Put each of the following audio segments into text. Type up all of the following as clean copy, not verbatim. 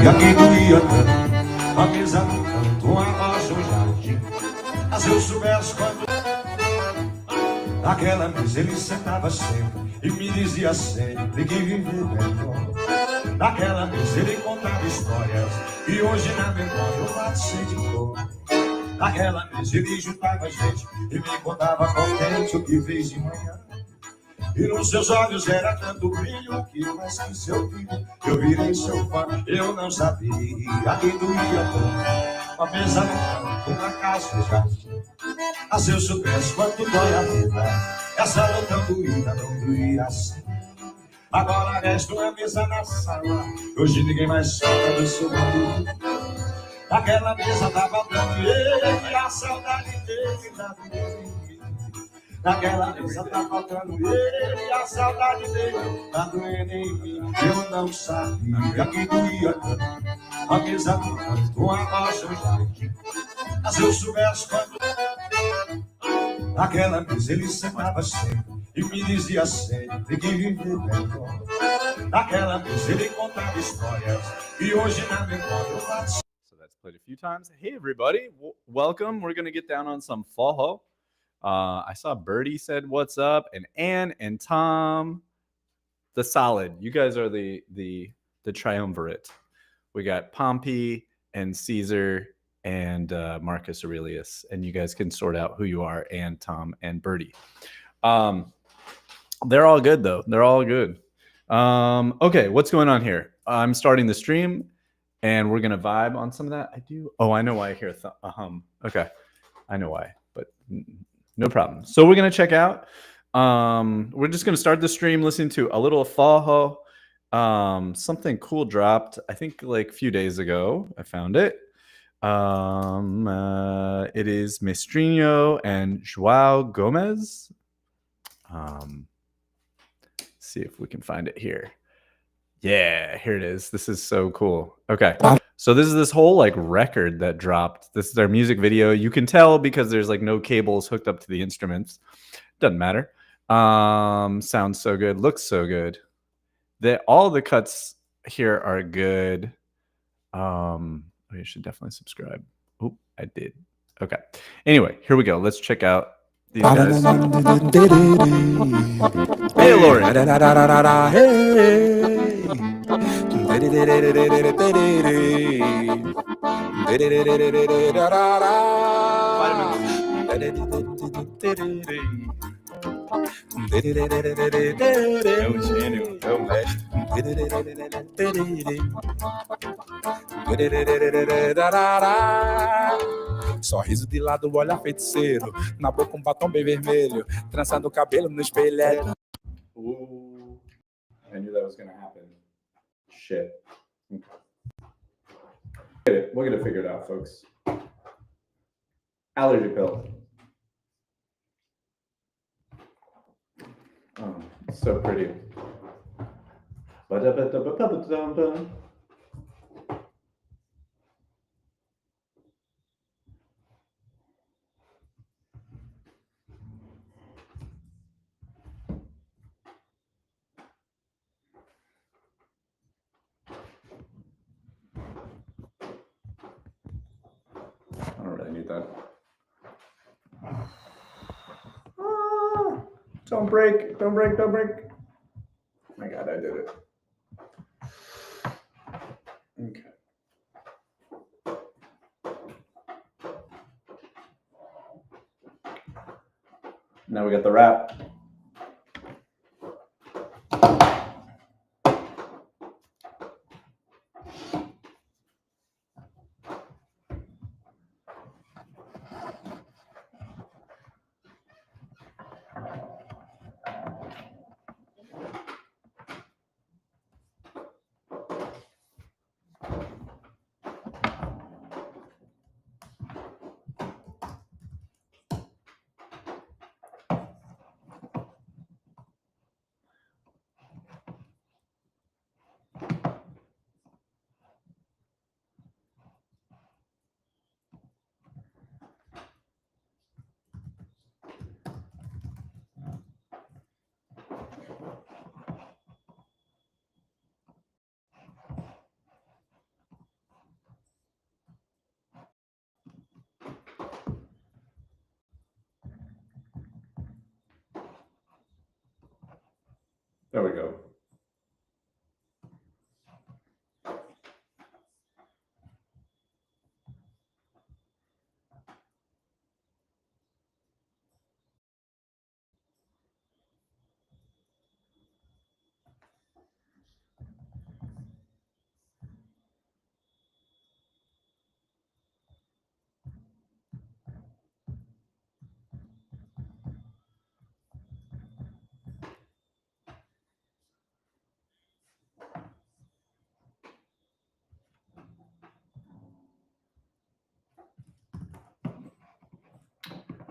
aqui doía tanto, uma mesa no canto, uma rocha, um jardim. Mas eu soubesse quando naquela mesa ele sentava sempre e me dizia sempre que viver melhor. Naquela mesa ele contava histórias e hoje na memória eu mato sem de cor. Naquela mesa ele juntava gente e me contava contente o que fez de manhã. E nos seus olhos era tanto brilho que mais que seu filho eu virei seu fã. Eu não sabia que doía tanto, uma mesa no canto, uma casa no jardim. Mas se eu soubesse quanto dói a vida, essa luta doída não doía assim. Agora resta uma mesa na sala, hoje ninguém mais solta do seu mundo. Naquela mesa tava dando ele, a saudade dele tá doendo em mim. Naquela mesa tá faltando ele, a saudade dele tá doendo em mim. Eu não sabia que doía tanto, a mesa no canto, uma rocha, um jardim. Mas se eu soubesse quanto naquela mesa ele sentava sempre e me dizia sempre que viver melhor. Naquela mesa ele contava histórias e hoje na memória eu bati. So that's played a few times. Hey everybody, welcome. We're gonna get down on some forró. I saw Birdie said what's up, and Ann and Tom, the solid. You guys are the triumvirate. We got Pompey and Caesar and Marcus Aurelius, and you guys can sort out who you are, and Tom and Birdie. They're all good though. They're all good. Okay, what's going on here? I'm starting the stream, and we're gonna vibe on some of that. I do. Oh, I know why I hear a hum. Okay, I know why, but no problem. So we're gonna check out. We're just gonna start the stream listening to a little forró. Something cool dropped, I think like a few days ago. I found it. It is Mestrinho and João Gomez. See if we can find it here. Yeah, here it is. This is so cool. Okay. So this is this whole like record that dropped. This is their music video. You can tell because there's like no cables hooked up to the instruments. Doesn't matter. Sounds so good. Looks so good. All the cuts here are good. You should definitely subscribe. Oh, I did. Okay. Anyway, here we go. Let's check out these guys. Hey, Lauren. É um gênio, é um mestre. Sorriso de lado, olhar feiticeiro. Na boca batom bem vermelho. Trançando o cabelo no espelho. Ooh, I knew that was gonna happen. Shit. Okay. We'll get it figured out, folks. Allergy pill. Oh, it's so pretty. I don't really need that. Don't break, don't break, don't break. Oh my God, I did it. Okay. Now we got the wrap. There we go.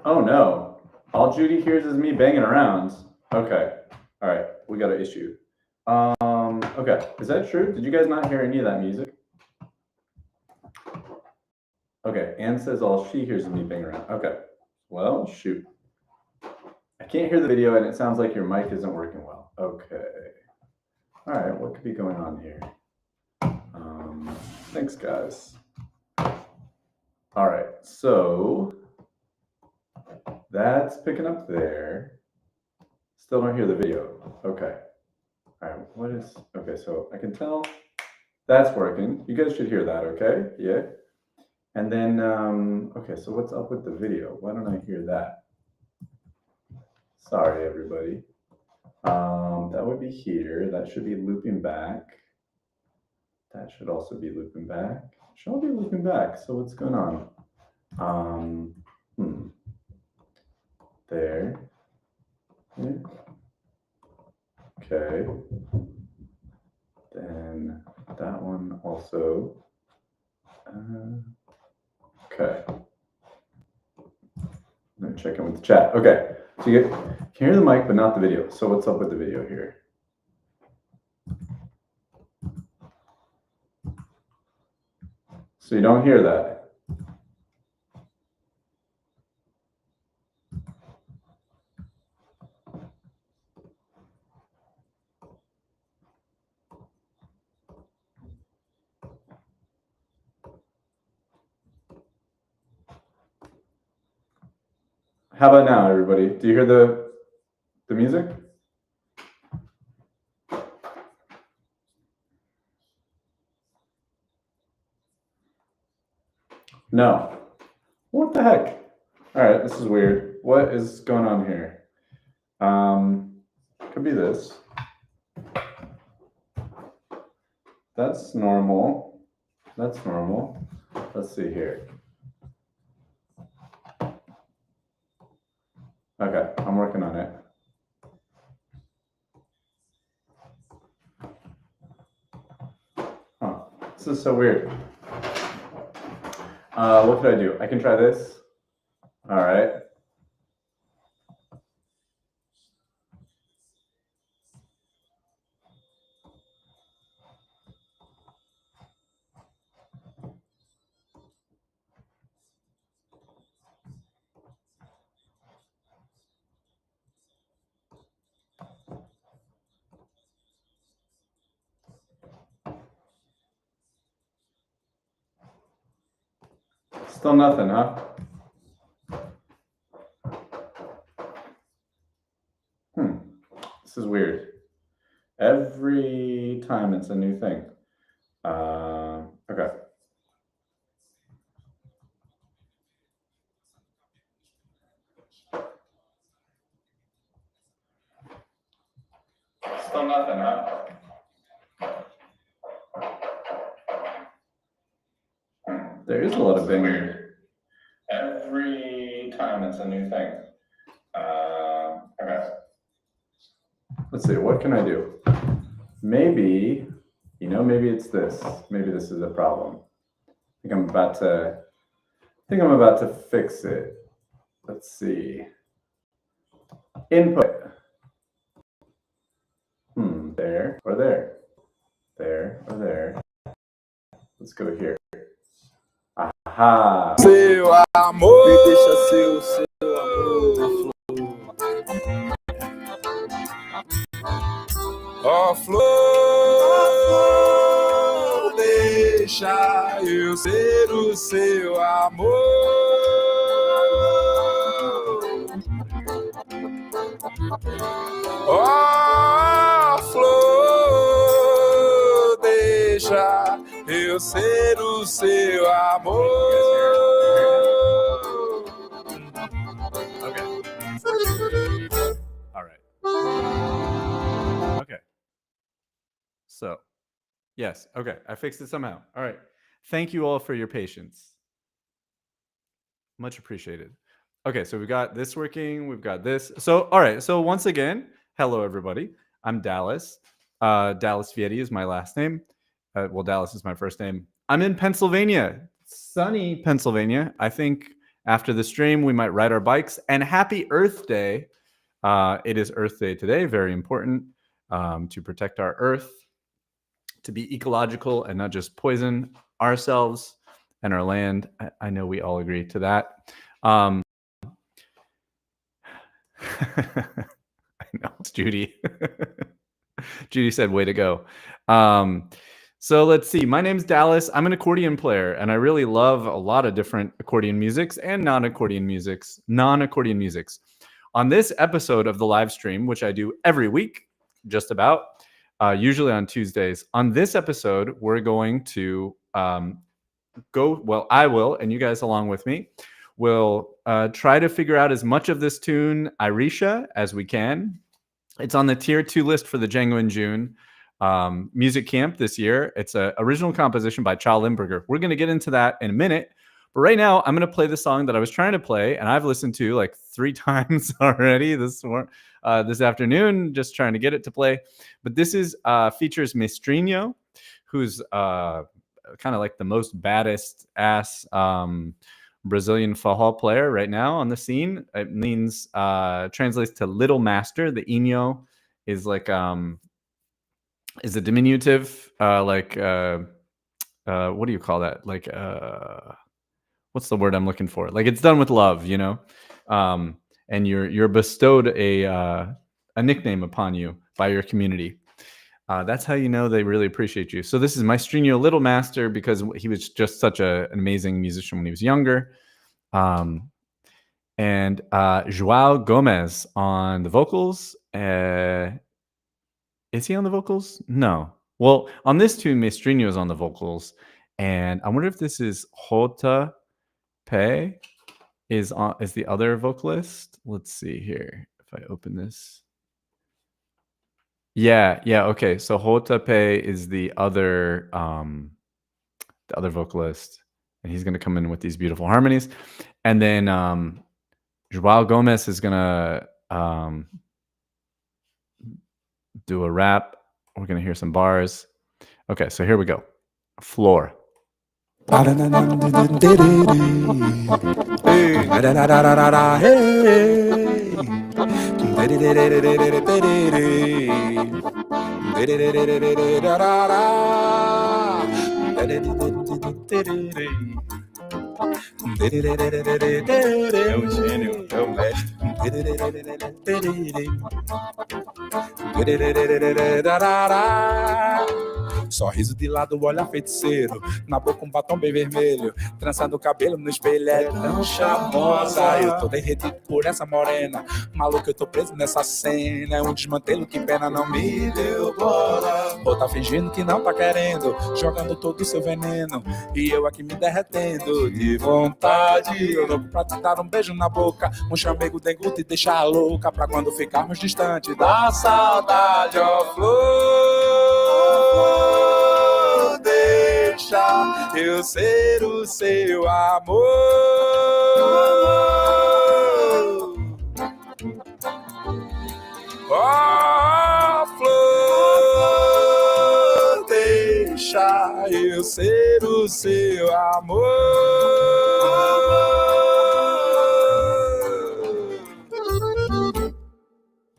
Oh no, all Judy hears is me banging around. Okay, all right, we got an issue. Okay, is that true? Did you guys not hear any of that music? Okay, Anne says all she hears is me banging around. Okay, well, shoot. I can't hear the video and it sounds like your mic isn't working well. Okay, all right, what could be going on here? Thanks, guys. All right, so that's picking up there. Still don't hear the video. Okay. All right, what is, okay, so I can tell that's working. You guys should hear that, okay? Yeah. And then, okay, so what's up with the video? Why don't I hear that? Sorry, everybody. That would be here. That should be looping back. That should also be looping back. Should all be looping back. So what's going on? There. Yeah. Okay. Then that one also. Okay. I'm gonna check in with the chat. Okay. So you can hear the mic, but not the video. So what's up with the video here? So you don't hear that. How about now, everybody? Do you hear the music? No. What the heck? All right, this is weird. What is going on here? Could be this. That's normal. That's normal. Let's see here. Okay, I'm working on it. Huh, this is so weird. What could I do? I can try this. All right. Still nothing, huh? This is weird. Every time it's a new thing. Okay. Still nothing, huh? There is a lot of banging. Every time it's a new thing. Okay. Let's see, what can I do? Maybe, maybe it's this. Maybe this is a problem. I think I'm about to fix it. Let's see. Input. There or there. There or there. Let's go here. Aha. Seu amor, me deixa ser o seu amor. Ó flor, deixa eu ser o seu amor. Ó deixa eu ser o seu amor. Okay. All right. Okay. So, yes. Okay. I fixed it somehow. All right. Thank you all for your patience. Much appreciated. Okay. So we got this working. We've got this. So, all right. So once again, hello, everybody. I'm Dallas. Dallas Vietty is my last name. Well, Dallas is my first name. I'm in Pennsylvania, sunny Pennsylvania. I think after the stream, we might ride our bikes. And happy Earth Day. It is Earth Day today. Very important to protect our Earth, to be ecological and not just poison ourselves and our land. I know we all agree to that. I know, it's Judy. Judy said, way to go. So let's see. My name's Dallas. I'm an accordion player, and I really love a lot of different accordion musics and non-accordion musics. On this episode of the live stream, which I do every week, just about, usually on Tuesdays, on this episode, we're going to I will, and you guys along with me, will try to figure out as much of this tune, Irisha, as we can. It's on the tier 2 list for the Django in June music camp this year. It's an original composition by Tcha Limberger. We're going to get into that in a minute. But right now, I'm going to play the song that I was trying to play, and I've listened to like 3 times already this afternoon, just trying to get it to play. But this is features Maestrino, who's kind of like the most baddest ass Brazilian forró player right now on the scene. It means translates to little master. The inho is like is a diminutive, what do you call that? Like what's the word I'm looking for? Like it's done with love, you know. And you're bestowed a nickname upon you by your community. That's how you know they really appreciate you. So this is Maestrino Little Master because he was just such an amazing musician when he was younger. And João Gomes on the vocals. Is he on the vocals? No. Well, on this tune, Maestrino is on the vocals. And I wonder if this is Tcha Limberger is the other vocalist. Let's see here. If I open this. Yeah, okay. So Tcha Limberger is the other vocalist, and he's gonna come in with these beautiful harmonies. And then João Gomes is gonna do a rap. We're gonna hear some bars. Okay, so here we go. Floor. É um gênio, é um mestre. Sorriso de lado, olhar feiticeiro, na boca um batom bem vermelho, trançando o cabelo no espelho, é tão charmosa. Eu tô derretido por essa morena, maluco, eu tô preso nessa cena. É um desmantelo que pena não me deu bola. Ou tá fingindo que não tá querendo, jogando todo o seu veneno, e eu aqui me derretendo de vontade. Eu louco pra te dar um beijo na boca, um chamego dengo te deixar louca, pra quando ficarmos distantes da saudade, ó flor, deixa eu ser o seu amor. Ó flor, deixa eu ser o seu amor.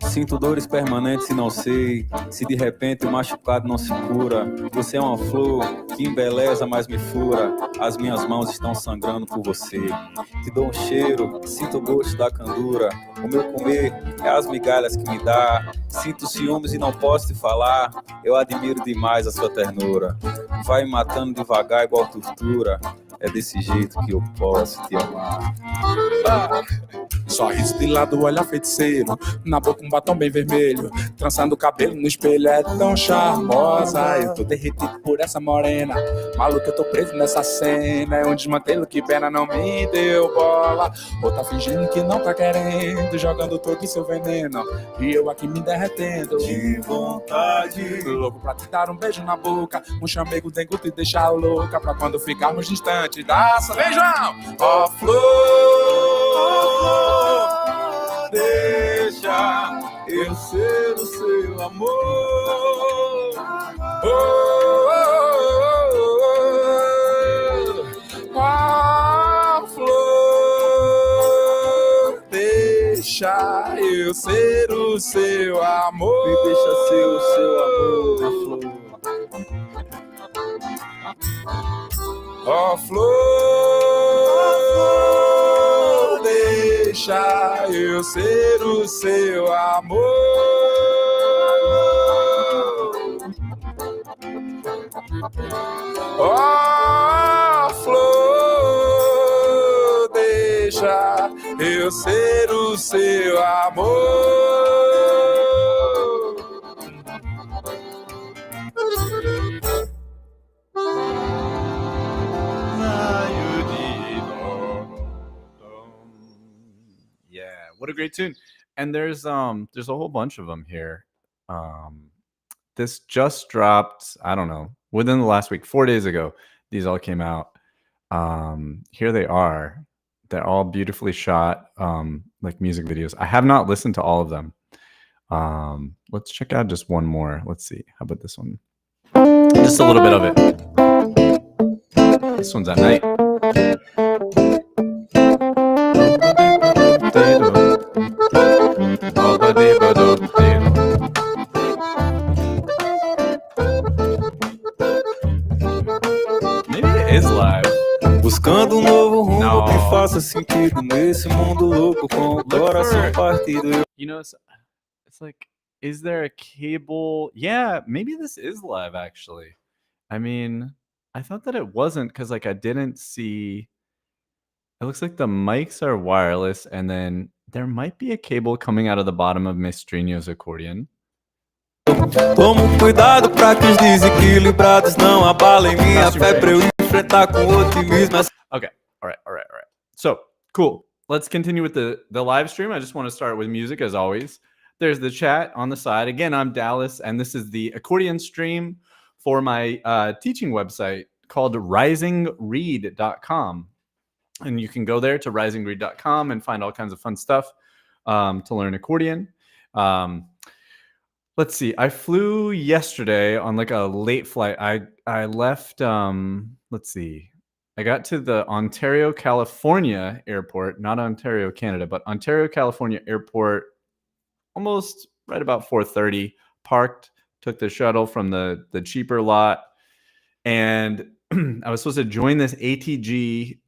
Sinto dores permanentes e não sei se de repente o machucado não se cura. Você é uma flor que embeleza, mas me fura. As minhas mãos estão sangrando por você. Te dou um cheiro, sinto o gosto da candura. O meu comer é as migalhas que me dá. Sinto ciúmes e não posso te falar. Eu admiro demais a sua ternura. Vai me matando devagar igual tortura. É desse jeito que eu posso te amar. Sorriso de lado, olhar feiticeiro, na boca um batom bem vermelho, trançando o cabelo no espelho, é tão charmosa. Eu tô derretido por essa morena, maluco, eu tô preso nessa cena. É um desmantelo que pena não me deu bola. Ou tá fingindo que não tá querendo, jogando todo o seu veneno, e eu aqui me derretendo de vontade. Louco pra te dar um beijo na boca, um chamego dengo te deixar louca, pra quando ficarmos distantes da vem, João! Ó flor, deixa eu ser o seu amor. Oh, ó flor, deixa eu ser o seu amor. Me deixa ser o seu amor, a flor. Ó flor, deixa eu ser o seu amor. Ó flor, deixa eu ser o seu amor. What a great tune. And there's a whole bunch of them here. This just dropped, I don't know, within the last week, 4 days ago. These all came out. Here they are. They're all beautifully shot, like music videos. I have not listened to all of them. Let's check out just one more. Let's see. How about this one? Just a little bit of it. This one's at night. Maybe it is live. Buscando novo rumo que faça sentido nesse mundo louco com o coração partido. You know, it's like, is there a cable? Yeah, maybe this is live actually. I mean, I thought that it wasn't because like I didn't see. It looks like the mics are wireless, and then there might be a cable coming out of the bottom of Mestrinho's accordion. Tomo cuidado pra que os desequilibrados não abalem minha fé pra eu enfrentar com otimismo. Okay, all right. So cool. Let's continue with the live stream. I just want to start with music as always. There's the chat on the side. Again, I'm Dallas, and this is the accordion stream for my teaching website called risingreed.com. And you can go there to risingreed.com and find all kinds of fun stuff to learn accordion. Let's see. I flew yesterday on like a late flight. I left, let's see. I got to the Ontario, California airport, not Ontario, Canada, but Ontario, California airport almost right about 4:30, parked, took the shuttle from the cheaper lot, and I was supposed to join this ATG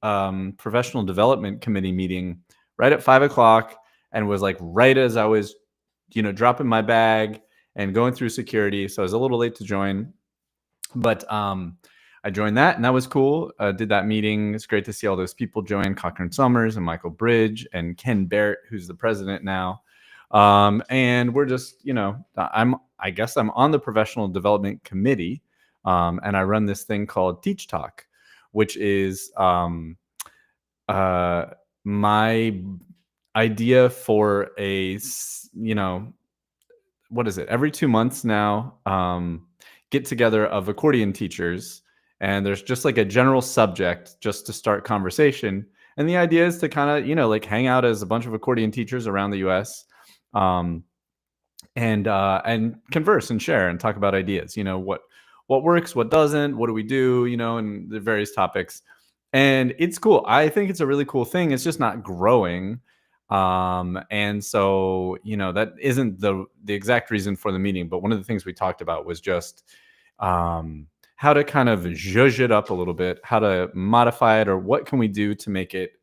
professional development committee meeting right at 5 o'clock, and was like right as I was, dropping my bag and going through security. So I was a little late to join, but I joined that, and that was cool. Did that meeting. It's great to see all those people join, Cochran Summers and Michael Bridge and Ken Barrett, who's the president now. And we're just, I guess I'm on the professional development committee. And I run this thing called Teach Talk, which is my idea for a, what is it? Every 2 months now, get together of accordion teachers. And there's just like a general subject just to start conversation. And the idea is to kind of, like hang out as a bunch of accordion teachers around the US and converse and share and talk about ideas, what works, what doesn't, what do we do, and the various topics. And it's cool. I think it's a really cool thing. It's just not growing. And so, that isn't the exact reason for the meeting. But one of the things we talked about was just how to kind of zhuzh it up a little bit, how to modify it, or what can we do to make it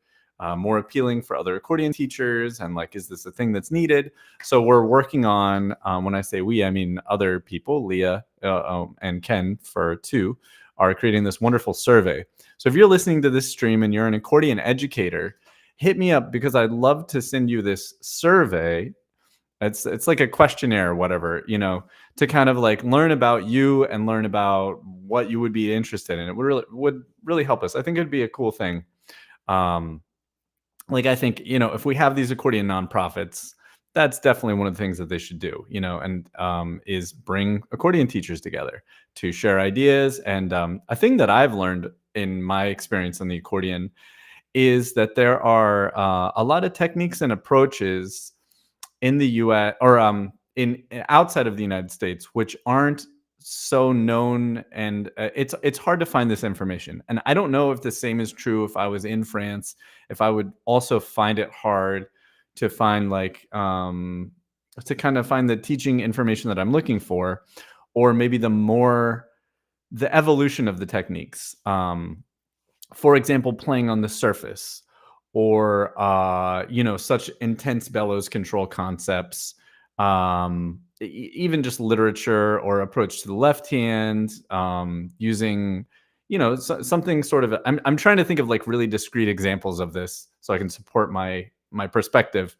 more appealing for other accordion teachers, and like, is this a thing that's needed? So we're working on, when I say we, I mean other people, Leah and Ken for two, are creating this wonderful survey. So if you're listening to this stream and you're an accordion educator hit me up because I'd love to send you this survey. It's like a questionnaire or whatever, you know, to kind of like learn about you and learn about what you would be interested in. It would really help us. I think it'd be a cool thing. Like, I think, you know, if we have these accordion nonprofits, that's definitely one of the things that they should do, you know, and is bring accordion teachers together to share ideas. And a thing that I've learned in my experience on the accordion is that there are a lot of techniques and approaches in the US or in outside of the United States, which aren't so known, and it's hard to find this information. And I don't know if the same is true if I was in France, if I would also find it hard to find like to kind of find the teaching information that I'm looking for, or maybe the evolution of the techniques. For example, playing on the surface, or you know, such intense bellows control concepts, even just literature or approach to the left hand, using, you know, something sort of. I'm trying to think of like really discrete examples of this so I can support my perspective.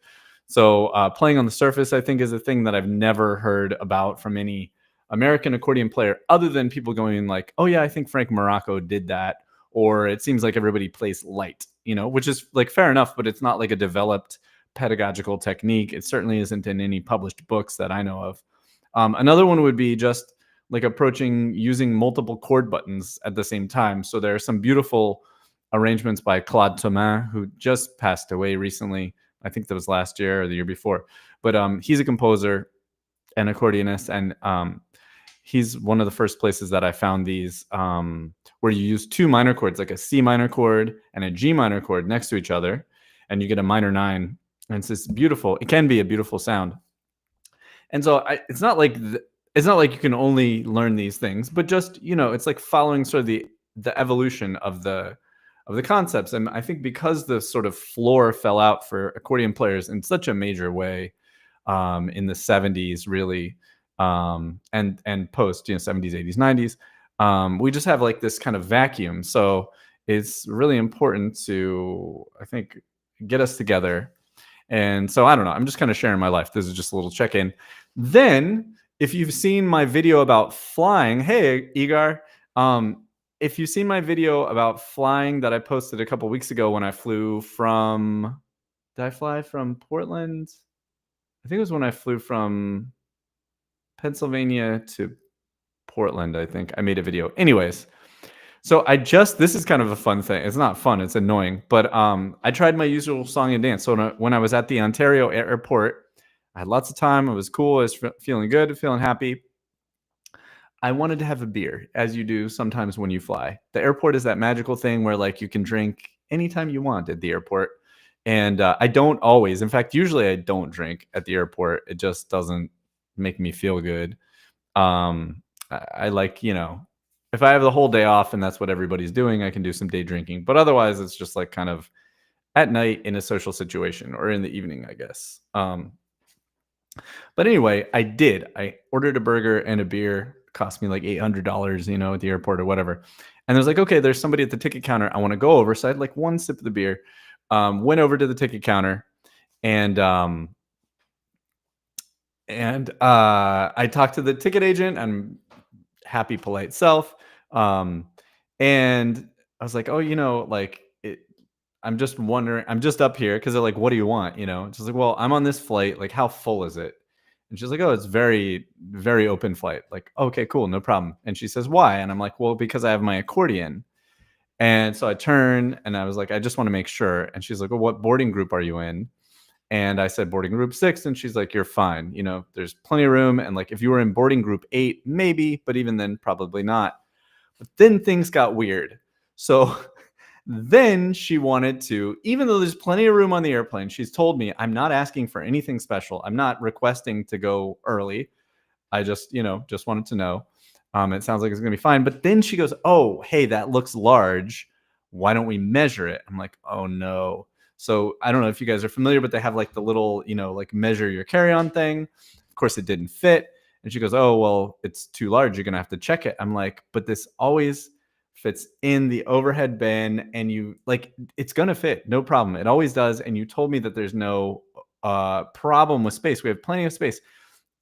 So playing on the surface, I think, is a thing that I've never heard about from any American accordion player, other than people going like, oh yeah, I think Frank Morocco did that, or it seems like everybody plays light, you know, which is like fair enough, but it's not like a developed pedagogical technique. It certainly isn't in any published books that I know of. Another one would be just like approaching using multiple chord buttons at the same time. So there are some beautiful arrangements by Claude Thomas, who just passed away recently. I think that was last year or the year before. But he's a composer and accordionist, and he's one of the first places that I found these where you use two minor chords, like a C minor chord and a G minor chord next to each other, and you get a minor 9. And it's just beautiful. It can be a beautiful sound. And so it's not like you can only learn these things, but just, you know, it's like following sort of the evolution of the concepts. And I think because the sort of floor fell out for accordion players in such a major way in the 70s, really, and post, you know, 70s, 80s, 90s, we just have like this kind of vacuum. So it's really important to, I think, get us together. And so I don't know, I'm just kind of sharing my life. This is just a little check-in. Then if you've seen my video about flying, hey, Igor, if you've seen my video about flying that I posted a couple weeks ago when I flew from, did I fly from Portland? I think it was when I flew from Pennsylvania to Portland. I think I made a video. Anyways, so this is kind of a fun thing. It's not fun, it's annoying, but I tried my usual song and dance. So when I was at the Ontario airport, I had lots of time. It was cool. I was feeling good, feeling happy. I wanted to have a beer, as you do sometimes when you fly. The airport is that magical thing where like you can drink anytime you want at the airport. And I don't always. In fact, usually I don't drink at the airport. It just doesn't make me feel good. I like, you know, if I have the whole day off and that's what everybody's doing, I can do some day drinking. But otherwise, it's just like kind of at night in a social situation, or in the evening, I guess. But anyway, I ordered a burger and a beer. It cost me like $800, you know, at the airport or whatever. And there's like, okay, there's somebody at the ticket counter. I want to go over. So I had like one sip of the beer, went over to the ticket counter, and I talked to the ticket agent. I'm happy, polite self. And I was like, oh, you know, like, I'm just wondering, I'm just up here because they're like, what do you want? You know, she's like, well, I'm on this flight. Like, how full is it? And she's like, oh, it's very, very open flight. Like, okay, cool, no problem. And she says, why? And I'm like, well, because I have my accordion. And so I turn and I was like, I just want to make sure. And she's like, well, what boarding group are you in? And I said, boarding group 6. And she's like, you're fine. You know, there's plenty of room. And like, if you were in boarding group 8, maybe, but even then, probably not. But then things got weird. So then she wanted to, even though there's plenty of room on the airplane, she's told me, I'm not asking for anything special. I'm not requesting to go early. I just, you know, just wanted to know. It sounds like it's going to be fine. But then she goes, oh, hey, that looks large. Why don't we measure it? I'm like, oh, no. So I don't know if you guys are familiar, but they have like the little, you know, like measure your carry-on thing. Of course, it didn't fit. And she goes, oh, well, it's too large. You're going to have to check it. I'm like, but this always fits in the overhead bin, and you like it's gonna fit, no problem. It always does. And you told me that there's no problem with space. We have plenty of space.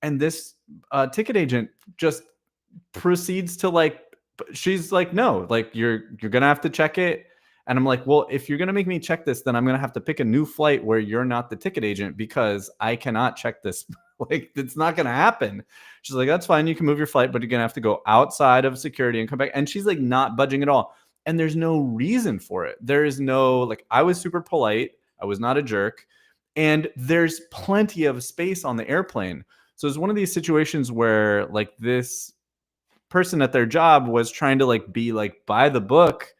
And this ticket agent just proceeds to like, she's like, no, like you're gonna have to check it. And I'm like, well, if you're gonna make me check this, then I'm gonna have to pick a new flight where you're not the ticket agent, because I cannot check this. Like, it's not gonna happen. She's like, that's fine, you can move your flight, but you're gonna have to go outside of security and come back. And she's like not budging at all. And there's no reason for it. There is no, like, I was super polite, I was not a jerk, and there's plenty of space on the airplane. So it's one of these situations where like this person at their job was trying to like be like by the book,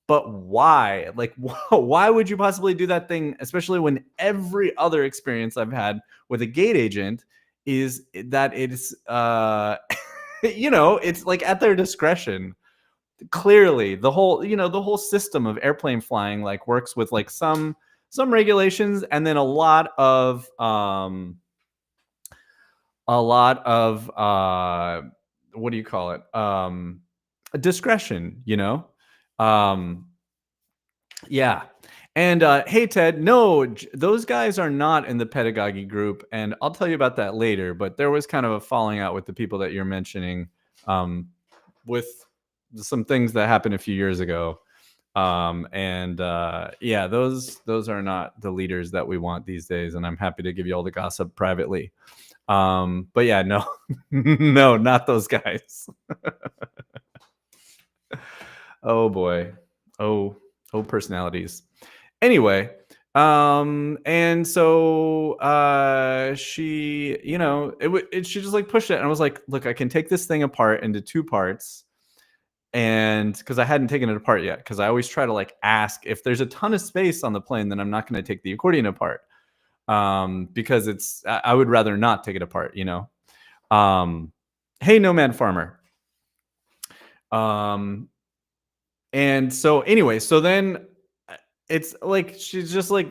but why? Like, why would you possibly do that thing, especially when every other experience I've had with a gate agent is that it's you know, it's like at their discretion. Clearly the whole, you know, the whole system of airplane flying like works with like some regulations, and then a lot of what do you call it, discretion, you know. Yeah. And hey Ted, no, those guys are not in the pedagogy group, and I'll tell you about that later. But there was kind of a falling out with the people that you're mentioning, with some things that happened a few years ago. Yeah, those are not the leaders that we want these days, and I'm happy to give you all the gossip privately. But yeah, no, no, not those guys. Oh boy. Oh, personalities. Anyway, and so she, you know, she just like pushed it, and I was like, look, I can take this thing apart into 2 parts. And because I hadn't taken it apart yet, because I always try to like ask if there's a ton of space on the plane, then I'm not going to take the accordion apart. Because I would rather not take it apart, you know. Hey, Nomad Farmer. And so anyway, so then it's like she's just like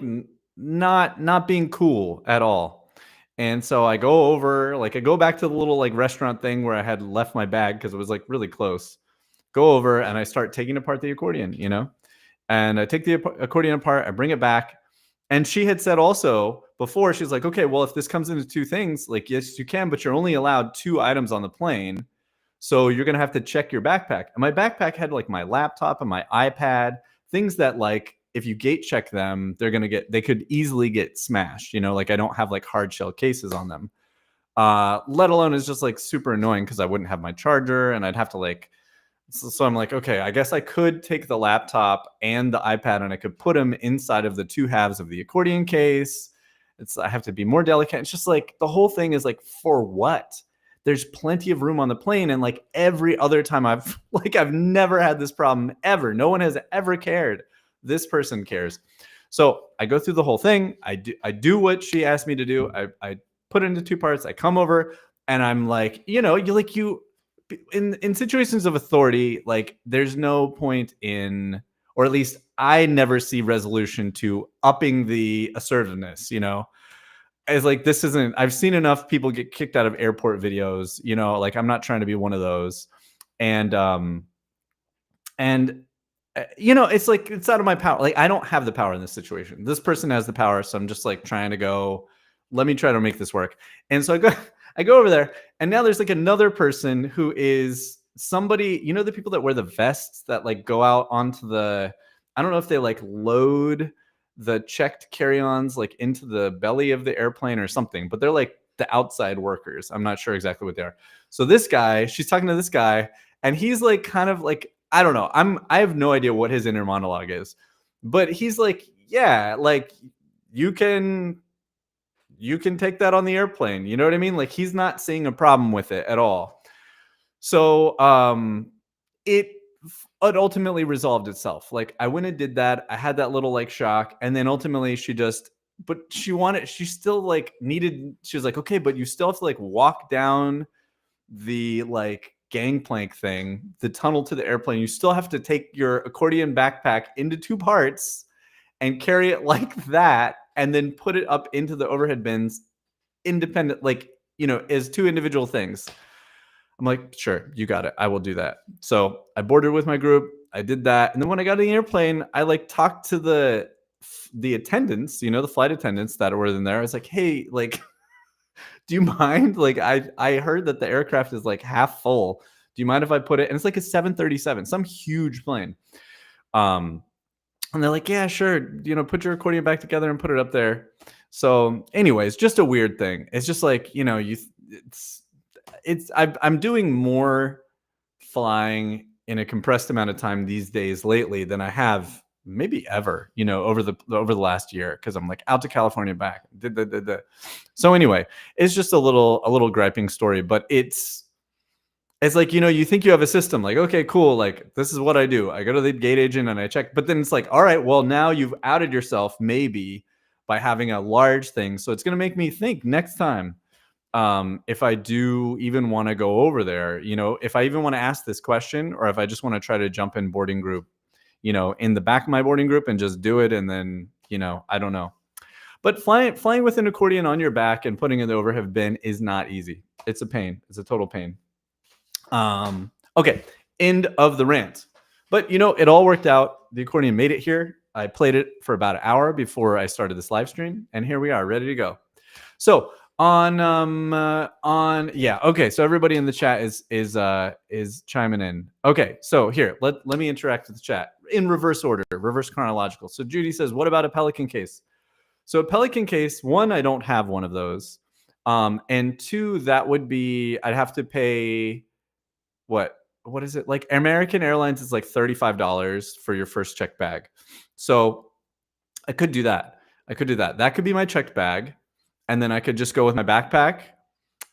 not being cool at all. And so I go back to the little like restaurant thing where I had left my bag because it was like really close. Go over and I start taking apart the accordion, you know. And I take the accordion apart, I bring it back. And she had said also before, she's like, okay, well, if this comes into 2 things, like, yes, you can, but you're only allowed 2 items on the plane. So you're going to have to check your backpack. And my backpack had like my laptop and my iPad, things that like, if you gate check them, they could easily get smashed, you know, like I don't have like hard shell cases on them. Let alone it's just like super annoying because I wouldn't have my charger and I'd have to like, so I'm like, okay, I guess I could take the laptop and the iPad and I could put them inside of the 2 halves of the accordion case. I have to be more delicate. It's just like the whole thing is like, for what? There's plenty of room on the plane. And like every other time I've never had this problem ever. No one has ever cared. This person cares. So I go through the whole thing. I do what she asked me to do. I put it into 2 parts. I come over and I'm like, you know, in situations of authority, like there's no point in, or at least I never see resolution to upping the assertiveness, you know. It's like, I've seen enough people get kicked out of airport videos, you know, like I'm not trying to be one of those. And you know, it's like, it's out of my power. Like I don't have the power in this situation. This person has the power. So I'm just like trying to go, let me try to make this work. And so I go over there, and now there's like another person who is somebody, you know, the people that wear the vests that like go out onto I don't know if they like load the checked carry-ons like into the belly of the airplane or something, but they're like the outside workers. I'm not sure exactly what they are. So this guy, she's talking to this guy, and he's like kind of like, I don't know. I have no idea what his inner monologue is, but he's like, yeah, like you can take that on the airplane. You know what I mean? Like he's not seeing a problem with it at all. So it ultimately resolved itself. Like I went and did that. I had that little like shock, and then ultimately she was like, okay, but you still have to like walk down the like gangplank thing, the tunnel to the airplane. You still have to take your accordion backpack into 2 parts and carry it like that, and then put it up into the overhead bins independent, like, you know, as 2 individual things. I'm like, sure, you got it. I will do that. So I boarded with my group. I did that. And then when I got on the airplane, I like talked to the attendants, you know, the flight attendants that were in there. I was like, hey, like, do you mind? Like, I heard that the aircraft is like half full. Do you mind if I put it? And it's like a 737, some huge plane. And they're like, yeah, sure. You know, put your accordion back together and put it up there. So anyways, just a weird thing. It's just like, you know, I'm doing more flying in a compressed amount of time these days lately than I have maybe ever, you know, over the last year, because I'm like out to California, back. So anyway, it's just a little griping story, but it's like, you know, you think you have a system, like, okay, cool, like this is what I do. I go to the gate agent and I check, but then it's like, all right, well, now you've outed yourself maybe by having a large thing. So it's going to make me think next time, if I do even want to go over there, you know, if I even want to ask this question, or if I just want to try to jump in boarding group, you know, in the back of my boarding group and just do it. And then, you know, I don't know. But flying with an accordion on your back and putting it in the overhead bin is not easy. It's a pain. It's a total pain. Okay, end of the rant. But, you know, it all worked out. The accordion made it here. I played it for about an hour before I started this live stream, and here we are, ready to go. So okay, so everybody in the chat is chiming in. Okay, so here, let me interact with the chat in reverse order, reverse chronological. So Judy says, what about a Pelican case? So a Pelican case, one, I don't have one of those, and two, that would be, I'd have to pay what is it, like American Airlines is like $35 for your first checked bag. So I could do that. That could be my checked bag. And then I could just go with my backpack,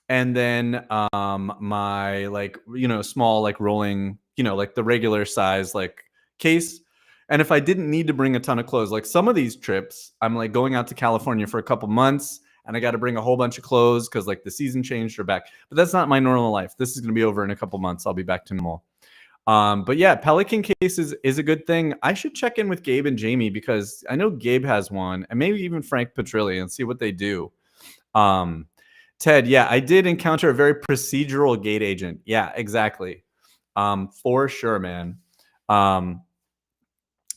and then my, like, you know, small, like rolling, you know, like the regular size, like case. And if I didn't need to bring a ton of clothes, like some of these trips, I'm like going out to California for a couple months and I got to bring a whole bunch of clothes because like the season changed or back. But that's not my normal life. This is going to be over in a couple months. I'll be back to normal. But yeah, Pelican case is a good thing. I should check in with Gabe and Jamie, because I know Gabe has one, and maybe even Frank Petrilli, and see what they do. Ted, yeah, I did encounter a very procedural gate agent. Yeah, exactly. For sure, man.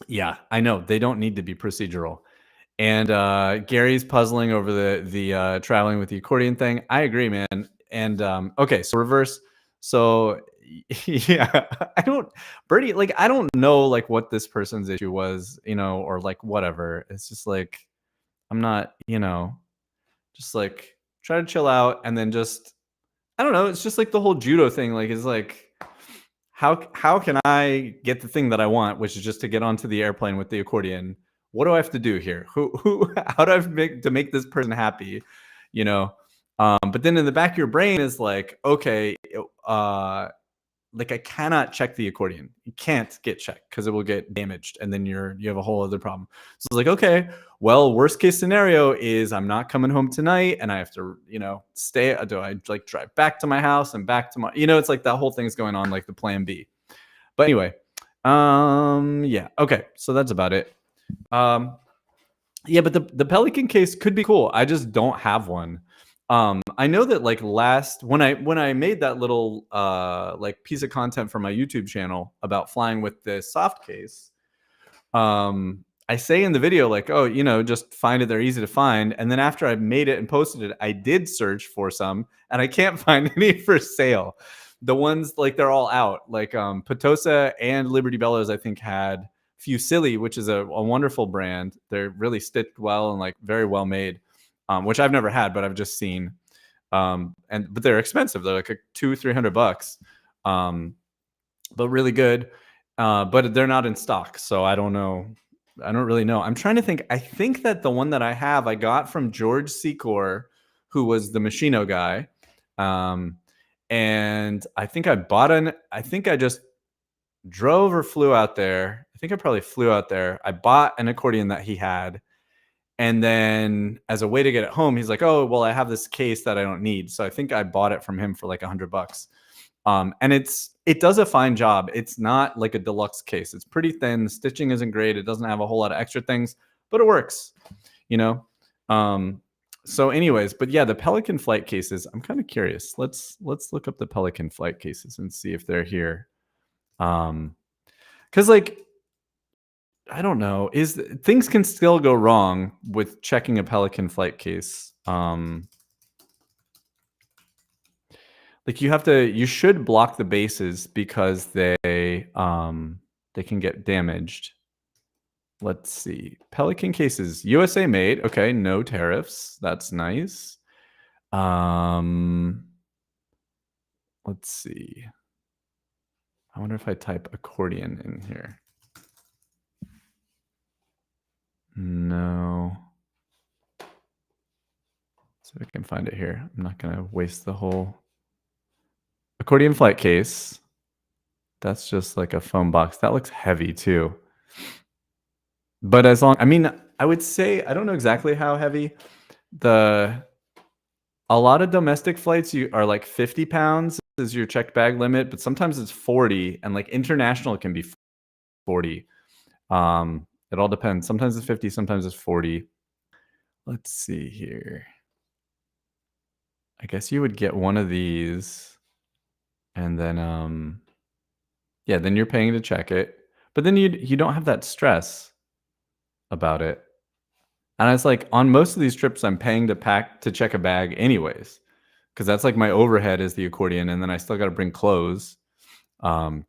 Yeah, I know they don't need to be procedural. And Gary's puzzling over the traveling with the accordion thing. I agree, man. And okay, so reverse. So yeah, I don't know like what this person's issue was, you know, or like whatever. It's just like, I'm not, you know, just like try to chill out, and then just, I don't know. It's just like the whole judo thing. Like, it's like, how can I get the thing that I want, which is just to get onto the airplane with the accordion? What do I have to do here? How do I make this person happy? You know? But then in the back of your brain is like, okay, like I cannot check the accordion. You can't get checked because it will get damaged, and then you have a whole other problem. So it's like, okay, well, worst case scenario is I'm not coming home tonight, and I have to, you know, stay. Do I like drive back to my house and back to my, you know, it's like that whole thing's going on, like the plan B. But anyway, yeah, okay, so that's about it. Yeah, but the Pelican case could be cool. I just don't have one. I know that like when I made that little like piece of content for my YouTube channel about flying with the soft case, I say in the video like, oh, you know, just find it, they're easy to find. And then after I made it and posted it, I did search for some, and I can't find any for sale. The ones, like, they're all out. Like Potosa and Liberty Bellows, I think, had Fusilli, which is a wonderful brand. They're really stitched well and like very well made. Which I've never had, but I've just seen. But they're expensive. They're like $200-300. But really good. But they're not in stock, so I don't know. I don't really know. I'm trying to think. I think that the one that I have, I got from George Secor, who was the Machino guy. And I think I think I just drove or flew out there. I think I probably flew out there. I bought an accordion that he had. And then as a way to get it home, he's like, oh, well, I have this case that I don't need. So I think I bought it from him for like $100. And it does a fine job. It's not like a deluxe case. It's pretty thin. The stitching isn't great. It doesn't have a whole lot of extra things, but it works, you know? So anyways, but yeah, the Pelican flight cases, I'm kind of curious. Let's look up the Pelican flight cases and see if they're here. Because like, I don't know, things can still go wrong with checking a Pelican flight case. Like you should block the bases because they can get damaged. Let's see. Pelican cases, USA made. Okay, no tariffs. That's nice. Let's see. I wonder if I type accordion in here. No. So I can find it here. I'm not going to waste the whole accordion flight case. That's just like a foam box. That looks heavy too. But I mean, I would say, I don't know exactly how heavy. A lot of domestic flights are like 50 pounds is your checked bag limit, but sometimes it's 40, and like international it can be 40. It all depends. Sometimes it's 50, sometimes it's 40. Let's see here. I guess you would get one of these, and then yeah, then you're paying to check it, but then you don't have that stress about it. And it's like on most of these trips, I'm paying to check a bag anyways, because that's like my overhead is the accordion, and then I still got to bring clothes,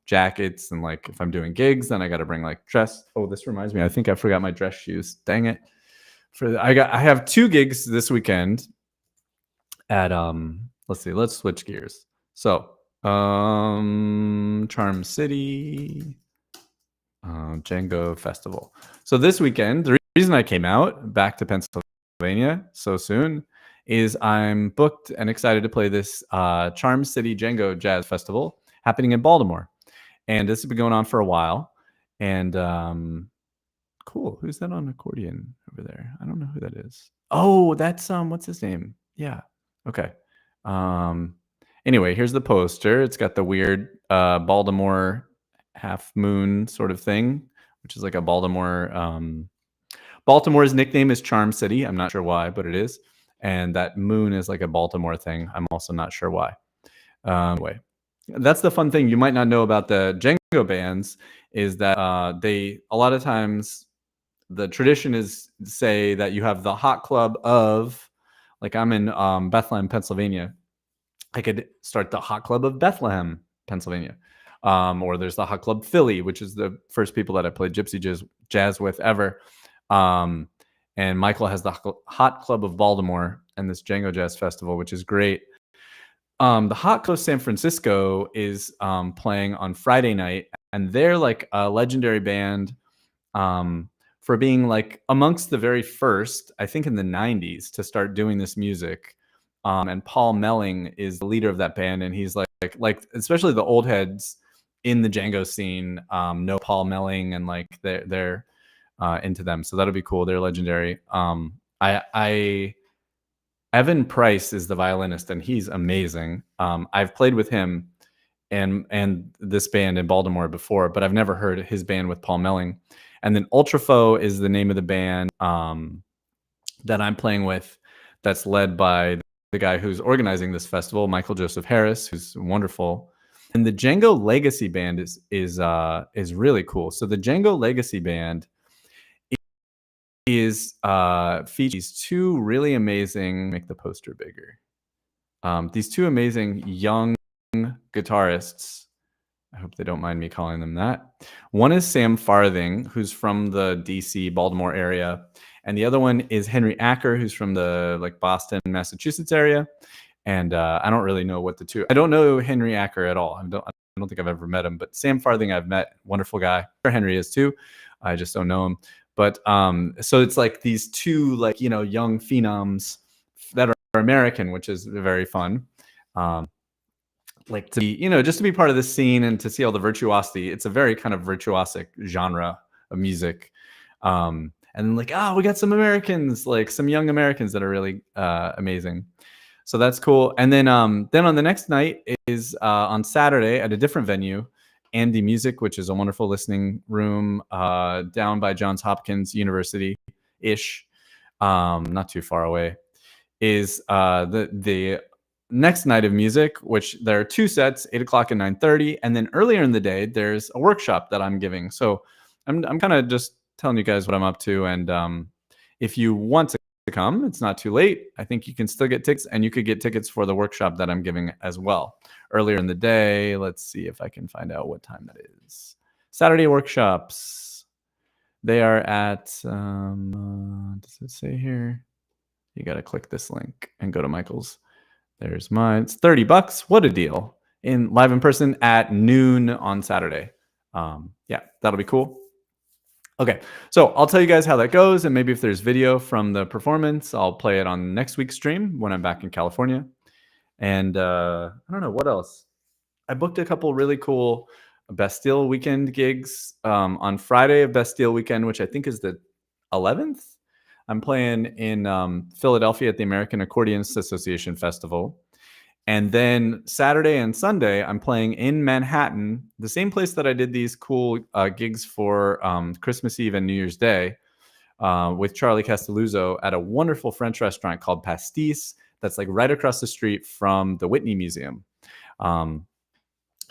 jackets, and like if I'm doing gigs, then I got to bring like dress. Oh, this reminds me, I think I forgot my dress shoes. Dang it! I have 2 gigs this weekend at let's see, let's switch gears. So Charm City, Django Festival. So this weekend, the reason I came out back to Pennsylvania so soon is I'm booked and excited to play this Charm City Django Jazz Festival happening in Baltimore. And this has been going on for a while. And cool. Who's that on accordion over there? I don't know who that is. Oh, that's what's his name? Yeah. Okay. Anyway, here's the poster. It's got the weird Baltimore half moon sort of thing, which is like a Baltimore's nickname is Charm City. I'm not sure why, but it is. And that moon is like a Baltimore thing. I'm also not sure why. Anyway, that's the fun thing you might not know about the Django bands is that a lot of times the tradition is say that you have the hot club of, like I'm in Bethlehem, Pennsylvania. I could start the hot club of Bethlehem, Pennsylvania. Or there's the hot club Philly, which is the first people that I played Gypsy jazz with ever. And Michael has the Hot Club of Baltimore and this Django Jazz Festival, which is great. The Hot Club San Francisco is playing on Friday night, and they're like a legendary band for being like amongst the very first, I think in the 90s, to start doing this music. And Paul Melling is the leader of that band, and he's like especially the old heads in the Django scene know Paul Melling, and like they're into them, so that'll be cool. They're legendary. Evan Price is the violinist, and he's amazing. I've played with him and this band in Baltimore before, but I've never heard his band with Paul Melling. And then Ultrafo is the name of the band that I'm playing with, that's led by the guy who's organizing this festival, Michael Joseph Harris, who's wonderful. And the Django Legacy Band is really cool. So the Django Legacy Band features 2 really amazing, make the poster bigger. These 2 amazing young guitarists. I hope they don't mind me calling them that. One is Sam Farthing, who's from the DC, Baltimore area. And the other one is Henry Acker, who's from the like Boston, Massachusetts area. And I don't really know I don't know Henry Acker at all. I don't think I've ever met him, but Sam Farthing I've met, wonderful guy. Henry is too. I just don't know him. But so it's like these 2 like, you know, young phenoms that are American, which is very fun. Like to be, you know, just to be part of the scene and to see all the virtuosity. It's a very kind of virtuosic genre of music. And then like, we got some Americans, like some young Americans that are really amazing. So that's cool. And then on the next night is on Saturday at a different venue, Andy Music, which is a wonderful listening room down by Johns Hopkins University-ish, not too far away. is the next night of music, which there are 2 sets, 8 o'clock and 9:30, and then earlier in the day there's a workshop that I'm giving. So I'm kind of just telling you guys what I'm up to, and if you want to come, it's not too late. I think you can still get tickets, and you could get tickets for the workshop that I'm giving as well earlier in the day. Let's see if I can find out what time that is. Saturday workshops. They are at, does it say here? You got to click this link and go to Michael's. There's mine. It's $30. What a deal. Live in person at noon on Saturday. Yeah, that'll be cool. Okay, so I'll tell you guys how that goes, and maybe if there's video from the performance, I'll play it on next week's stream when I'm back in California. And I don't know, what else? I booked a couple really cool Bastille weekend gigs on Friday of Bastille weekend, which I think is the 11th. I'm playing in Philadelphia at the American Accordionists Association Festival. And then Saturday and Sunday, I'm playing in Manhattan, the same place that I did these cool gigs for Christmas Eve and New Year's Day with Charlie Castelluzzo at a wonderful French restaurant called Pastis that's like right across the street from the Whitney Museum.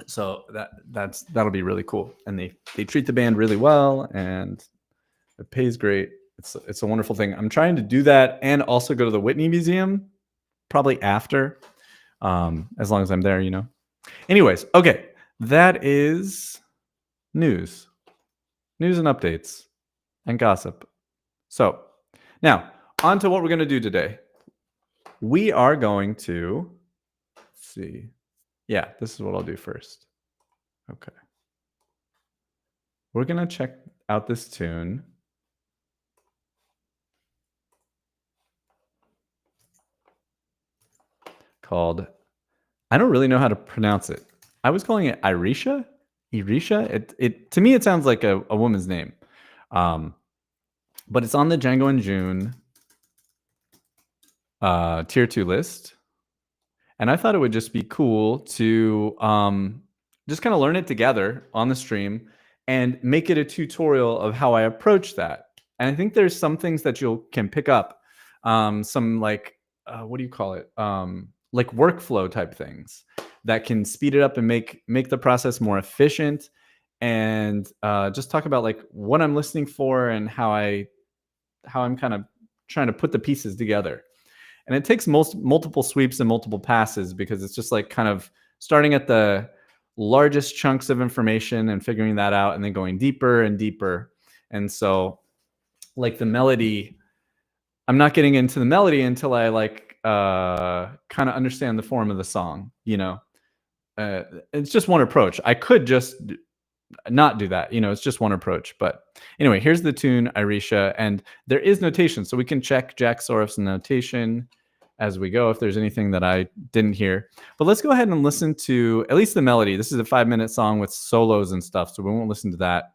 So that'll be really cool. And they treat the band really well, and it pays great. It's a wonderful thing. I'm trying to do that and also go to the Whitney Museum probably after. As long as I'm there, you know. Anyways, okay, that is news and updates and gossip. So now on to what we're going to do today. We are going to, let's see. Yeah, this is what I'll do first. Okay. We're going to check out this tune called, I don't really know how to pronounce it. I was calling it Irisha. It to me it sounds like a woman's name, but it's on the Django and June tier 2 list, and I thought it would just be cool to just kind of learn it together on the stream and make it a tutorial of how I approach that. And I think there's some things that you can pick up, some like what do you call it? Like workflow type things that can speed it up and make the process more efficient, and just talk about like what I'm listening for and how I'm kind of trying to put the pieces together. And it takes multiple sweeps and multiple passes, because it's just like kind of starting at the largest chunks of information and figuring that out, and then going deeper and deeper. And so like the melody, I'm not getting into the melody until I like kind of understand the form of the song, you know. It's just one approach. I could just not do that, you know. It's just one approach. But anyway, here's the tune Irisha, and there is notation, so we can check Jack Sorof's notation as we go if there's anything that I didn't hear. But let's go ahead and listen to at least the melody. This is a 5-minute song with solos and stuff, so we won't listen to that.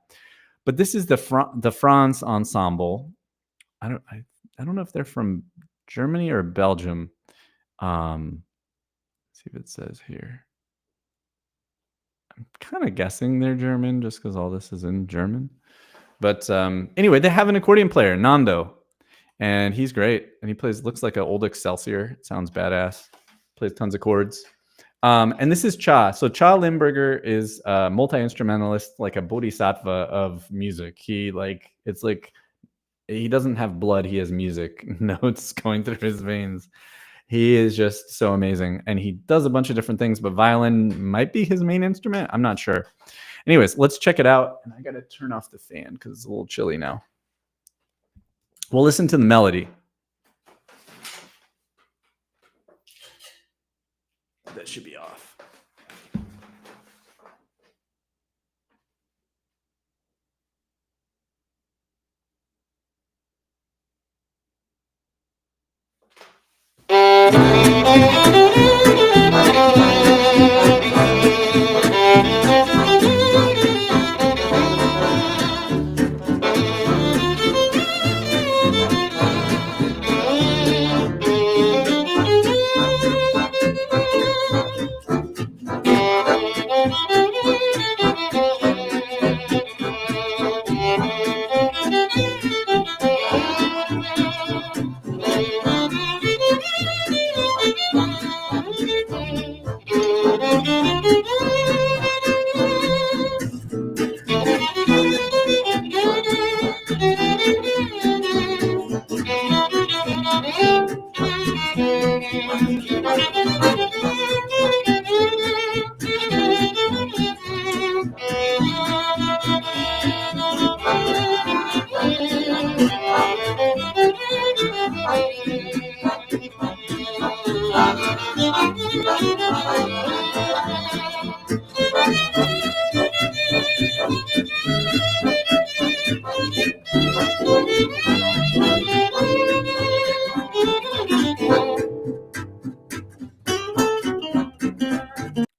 But this is the Franz Ensemble. I don't know if they're from Germany or Belgium. Let's see if it says here. I'm kind of guessing they're German just because all this is in German. But anyway, they have an accordion player, Nando, and he's great. And he looks like an old Excelsior. It sounds badass. Plays tons of chords. And this is Tcha. So Tcha Limberger is a multi-instrumentalist, like a bodhisattva of music. He doesn't have blood, he has music notes going through his veins. He is just so amazing, and he does a bunch of different things, but violin might be his main instrument. I'm not sure. Anyways, let's check it out. And I got to turn off the fan because it's a little chilly now. We'll listen to the melody. That should be off.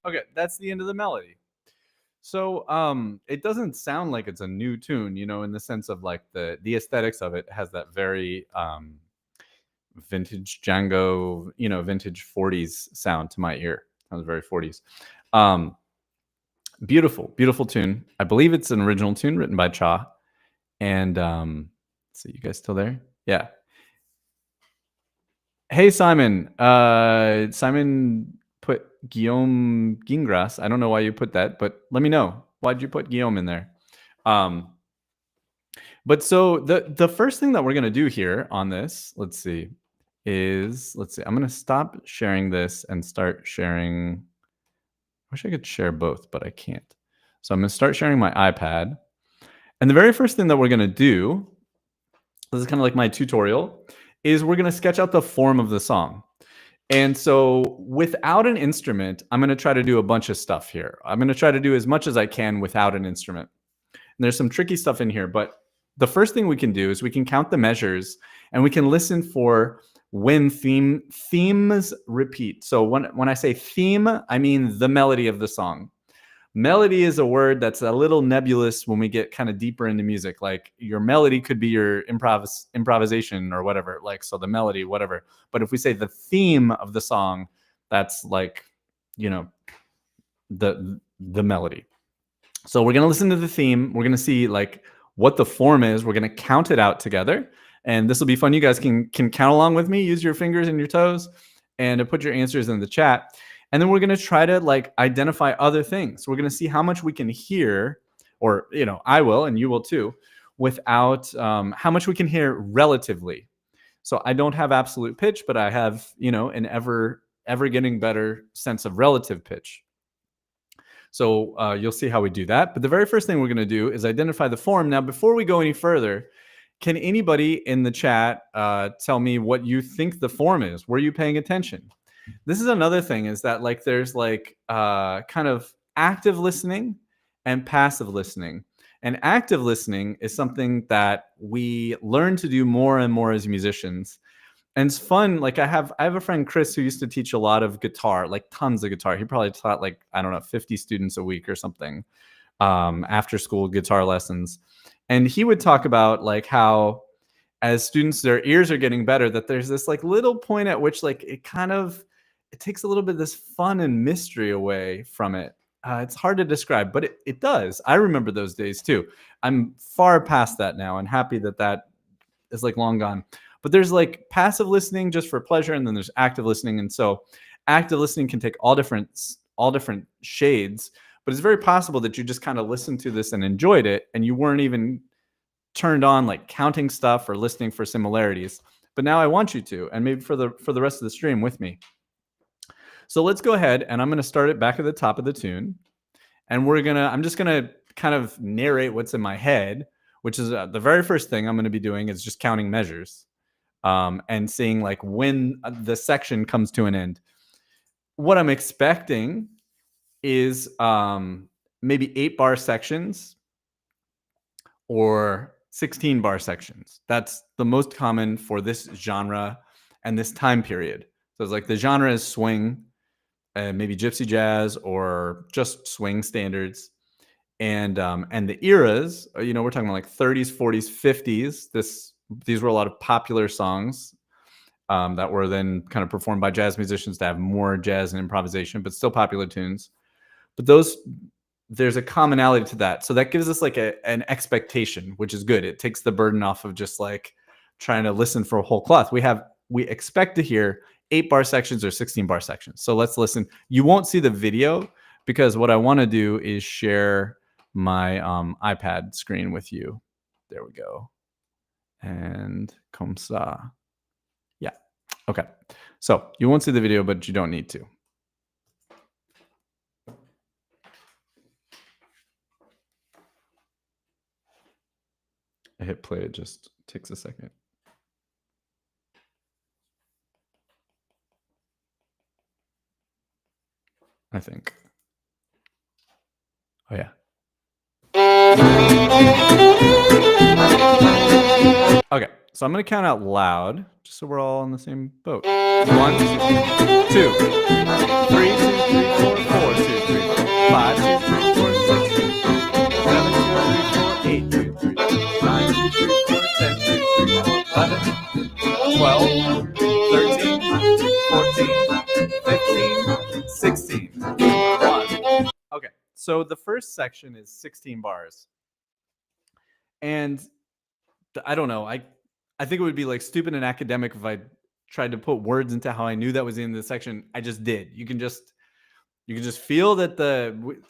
Okay, that's the end of the melody. So it doesn't sound like it's a new tune, you know, in the sense of like the aesthetics of it has that very vintage Django, you know, vintage 40s sound to my ear. Sounds very 40s. Beautiful, beautiful tune. I believe it's an original tune written by Tcha. And so you guys still there? Yeah. Hey Simon. Simon put Guillaume Gingras. I don't know why you put that, but let me know. Why'd you put Guillaume in there? But so the first thing that we're gonna do here on this, let's see. I'm gonna stop sharing this and start sharing. I wish I could share both, but I can't. So I'm gonna start sharing my iPad. And the very first thing that we're gonna do, this is kind of like my tutorial, is we're gonna sketch out the form of the song. And so without an instrument, I'm gonna try to do a bunch of stuff here. I'm gonna try to do as much as I can without an instrument. And there's some tricky stuff in here, but the first thing we can do is we can count the measures and we can listen for when themes repeat. So when I say theme, I mean the melody of the song. Melody is a word that's a little nebulous when we get kind of deeper into music. Like your melody could be your improvisation or whatever. Like, so the melody, whatever. But if we say the theme of the song, that's like, you know, the melody. So we're going to listen to the theme. We're going to see like what the form is. We're going to count it out together. And this will be fun. You guys can count along with me. Use your fingers and your toes and put your answers in the chat. And then we're going to try to like identify other things. We're going to see how much we can hear, or, you know, I will, and you will too, without how much we can hear relatively. So I don't have absolute pitch, but I have, you know, an ever getting better sense of relative pitch. So you'll see how we do that. But the very first thing we're going to do is identify the form. Now, before we go any further, can anybody in the chat tell me what you think the form is? Were you paying attention? This is another thing, is that like there's like kind of active listening and passive listening. And active listening is something that we learn to do more and more as musicians. And it's fun. Like I have a friend, Chris, who used to teach a lot of guitar, like tons of guitar. He probably taught like, I don't know, 50 students a week or something, after school guitar lessons. And he would talk about like how as students, their ears are getting better, that there's this like little point at which like it takes a little bit of this fun and mystery away from it. It's hard to describe, but it does. I remember those days too. I'm far past that now and happy that that is like long gone. But there's like passive listening just for pleasure, and then there's active listening. And so active listening can take all different shades, but it's very possible that you just kind of listened to this and enjoyed it, and you weren't even turned on like counting stuff or listening for similarities. But now I want you to, and maybe for the rest of the stream with me. So let's go ahead, and I'm going to start it back at the top of the tune. And I'm just going to kind of narrate what's in my head, which is the very first thing I'm going to be doing is just counting measures and seeing like when the section comes to an end. What I'm expecting is maybe 8-bar sections or 16-bar sections. That's the most common for this genre and this time period. So it's like the genre is swing, maybe gypsy jazz or just swing standards. And the eras, you know, we're talking about like 30s, 40s, 50s. These were a lot of popular songs that were then kind of performed by jazz musicians to have more jazz and improvisation, but still popular tunes. But there's a commonality to that. So that gives us like an expectation, which is good. It takes the burden off of just like trying to listen for a whole cloth. We expect to hear 8-bar sections or 16-bar sections. So let's listen. You won't see the video because what I want to do is share my iPad screen with you. There we go. And comme ça. Yeah. Okay. So you won't see the video, but you don't need to. I hit play. It just takes a second. I think. Oh yeah. Okay, so I'm gonna count out loud, just so we're all on the same boat. 1, 2, 3, 2, 3, 4, 4, 2, 3, 5, 2, 3, 4, 6, 7, 2, 3, 4, 8, 2, 3, 9, 2, 3, 4, 10, 2, 3, 4, 11, 12, 13, 14, 15, 16. 1. Okay, so the first section is 16 bars. And I don't know. I think it would be like stupid and academic if I tried to put words into how I knew that was in the section. I just did. You can just feel that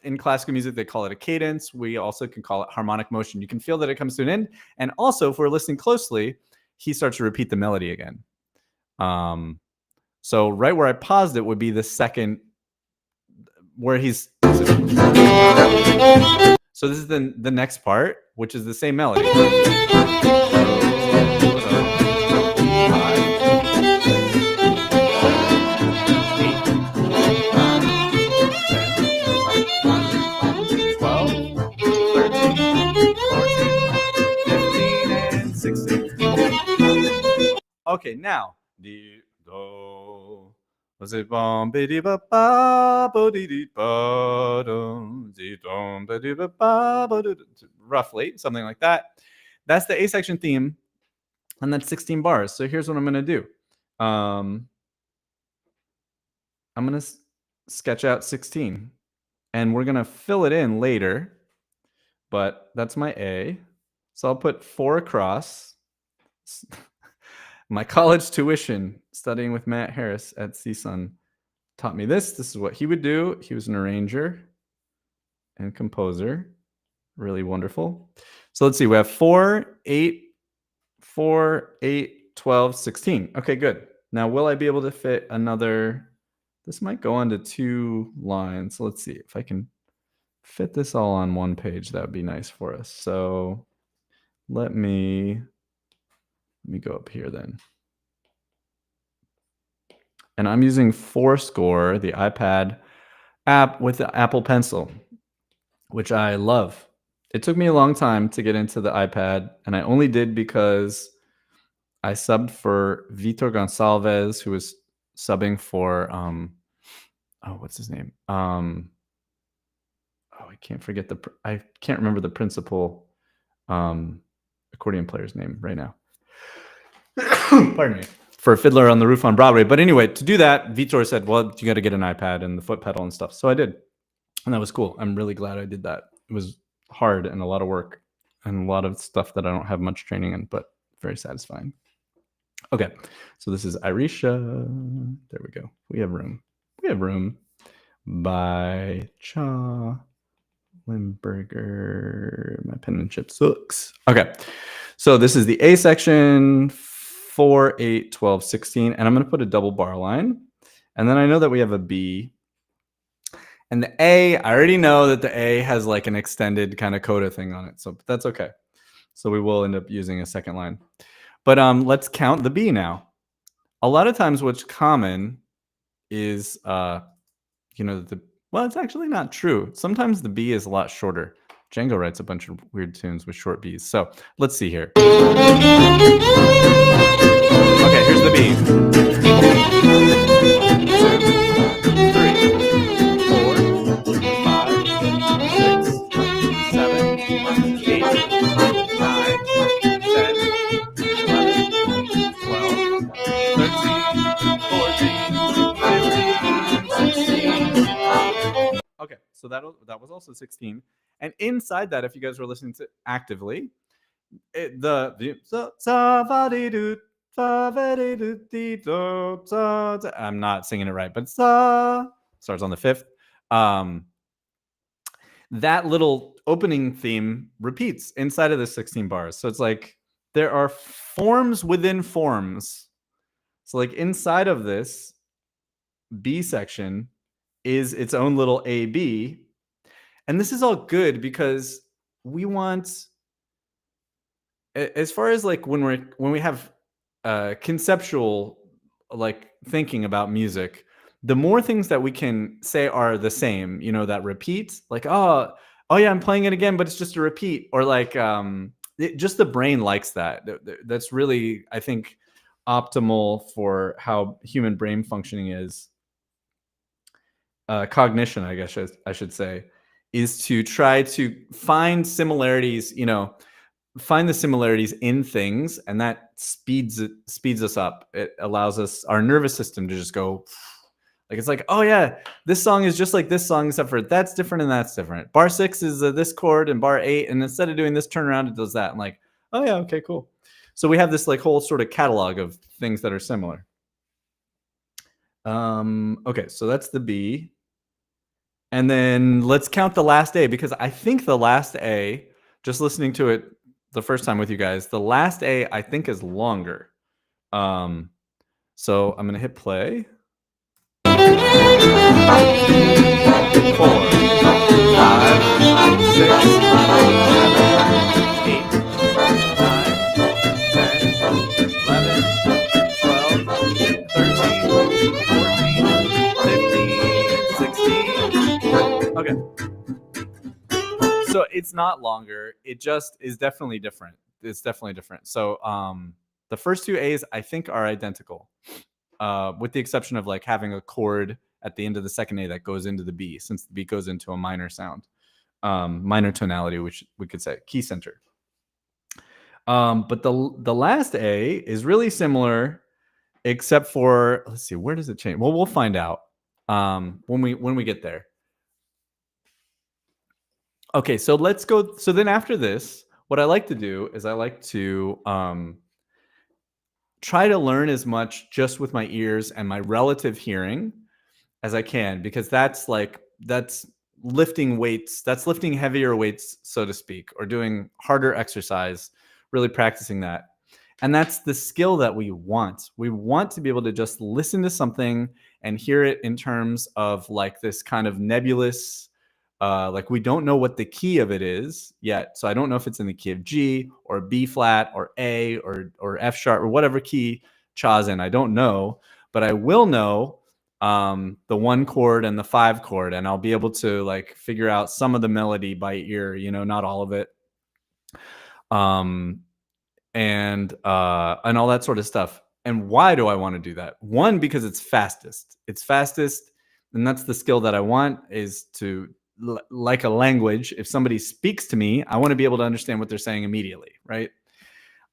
in classical music they call it a cadence. We also can call it harmonic motion. You can feel that it comes to an end. And also, if we're listening closely, he starts to repeat the melody again. So right where I paused it would be the second where he's. So this is the next part, which is the same melody. Okay, now the do was it bom bidi ba ba bo di di ba dum di dum ba di ba ba bo roughly something like that. That's the A section theme, and that's 16 bars. So here's what I'm gonna do. I'm gonna sketch out 16, and we're gonna fill it in later. But that's my A, so I'll put 4 across. My college tuition studying with Matt Harris at CSUN taught me this. This is what he would do. He was an arranger and composer. Really wonderful. So let's see. We have 4, 8, 4, 8, 12, 16. Okay, good. Now, will I be able to fit another? This might go onto 2 lines. So let's see if I can fit this all on one page. That would be nice for us. So let me go up here then. And I'm using Fourscore, the iPad app with the Apple Pencil, which I love. It took me a long time to get into the iPad, and I only did because I subbed for Vitor Gonçalves, who was subbing for what's his name? I can't remember the principal accordion player's name right now. Pardon me. For Fiddler on the Roof on Broadway. But anyway, to do that, Vitor said, well, you got to get an iPad and the foot pedal and stuff. So I did. And that was cool. I'm really glad I did that. It was hard and a lot of work and a lot of stuff that I don't have much training in, but very satisfying. Okay. So this is Irisha. There we go. We have room. We have room by Tcha Limberger. My penmanship sucks. Okay. So this is the A section. 4, 8, 12, 16. And I'm going to put a double bar line. And then I know that we have a B. And the A, I already know that the A has like an extended kind of coda thing on it. So that's okay. So we will end up using a second line. But let's count the B now. A lot of times what's common is, well, it's actually not true. Sometimes the B is a lot shorter. Django writes a bunch of weird tunes with short Bs. So let's see here. Okay, here's the B. 2, 3, 4, 5, 6, 7, 8, 9, 10, 11, 12, 13, 14, 15, 16. Okay, so that was also 16. And inside that, if you guys were listening to actively, I'm not singing it right, but starts on the 5th. That little opening theme repeats inside of the 16 bars. So it's like there are forms within forms. So like inside of this B section is its own little A, B. And this is all good because we want, as far as like when we have conceptual like thinking about music, the more things that we can say are the same, you know, that repeat, like, oh yeah, I'm playing it again, but it's just a repeat, or like just the brain likes that. That's really, I think, optimal for how human brain functioning is. Cognition, I guess I should say, is to try to find similarities, you know, find the similarities in things, and that speeds us up. It allows us, our nervous system, to just go, like, it's like, oh yeah, this song is just like this song, except for that's different and that's different. Bar 6 is this chord, and bar 8, and instead of doing this turnaround, it does that. I'm like, oh yeah, okay, cool. So we have this like whole sort of catalog of things that are similar. Okay, so that's the B. And then let's count the last A, because I think the last A, just listening to it the first time with you guys, the last A I think is longer. So I'm gonna hit play. 4, 5, 6, 7, 8, 9, 10, 11, 12, 13, 14, 15, 16. Okay. So it's not longer. It just is definitely different. It's definitely different. So the first two A's I think are identical, with the exception of like having a chord at the end of the second A that goes into the B, since the B goes into a minor sound, minor tonality, which we could say key center. But the last A is really similar, except for, let's see, where does it change? Well, we'll find out when we get there. Okay, so let's go. So then after this, what I like to do is I like to try to learn as much just with my ears and my relative hearing as I can, because that's lifting weights, that's lifting heavier weights, so to speak, or doing harder exercise, really practicing that. And that's the skill that we want. We want to be able to just listen to something and hear it in terms of like this kind of nebulous, like we don't know what the key of it is yet. So I don't know if it's in the key of G or B flat or A or F sharp or whatever key Tcha's in. I don't know, but I will know the 1 chord and the 5 chord, and I'll be able to like figure out some of the melody by ear, you know, not all of it. And all that sort of stuff. And why do I want to do that? One, because it's fastest. It's fastest, and that's the skill that I want, is to, like a language, if somebody speaks to me, I want to be able to understand what they're saying immediately, right?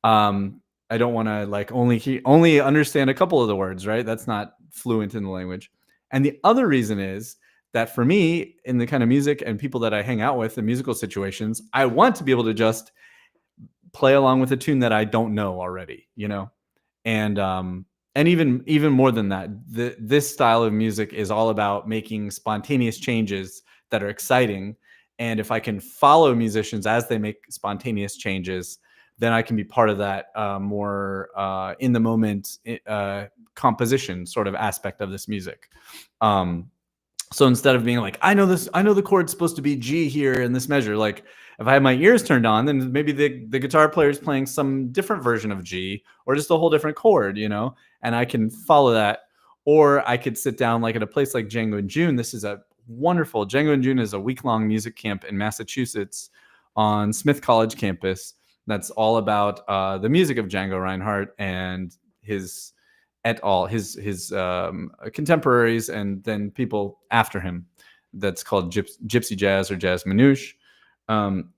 I don't want to like only understand a couple of the words, right? That's not fluent in the language. And the other reason is that for me, in the kind of music and people that I hang out with in musical situations, I want to be able to just play along with a tune that I don't know already, you know? And even more than that, this style of music is all about making spontaneous changes that are exciting. And if I can follow musicians as they make spontaneous changes, then I can be part of that more in the moment composition sort of aspect of this music. So instead of being like, I know the chord's supposed to be G here in this measure, like if I have my ears turned on, then maybe the guitar player is playing some different version of G or just a whole different chord, you know, and I can follow that. Or I could sit down like at a place like Django in June. This is a wonderful, Django in June is a week-long music camp in Massachusetts on Smith College campus. That's all about the music of Django Reinhardt and his et al., his contemporaries, and then people after him. That's called Gypsy Jazz or Jazz Manouche.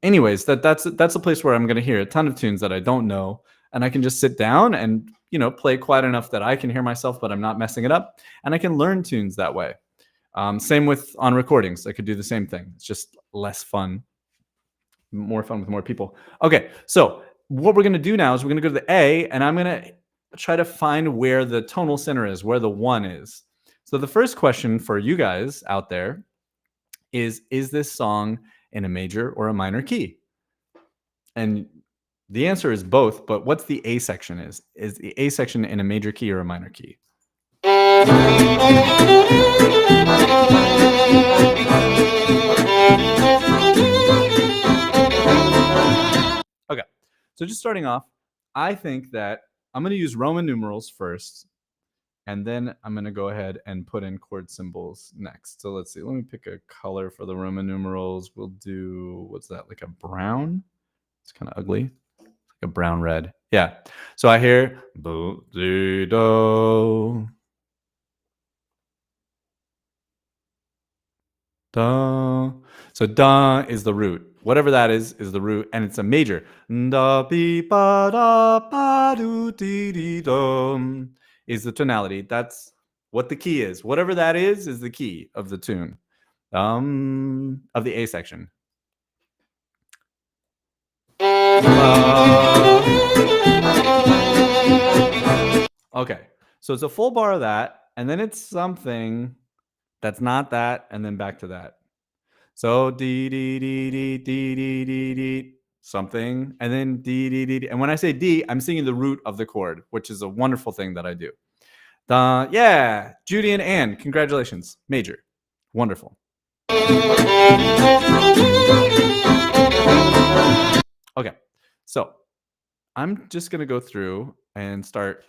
Anyways, that's a place where I'm going to hear a ton of tunes that I don't know, and I can just sit down and, you know, play quiet enough that I can hear myself, but I'm not messing it up, and I can learn tunes that way. Same with on recordings. I could do the same thing. It's just less fun, more fun with more people. Okay, so what we're going to do now is we're going to go to the A, and I'm going to try to find where the tonal center is, where the 1 is. So the first question for you guys out there is this song in a major or a minor key? And the answer is both, but what's the A section is? Is the A section in a major key or a minor key? Okay, so just starting off, I think that I'm going to use Roman numerals first, And then I'm going to go ahead and put in chord symbols next. So let's see. Let me pick a color for the Roman numerals. We'll do, what's that, like a brown? It's kind of ugly. It's like a brown red. Yeah. So I hear do, do, do. Da. So da is the root. Whatever that is the root, and it's a major. Da bi ba da ba do di di dum is the tonality. That's what the key is. Whatever that is the key of the tune, of the A section. Okay, so it's a full bar of that, and then it's something that's not that, and then back to that. So D D D D D D D D something, and then D D D D. And when I say D, I'm singing the root of the chord, which is a wonderful thing that I do. Yeah, Judy and Ann, congratulations, major, wonderful. Okay, so I'm just gonna go through and start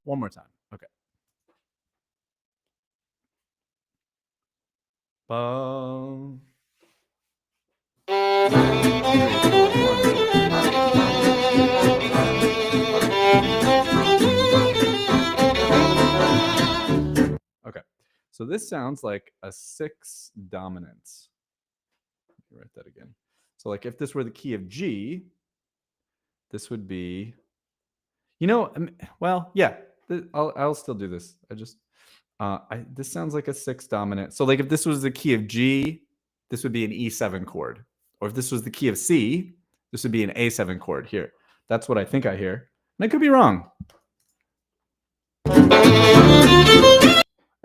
one more time. Okay. Okay, so this sounds like a 6 dominance. Let me write that again. So like if this were the key of G, this would be, well, yeah, I'll still do this. This sounds like a 6 dominant. So like if this was the key of G, this would be an E7 chord. Or if this was the key of C, this would be an A7 chord here. That's what I think I hear. And I could be wrong.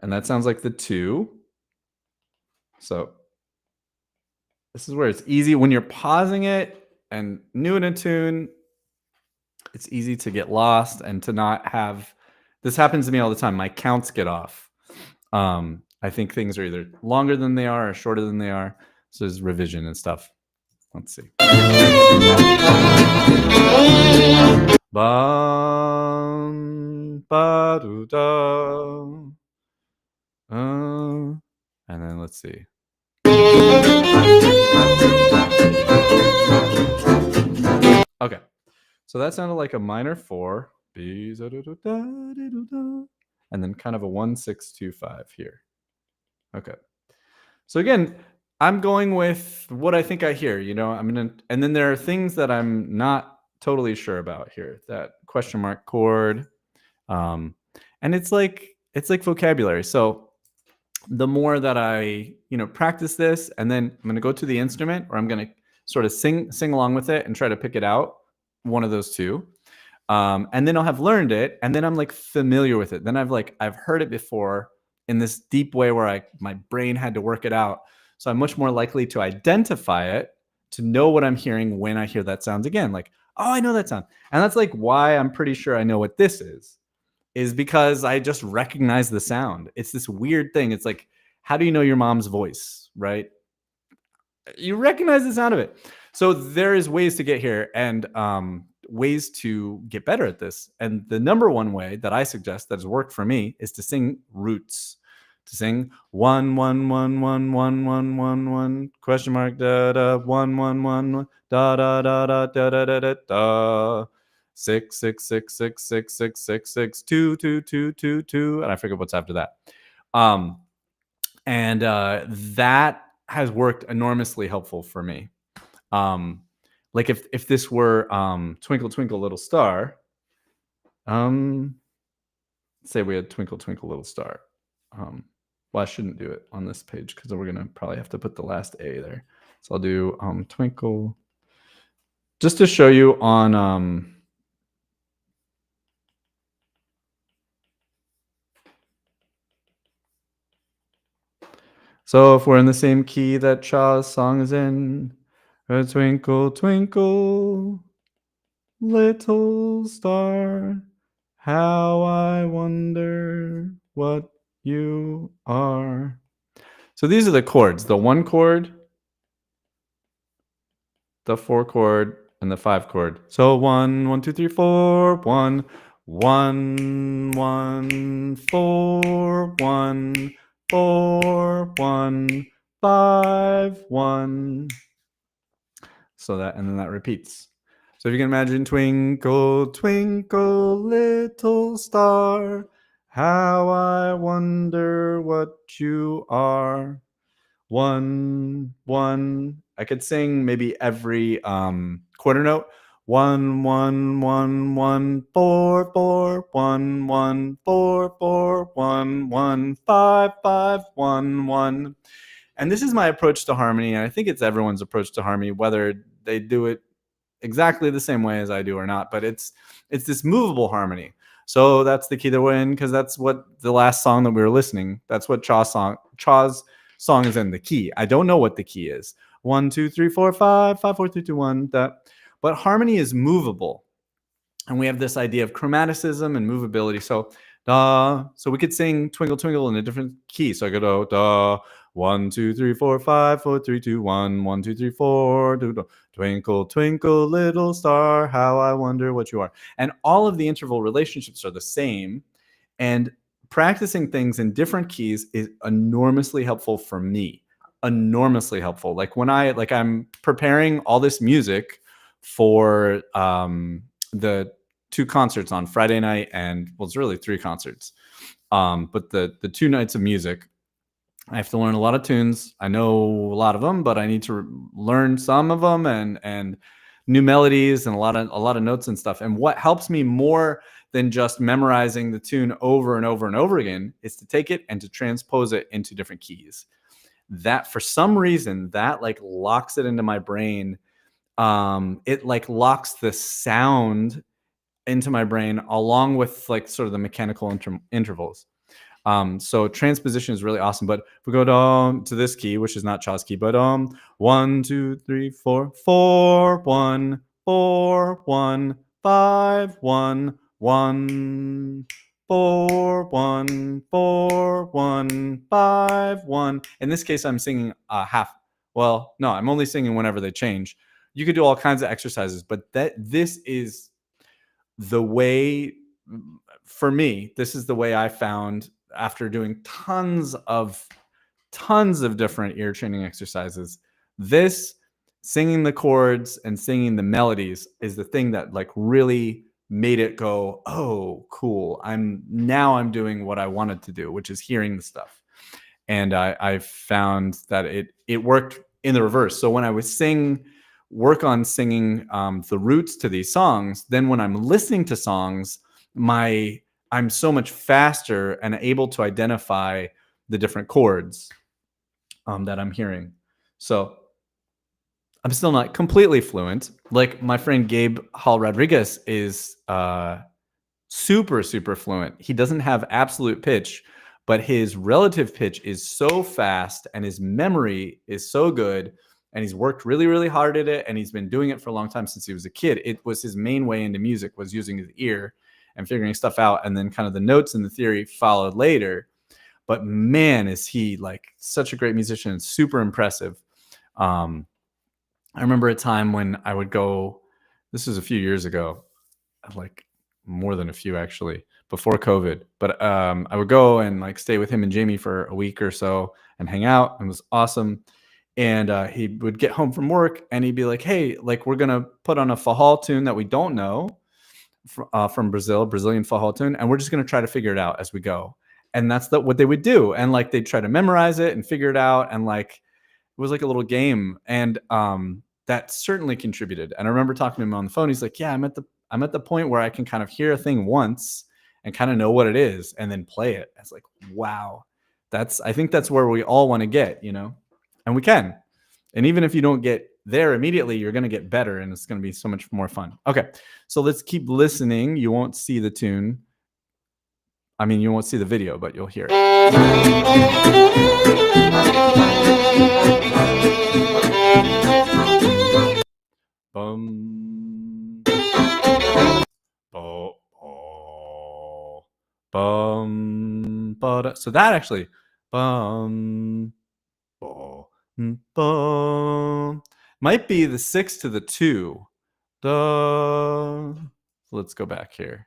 And that sounds like the 2. So this is where it's easy when you're pausing it and new in a tune. It's easy to get lost and to not have. This happens to me all the time. My counts get off. I think things are either longer than they are or shorter than they are. So there's revision and stuff. Let's see. Bum, ba, do, da. And then let's see. Okay. So that sounded like a minor 4. And then kind of a 1, 6, 2, 5 here. Okay. So again, I'm going with what I think I hear, and then there are things that I'm not totally sure about here. That question mark chord. And it's like vocabulary. So the more that I, practice this, and then I'm going to go to the instrument, or I'm going to sort of sing along with it and try to pick it out, one of those two. And then I'll have learned it, and then I'm like familiar with it. Then I've heard it before in this deep way where my brain had to work it out. So I'm much more likely to identify it, to know what I'm hearing when I hear that sound again. Like, oh, I know that sound. And that's like why I'm pretty sure I know what this is because I just recognize the sound. It's this weird thing. It's like, how do you know your mom's voice, right? You recognize the sound of it. So there is ways to get here and ways to get better at this. And the number one way that I suggest that has worked for me is to sing roots. To sing 1 1 1 1 1 1 1 1 question mark da da 1 1 1 da da da da da da da da 6 6 6 6 6 6 6 6 2 2 2 2 2, and I forget what's after that. And that has worked enormously helpful for me. Like if this were Twinkle Twinkle Little Star, say we had Twinkle Twinkle Little Star. Well, I shouldn't do it on this page because we're gonna probably have to put the last A there. So I'll do Twinkle, just to show you on so if we're in the same key that Tcha's song is in, a twinkle, twinkle, little star, how I wonder what you are. So these are the chords. The 1 chord, the 4 chord and the 5 chord. So 1, 1, 2, 3, 4, 1, 1, 1, 4, 1, 4, 1, 5, 1. So that, and then that repeats. So if you can imagine, twinkle, twinkle, little star, how I wonder what you are. 1, 1. I could sing maybe every quarter note. 1, 1, 1, 1, 4, 4, 1, 1, 4, 4, 1, 1, 5, 5, 1, 1. And this is my approach to harmony, and I think it's everyone's approach to harmony, whether they do it exactly the same way as I do or not. But it's this movable harmony. So that's the key that we're in, because that's what the last song that we were listening. That's what Cha's song is in, the key. I don't know what the key is. 1, 2, 3, 4, 5, 5, 4, 3, 2, 1. That, but harmony is movable, and we have this idea of chromaticism and movability. So da. So we could sing Twinkle Twinkle in a different key. So I go do da. 1, 2, 3, 4, 5, 4, 3, 2, 1. 1, 2, 3, 4. Do, do. Twinkle, twinkle, little star, how I wonder what you are. And all of the interval relationships are the same. And practicing things in different keys is enormously helpful for me. Enormously helpful. Like when I'm preparing all this music for the 2 concerts on Friday night, and well, it's really 3 concerts. But the 2 nights of music, I have to learn a lot of tunes. I know a lot of them, but I need to learn some of them and new melodies and a lot of notes and stuff. And what helps me more than just memorizing the tune over and over and over again is to take it and to transpose it into different keys. That, for some reason, that like locks it into my brain. It like locks the sound into my brain along with like sort of the mechanical intervals. So transposition is really awesome. But if we go down to this key, which is not Cha's key, but 1, 2, 3, 4, 4, 1, 4, 1, 5, 1, 1, 4, 1, 4, 1, 5, 1. In this case, I'm singing half. Well, no, I'm only singing whenever they change. You could do all kinds of exercises, but this is the way, for me, this is the way I found after doing tons of different ear training exercises. This, singing the chords and singing the melodies, is the thing that like really made it go, oh, cool. I'm doing what I wanted to do, which is hearing the stuff. And I found that it worked in the reverse. So when I would work on singing the roots to these songs, then when I'm listening to songs, I'm so much faster and able to identify the different chords that I'm hearing. So I'm still not completely fluent. Like my friend Gabe Hall Rodriguez is super, super fluent. He doesn't have absolute pitch, but his relative pitch is so fast and his memory is so good. And he's worked really, really hard at it. And he's been doing it for a long time, since he was a kid. It was his main way into music, was using his ear and figuring stuff out. And then kind of the notes and the theory followed later. But man, is he like such a great musician and super impressive. I remember a time when I would go, this was a few years ago, like more than a few actually, before COVID. But I would go and like stay with him and Jamie for a week or so and hang out. And it was awesome. And he would get home from work and he'd be like, hey, like we're going to put on a Fajal tune that we don't know from Brazilian Fajal tune. And we're just going to try to figure it out as we go. And that's what they would do. And like, they'd try to memorize it and figure it out. And like, it was like a little game. And that certainly contributed. And I remember talking to him on the phone. He's like, yeah, I'm at the point where I can kind of hear a thing once and kind of know what it is and then play it. I was like, wow, I think that's where we all want to get, you know? And we can. And even if you don't get there immediately, you're going to get better and it's going to be so much more fun. Okay. So let's keep listening. You won't see the tune. I mean, you won't see the video, but you'll hear it. Bum. Bo. Oh. Bum. Ba. So that actually. Bum. Bum, Might be the 6 to the 2. Da. Let's go back here.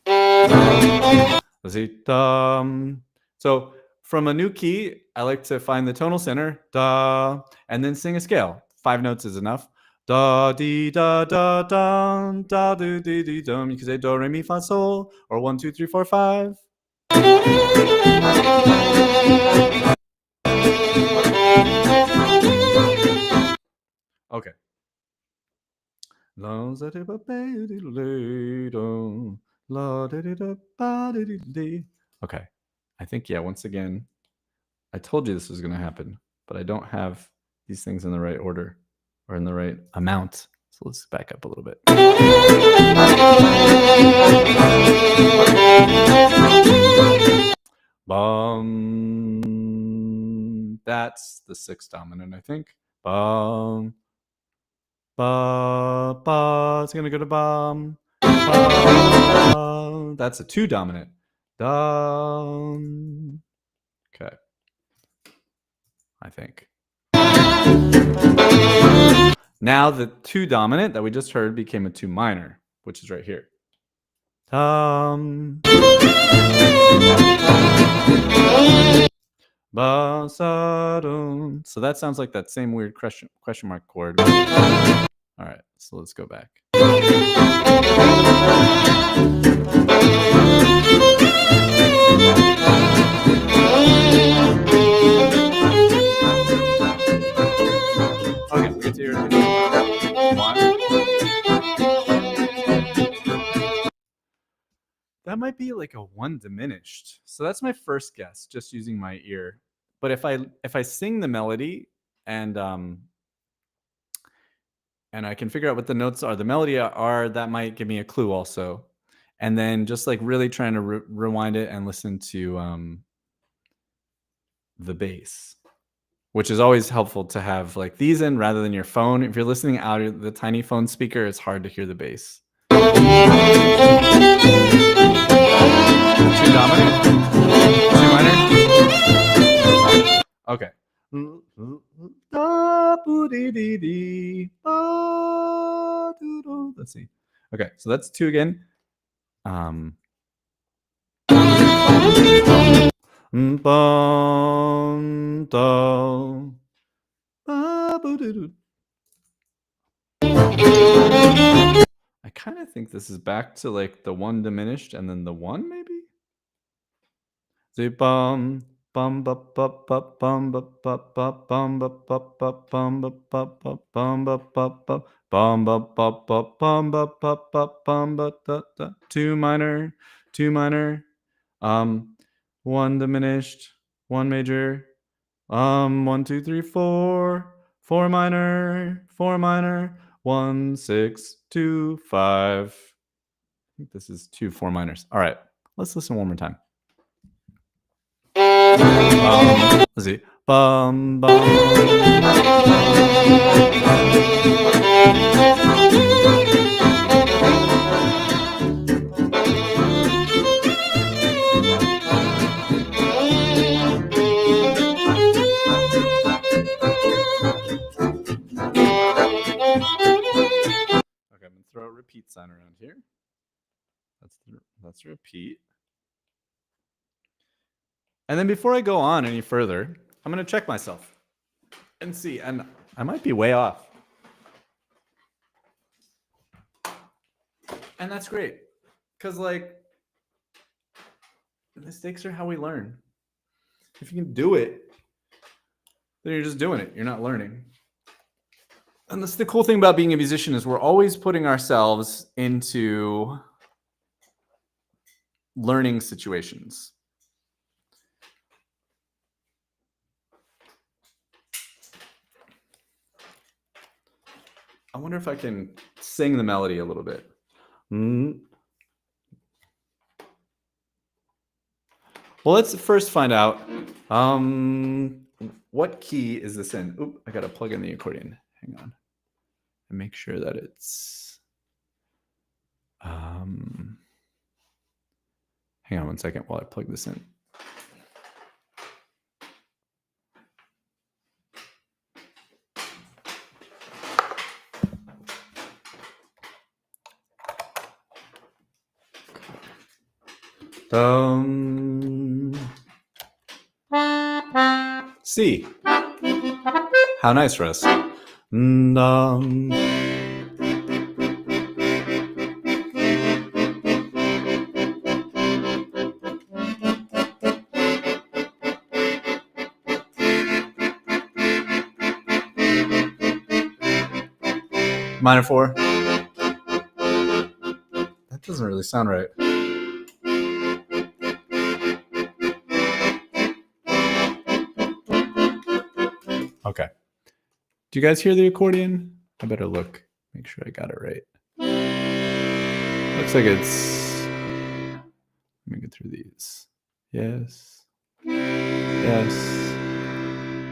Let's see. So from a new key, I like to find the tonal center, da, and then sing a scale. 5 notes is enough. Da dee da da da da do dee dee dum. You can say do re mi fa sol or 1 2 3 4 5. Okay. Okay. I think, yeah, once again, I told you this was going to happen, but I don't have these things in the right order or in the right amount. So let's back up a little bit. That's the 6th dominant, I think. Bum. Ba, ba. It's going to go to bum. Ba. That's a 2 dominant. Dum. Okay. I think. Now the 2 dominant that we just heard became a 2 minor, which is right here. So that sounds like that same weird question mark chord. All right, so let's go back. Okay, we get to hear it. 1. That might be like a 1 diminished. So that's my first guess, just using my ear. But if I sing the melody and I can figure out what the notes are, the melody are, that might give me a clue also. And then just like really trying to rewind it and listen to the bass, which is always helpful to have like these in rather than your phone. If you're listening out of the tiny phone speaker, it's hard to hear the bass. 2 dominant, 2 minor. Okay. Let's see. Okay, so that's 2 again. I kind of think this is back to like the 1 diminished and then the 1 maybe. Bum bum bum bum bum bum bum bum bum bum bum bum 2 minor, 2 minor, 1 diminished, 1 major, 1 2 3 4, 4 minor, 4 minor, 1 6 2 5. I think this is 2 4 minors. All right, let's listen one more time. Let's see. Bum bum. Okay, I'm gonna throw a repeat sign around here. That's repeat. And then before I go on any further, I'm going to check myself and see. And I might be way off. And that's great. Because, like, mistakes are how we learn. If you can do it, then you're just doing it. You're not learning. And that's the cool thing about being a musician is we're always putting ourselves into learning situations. I wonder if I can sing the melody a little bit. Well, let's first find out what key is this in. Oop, I got to plug in the accordion. Hang on. And make sure that it's... hang on one second while I plug this in. C. How nice for us. Minor 4. That doesn't really sound right. Okay. Do you guys hear the accordion? I better look. Make sure I got it right. Looks like it's... Let me get through these. Yes. Yes.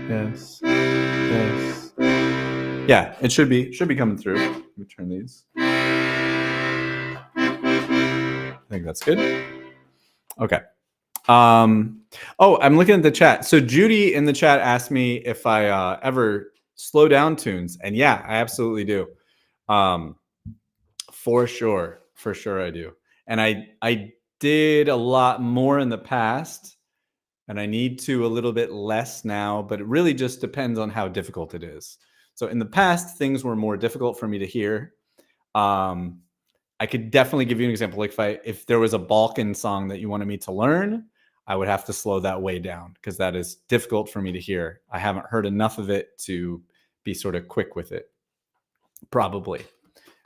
Yes. Yes. Yeah, it should be coming through. Let me turn these. I think that's good. Okay. Oh, I'm looking at the chat. So Judy in the chat asked me if I ever slow down tunes, and yeah, I absolutely do. For sure I do. And I did a lot more in the past, and I need to a little bit less now, but it really just depends on how difficult it is. So in the past, things were more difficult for me to hear. I could definitely give you an example. Like if there was a Balkan song that you wanted me to learn, I would have to slow that way down because that is difficult for me to hear. I haven't heard enough of it to be sort of quick with it, probably.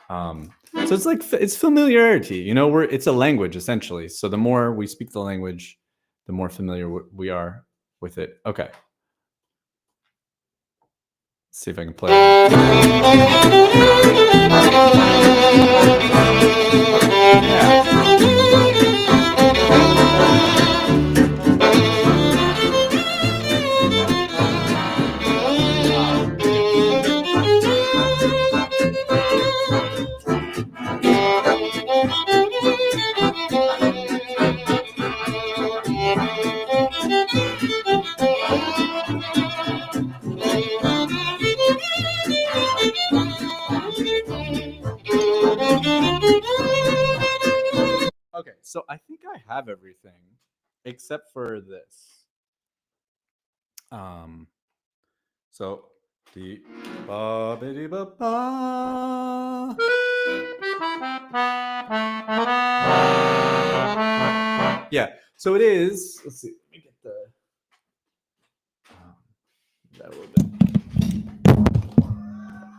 So it's like, it's familiarity, you know, it's a language essentially. So the more we speak the language, the more familiar we are with it. Okay. Let's see if I can play it. Yeah. Okay, so I think I have everything except for this. So the ba ba ba ba. Yeah, so it is. Let's see. Let me get that a little bit.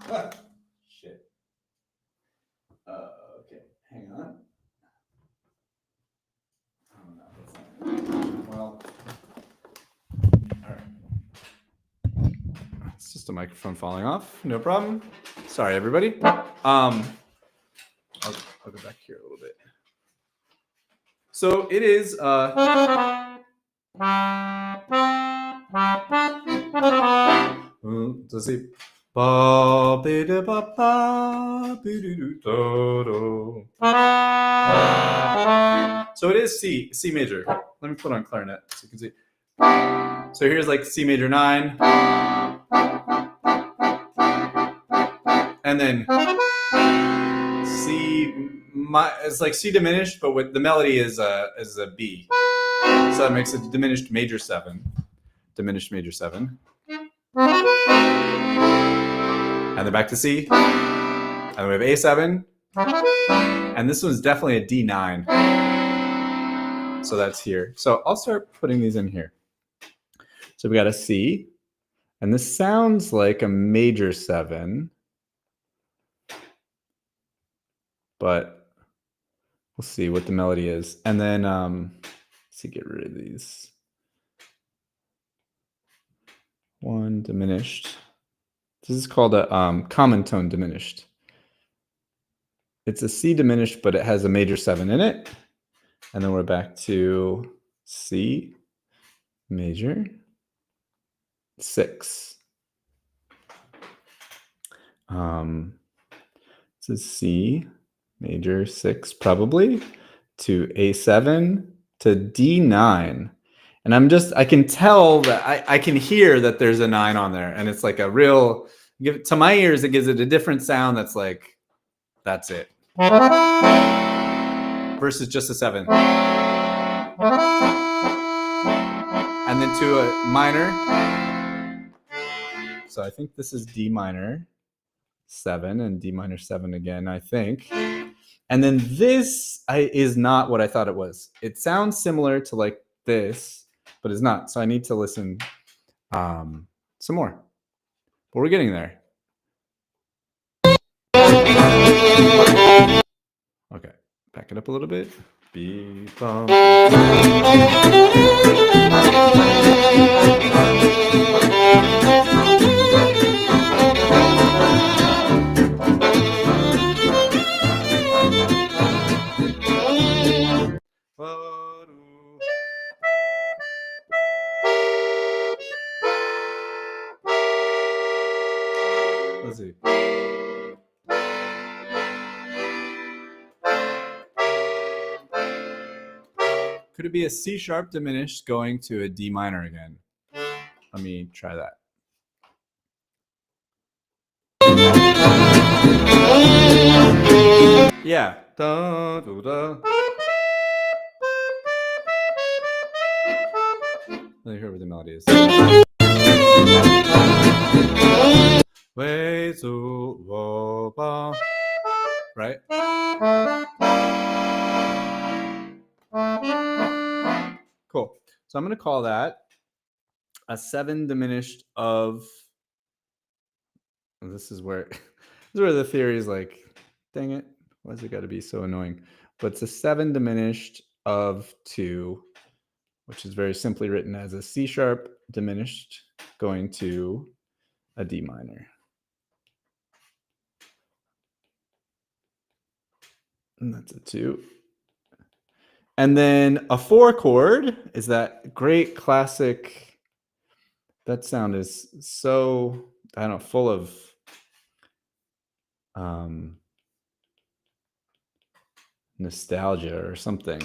Ah, shit. Okay, hang on. Well, all right. It's just a microphone falling off. No problem. Sorry, everybody. I'll go back here a little bit. So it is. Does it? So it is C major. Let me put on clarinet so you can see. So here's like C major 9, and then it's like C diminished, but with the melody is a B, so that makes it diminished major 7, diminished major 7, and then back to C, and then we have A7, and this one's definitely a D9. So that's here. So I'll start putting these in here. So we got a C, and this sounds like a major 7, but we'll see what the melody is. And then let's see, get rid of these. 1 diminished. This is called a common tone diminished. It's a C diminished, but it has a major 7 in it. And then we're back to C major 6. This is C major 6 probably to A7 to D9. And I can tell that I can hear that there's a 9 on there. And it's like a real, to my ears, it gives it a different sound that's like, that's it. Versus just a 7. And then to a minor. So I think this is D minor 7 and D minor 7 again, I think. And then this is not what I thought it was. It sounds similar to like this, but it's not. So I need to listen some more. But we're getting there. Okay, back it up a little bit. Beep, bum. Let's see. Could it be a C sharp diminished going to a D minor again? Let me try that. Yeah. Da, da, da. Let me hear what the melody is. Right? Cool. So I'm going to call that a 7 diminished of. This is where the theory is like, dang it, why has it got to be so annoying? But it's a 7 diminished of 2, which is very simply written as a C sharp diminished going to a D minor. And that's a 2. And then a 4 chord is that great classic. That sound is so, I don't know, full of nostalgia or something.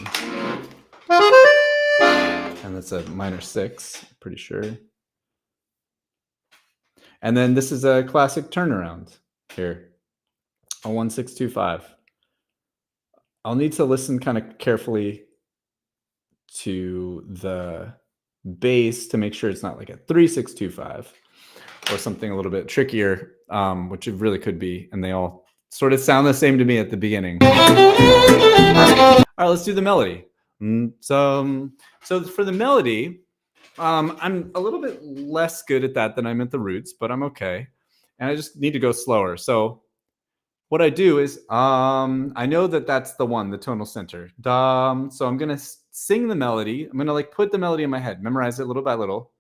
And that's a minor 6, pretty sure. And then this is a classic turnaround here, a 1-6-2-5. I'll need to listen kind of carefully to the bass to make sure it's not like a 3-6-2-5 or something a little bit trickier, which it really could be. And they all sort of sound the same to me at the beginning. All right, let's do the melody. So for the melody, I'm a little bit less good at that than I'm at the roots, but I'm okay. And I just need to go slower. So what I do is, I know that that's the one, the tonal center. So I'm going to sing the melody. I'm going to like put the melody in my head, memorize it little by little.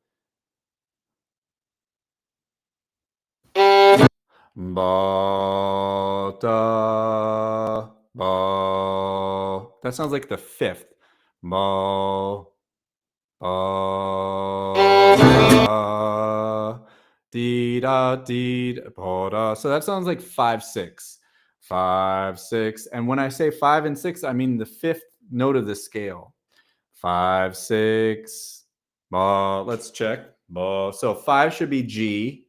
Ba, da, ba. That sounds like the 5th. Ba, ba, da, dee, da, dee, ba, da. So that sounds like 5-6. 5-6, and when I say 5 and 6, I mean the 5th note of the scale. 5-6. Let's check. So 5 should be G,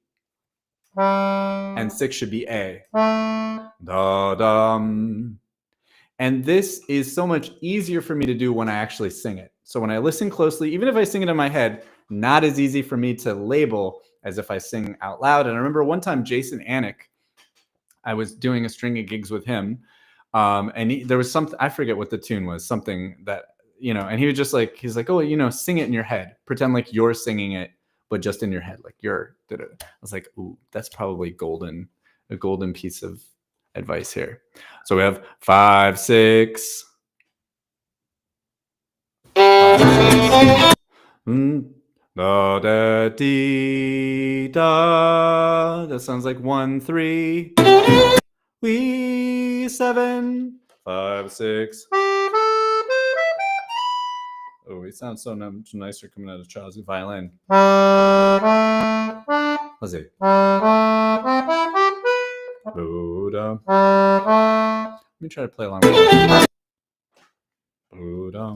and 6 should be A. Da dum. And this is so much easier for me to do when I actually sing it. So when I listen closely, even if I sing it in my head, not as easy for me to label as if I sing out loud. And I remember one time Jason Anik, I was doing a string of gigs with him, and there was something, I forget what the tune was, something that, you know, and he was just like, he's like, oh, you know, sing it in your head, pretend like you're singing it, but just in your head, like you're. I was like, ooh, that's probably a golden piece of advice here. So we have 5-6. Da da dee da. That sounds like 1-3. We 7 5-6. Oh, it sounds so much nicer coming out of Charles' violin. Let's see. Buddha. Let me try to play along with it. Buddha.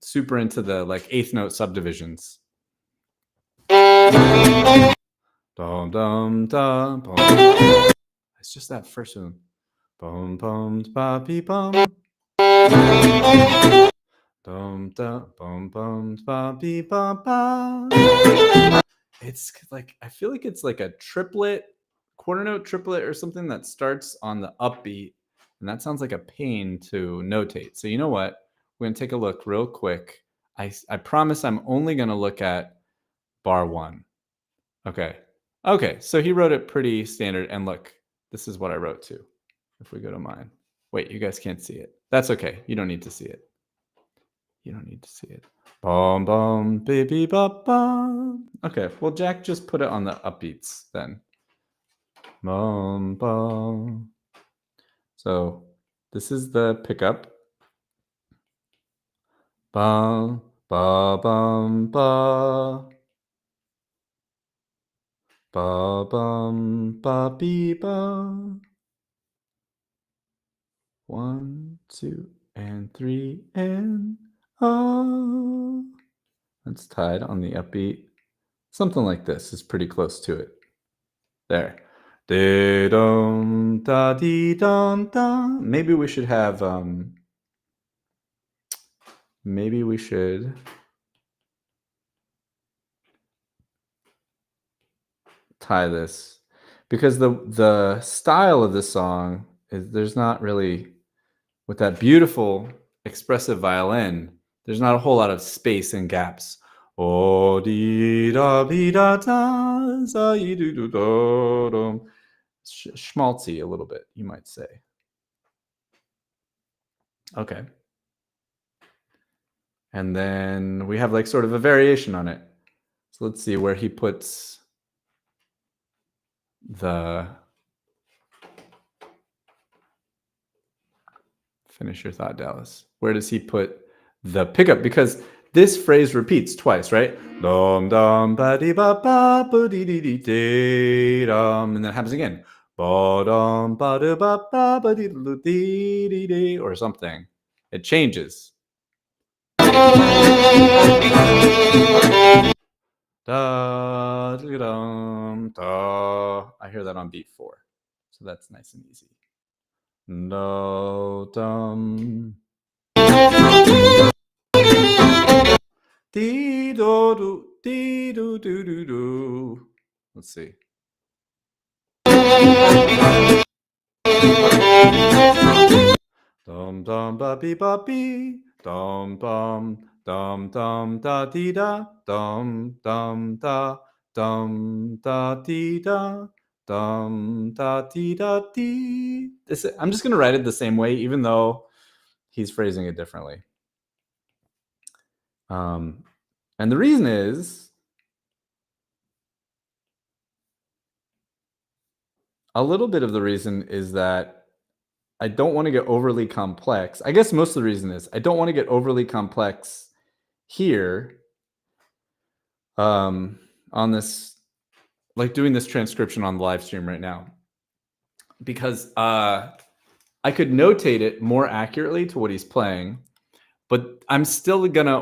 super into the like eighth note subdivisions. Dum dum dum. Bum. It's just that first one. Bum bum ba beep bum. Dum da bum bum ba beep ba ba. It's like I feel like it's like a triplet, quarter note triplet or something that starts on the upbeat, and that sounds like a pain to notate. So you know what? We're gonna take a look real quick. I promise I'm only gonna look at bar 1. Okay. Okay, so he wrote it pretty standard, and look, this is what I wrote too. If we go to mine. Wait, you guys can't see it. That's okay. You don't need to see it. You don't need to see it. Bum bum baby bum bum. Okay, well Jack just put it on the upbeats then. Bum bum. So this is the pickup. Bum ba bum ba. Ba bum ba bee ba. 1, 2, and 3, and oh. That's tied on the upbeat. Something like this is pretty close to it. There. De dum da dee dum da. Maybe we should have maybe we should tie this, because the style of the song is there's not really, with that beautiful expressive violin, there's not a whole lot of space and gaps. Oh dee da be da da za yi do do do dum. Schmaltzy a little bit, you might say. Okay. And then we have like sort of a variation on it. So let's see where he puts the, finish your thought, Dallas. Where does he put the pickup? Because this phrase repeats twice, right? Dum dum ba dee ba ba ba dee dee dee dee dum, and then it happens again. Ba dum ba dee ba ba ba dee dee dee dee, or something. It changes. Da dum da. I hear that on beat 4, so that's nice and easy. No dum. Dee do do dee do do do do. Let's see. Dum dum ba bee ba bee. Dum dum dum dum da dee da. Dum dum da dee da. Dum da dee da dee. I'm just gonna write it the same way, even though he's phrasing it differently. And the reason is, a little bit of the reason is that I don't want to get overly complex. I guess most of the reason is I don't want to get overly complex here on this, like doing this transcription on the live stream right now, because I could notate it more accurately to what he's playing, but I'm still gonna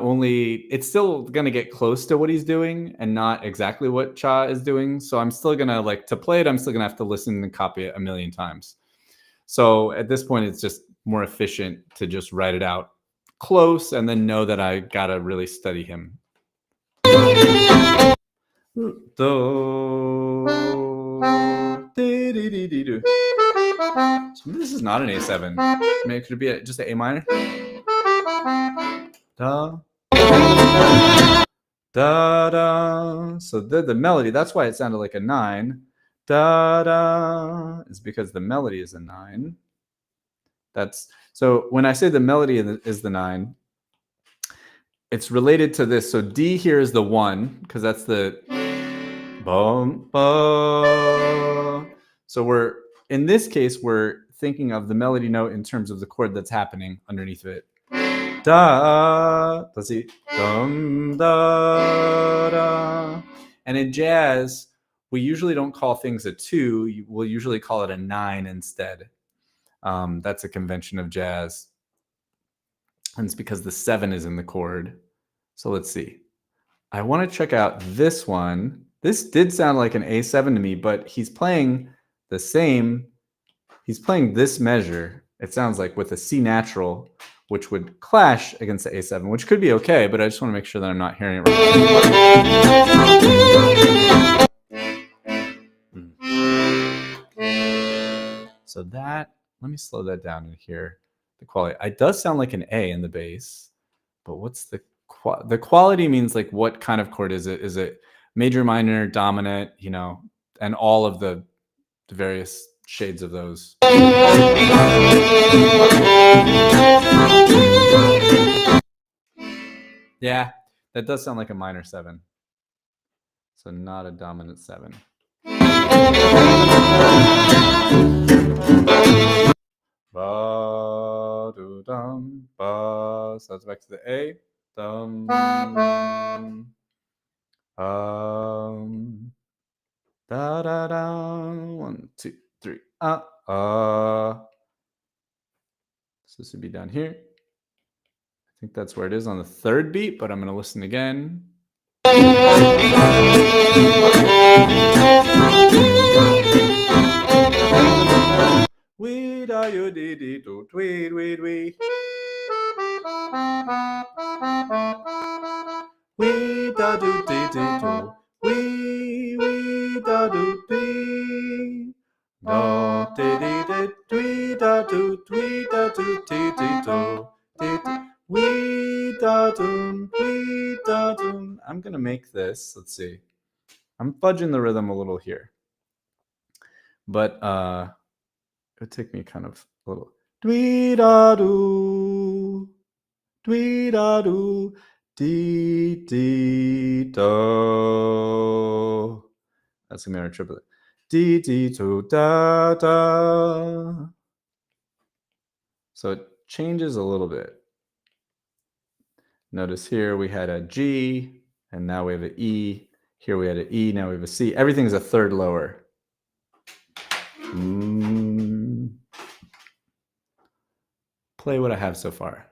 it's still gonna get close to what he's doing and not exactly what Tcha is doing. So I'm still gonna, like, to play it, I'm still gonna have to listen and copy it a million times. So at this point, it's just more efficient to just write it out close and then know that I gotta really study him. Do, dee, dee, dee, dee, doo. So this is not an A7. Maybe could it be just an A minor? Da, da, da. So the melody, that's why it sounded like a 9. Da, da, is because the melody is a 9. That's, so when I say the melody is the 9, it's related to this. So D here is the 1, because that's the bum, bum. So in this case, we're thinking of the melody note in terms of the chord that's happening underneath of it. Da, let's see, dum, da, da. And in jazz, we usually don't call things a 2. We'll usually call it a 9 instead. That's a convention of jazz. And it's because the 7 is in the chord. So let's see. I want to check out this one. This did sound like an A7 to me, but he's playing the same. He's playing this measure, it sounds like, with a C natural, which would clash against the A7, which could be okay, but I just want to make sure that I'm not hearing it wrong. So that, let me slow that down and hear the quality. It does sound like an A in the bass, but what's the quality means like what kind of chord is it? Is it major, minor, dominant, you know, and all of the various shades of those. Yeah, that does sound like a minor 7. So not a dominant 7. Ba, do, dum, ba. So that's back to the A. Dum, da da da. 1, 2, 3. So this would be down here. I think that's where it is on the 3rd beat, but I'm going to listen again. We da you dee dee do tweed weed we. We da do dee dee do. We da do dee. Do dee dee dee dee da do dee da do dee dee do. We da dum, we da dum. I'm gonna make this. Let's see. I'm fudging the rhythm a little here, but it would take me kind of a little. Dwee da do, dwee da do, dee dee do. That's a minor triplet. Dee dee do da da. So it changes a little bit. Notice here we had a G, and now we have an E. Here we had an E, now we have a C. Everything's a 3rd lower. Play what I have so far.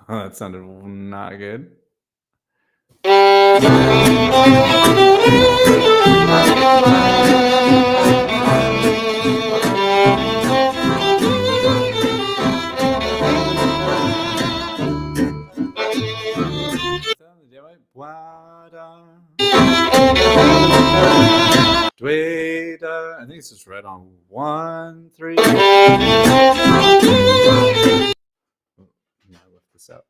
That sounded not good. I think it's just right on 1, 3. Now lift this out.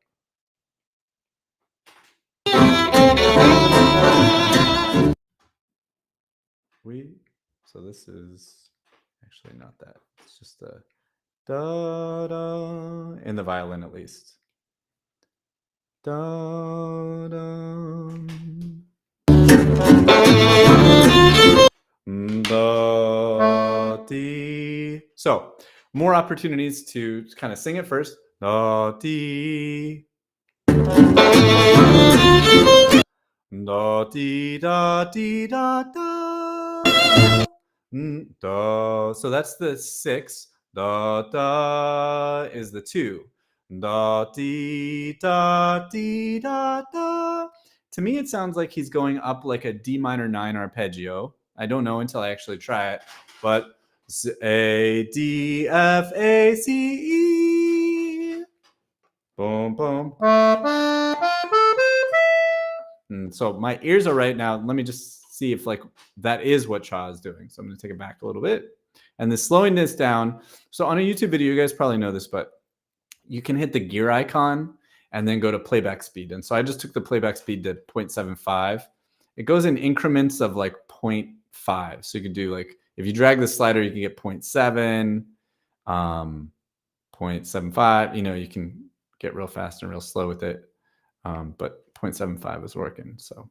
So this is actually not that. It's just a da da in the violin at least. Da da. Da, dee. So more opportunities to kind of sing it first. Da, dee. Da, dee, da, dee, da, da. Da. So that's the 6. Da, da is the 2. Da, dee, da, dee, da, da. To me, it sounds like he's going up like a D minor 9 arpeggio. I don't know until I actually try it, but A, D, F, A, C, E. Boom, boom. And so my ears are right now. Let me just see if like that is what Tcha is doing. So I'm going to take it back a little bit. And the slowing this down. So on a YouTube video, you guys probably know this, but you can hit the gear icon and then go to playback speed. And so I just took the playback speed to 0.75. It goes in increments of like 0.5. So you can do like, if you drag the slider, you can get 0.7, 0.75. You know, you can get real fast and real slow with it. But 0.75 is working. So.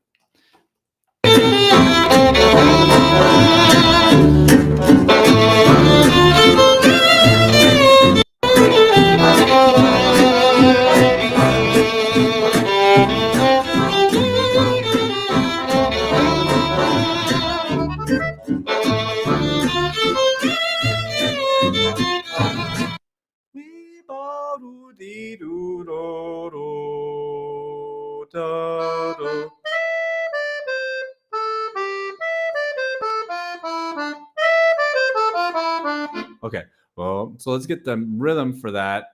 do dee do do do do do. Okay, well, so let's get the rhythm for that.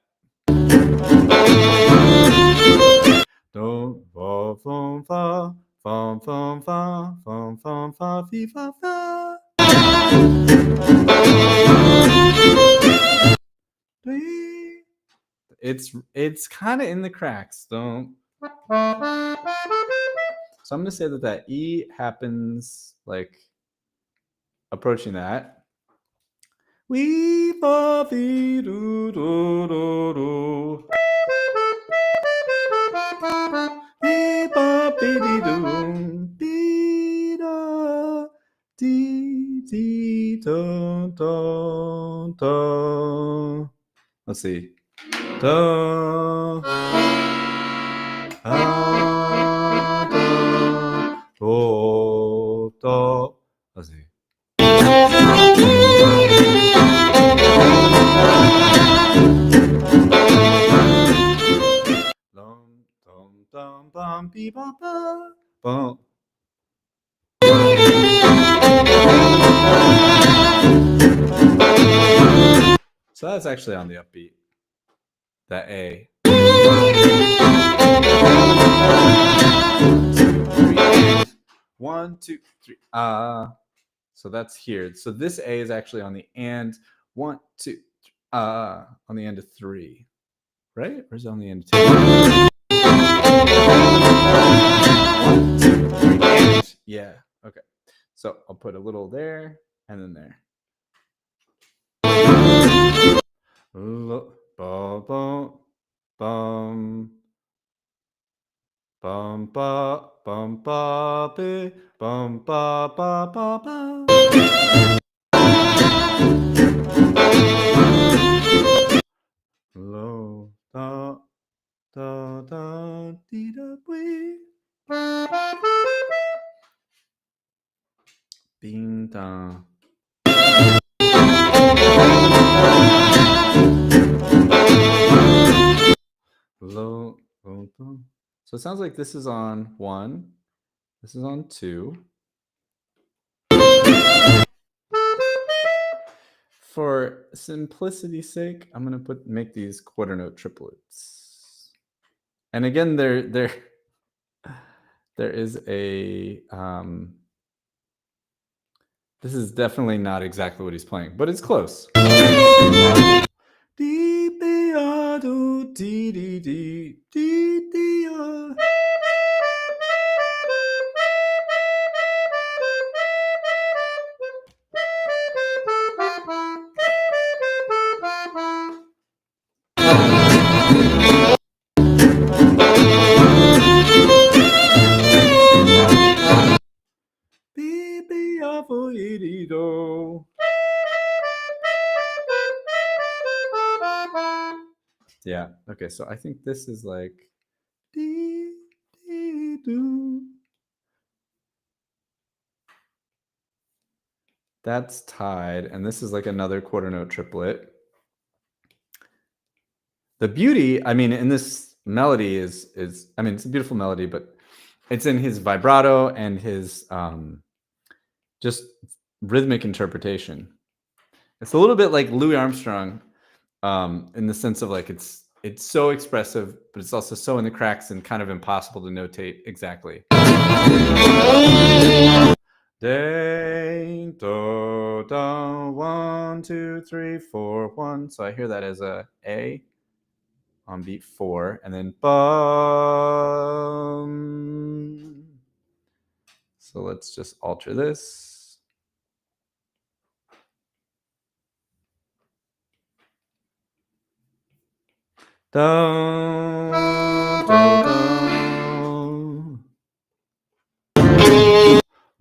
Do fa fum fa fum fum fa fum fum fa fi fa fa. It's kind of in the cracks. Don't. So I'm gonna say that E happens like approaching that. We fa fi do do do do. Be ba be dee do be da dee dee do do do. Let's see. Do do do do. Let's see. Dum dum dum bum be ba ba bum. So that's actually on the upbeat. That A. 1, 2, 3. So that's here. So this A is actually on the and 1, 2, 3. On the end of 3, right? Or is it on the end of 2? 1, 2, 3, and. Yeah. Okay. So I'll put a little there and then there. Bum bum bum bum ba bum ba be bum ba ba ba ba. Low da da da dee da wee. Ding dong. Low, boom, boom. So it sounds like this is on 1. This is on 2. For simplicity's sake, I'm gonna make these quarter note triplets. And again, there is a this is definitely not exactly what he's playing, but it's close. Yeah. Okay. So I think this is like. That's tied, and this is like another quarter note triplet. The beauty, I mean, in this melody is I mean, it's a beautiful melody, but it's in his vibrato and his just rhythmic interpretation. It's a little bit like Louis Armstrong, in the sense of like it's so expressive, but it's also so in the cracks and kind of impossible to notate exactly. Dang, do, do, 1, 2, 3, 4, 1. So I hear that as a A on beat 4, and then bum. So let's just alter this. Dun, dun, dun.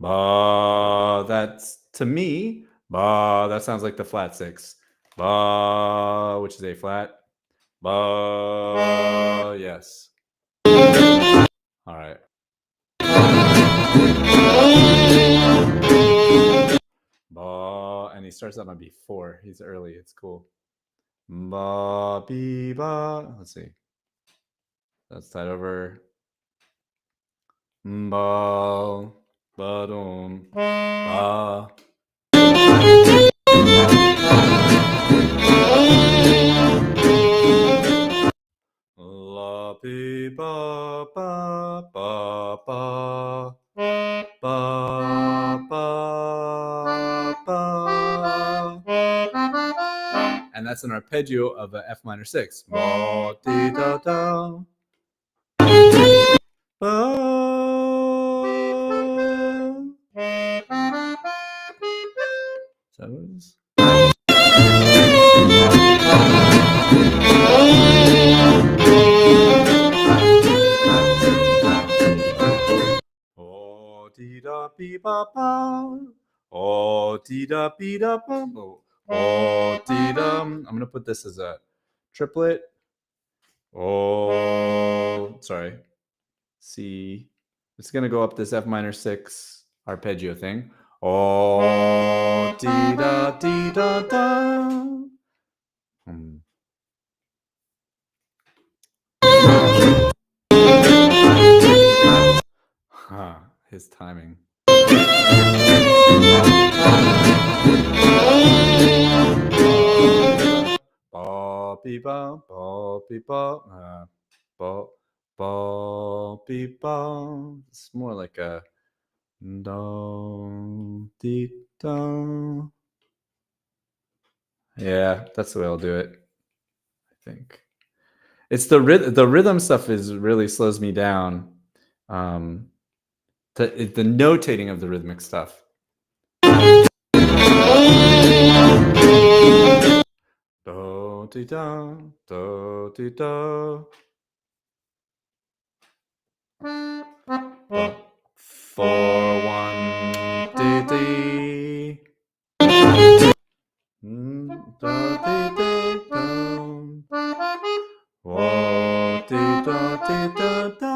Ba, that's to me, ba, that sounds like the flat 6. Ba, which is A flat. Ba, yes. All right. Ba, and he starts out on B4. He's early. It's cool. ba be ba. Let's see. Let's start over. Ba ba dum ba. La be ba ba ba ba ba ba ba. And that's an arpeggio of a F minor 6. Ba di da da. Ba. So that was. Oh, dee da be ba ba. Oh, dee da be da ba. Oh, dee da. I'm gonna put this as a triplet. Oh, sorry. C. It's gonna go up this F minor 6 arpeggio thing. Oh, dee da dee da da. His timing. Ba be ba ba be ba ba ba be ba. It's more like a do dee do. Yeah, that's the way I'll do it. I think it's the rhythm stuff is really slows me down. The notating of the rhythmic stuff. Do di da do di da. 4 1 di di. Da di di do. Oh, di da di da da.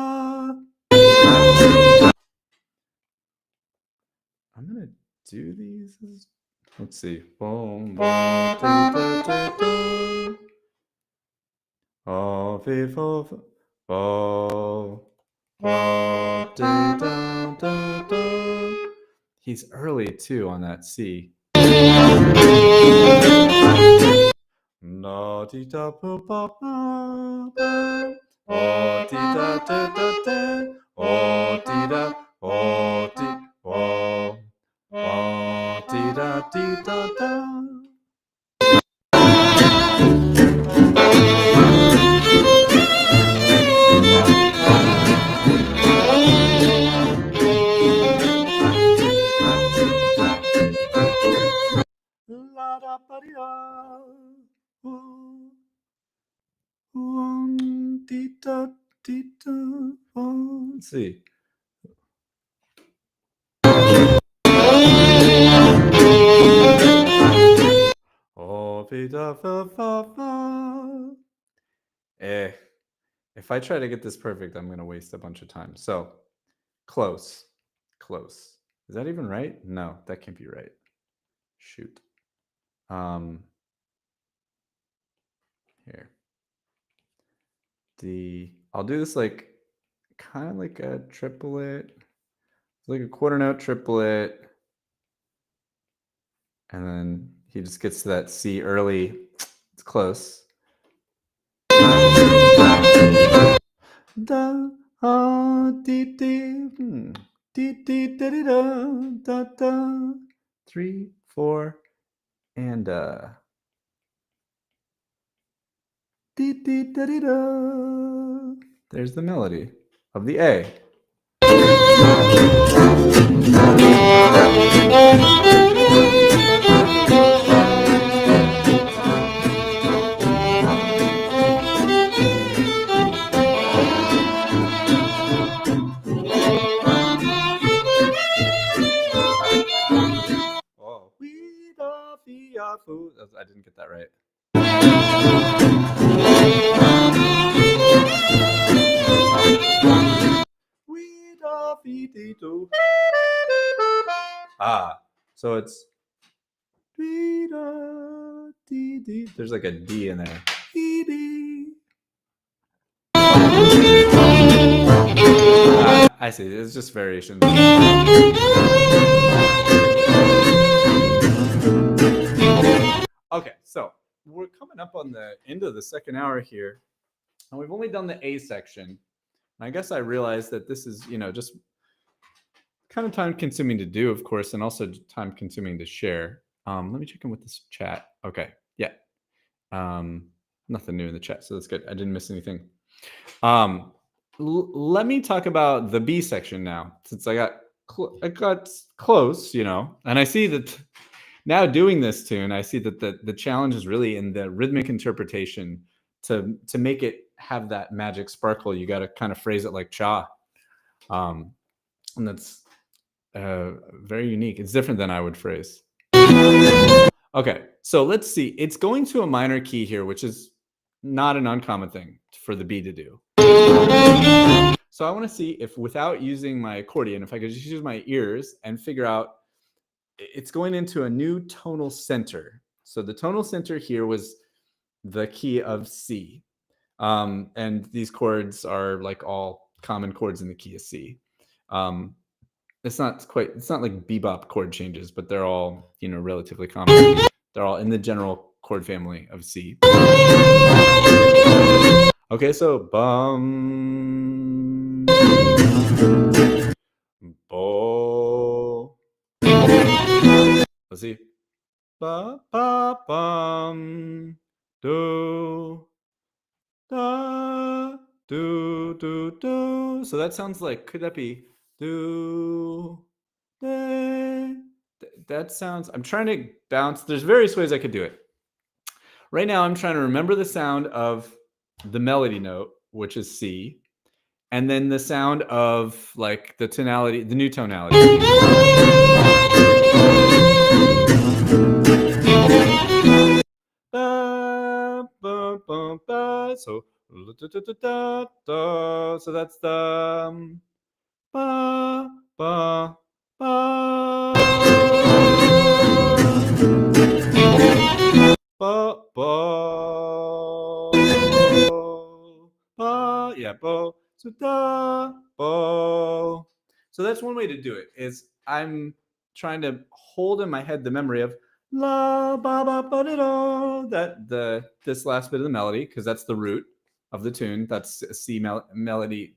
I'm gonna do these. Let's see. Boom, boom, di da di da. Oh, fi fo fo. Oh, oh, di da da da. He's early too on that C. No, di da ba ba ba ba. Oh, di da da da da. Oh, di da. Oh, di. Oh, oh, di da di da da. La da ba di da. Di da di da. Let's see. Oh, fi da fa fa fa. If I try to get this perfect, I'm gonna waste a bunch of time. So close, close. Is that even right? No, that can't be right. Shoot. Here. I'll do this like kind of like a triplet. It's like a quarter note triplet. And then he just gets to that C early. It's close. Da di di di di da di da da da 3 4 and di di da di da. There's the melody of the A. Oh, I didn't get that right. So it's D, D. There's like a D in there. D, D. I see. It's just variations. Okay, so we're coming up on the end of the second hour here, and we've only done the A section. And I guess I realized that this is, just kind of time consuming to do, of course, and also time consuming to share. Let me check in with this chat. Okay, yeah. Nothing new in the chat, so that's good. I didn't miss anything. Let me talk about the B section now, since I got close, and I see that now doing this tune, I see that the challenge is really in the rhythmic interpretation. To make it have that magic sparkle, you got to kind of phrase it like Tcha, and that's very unique. It's different than I would phrase. Okay, so let's see. It's going to a minor key here, which is not an uncommon thing for the B to do. So I want to see if, without using my accordion, if I could just use my ears and figure out, it's going into a new tonal center. So the tonal center here was the key of C. And these chords are like all common chords in the key of C. It's not like bebop chord changes, but they're all, relatively common. They're all in the general chord family of C. Okay, so bum, bo. Let's see. Ba ba bum, do, da, do, do, do. So that sounds like, could that be do, da? That sounds, I'm trying to bounce. There's various ways I could do it. Right now, I'm trying to remember the sound of the melody note, which is C, and then the sound of like the tonality, the new tonality. Ba, ba, ba, ba. So that's the ba, ba, ba. Ba, ba, ba, yeah, bo, so da, bo. So that's one way to do it, is I'm trying to hold in my head the memory of la, ba, ba, ba, da, da, this last bit of the melody, because that's the root of the tune. That's a C melody,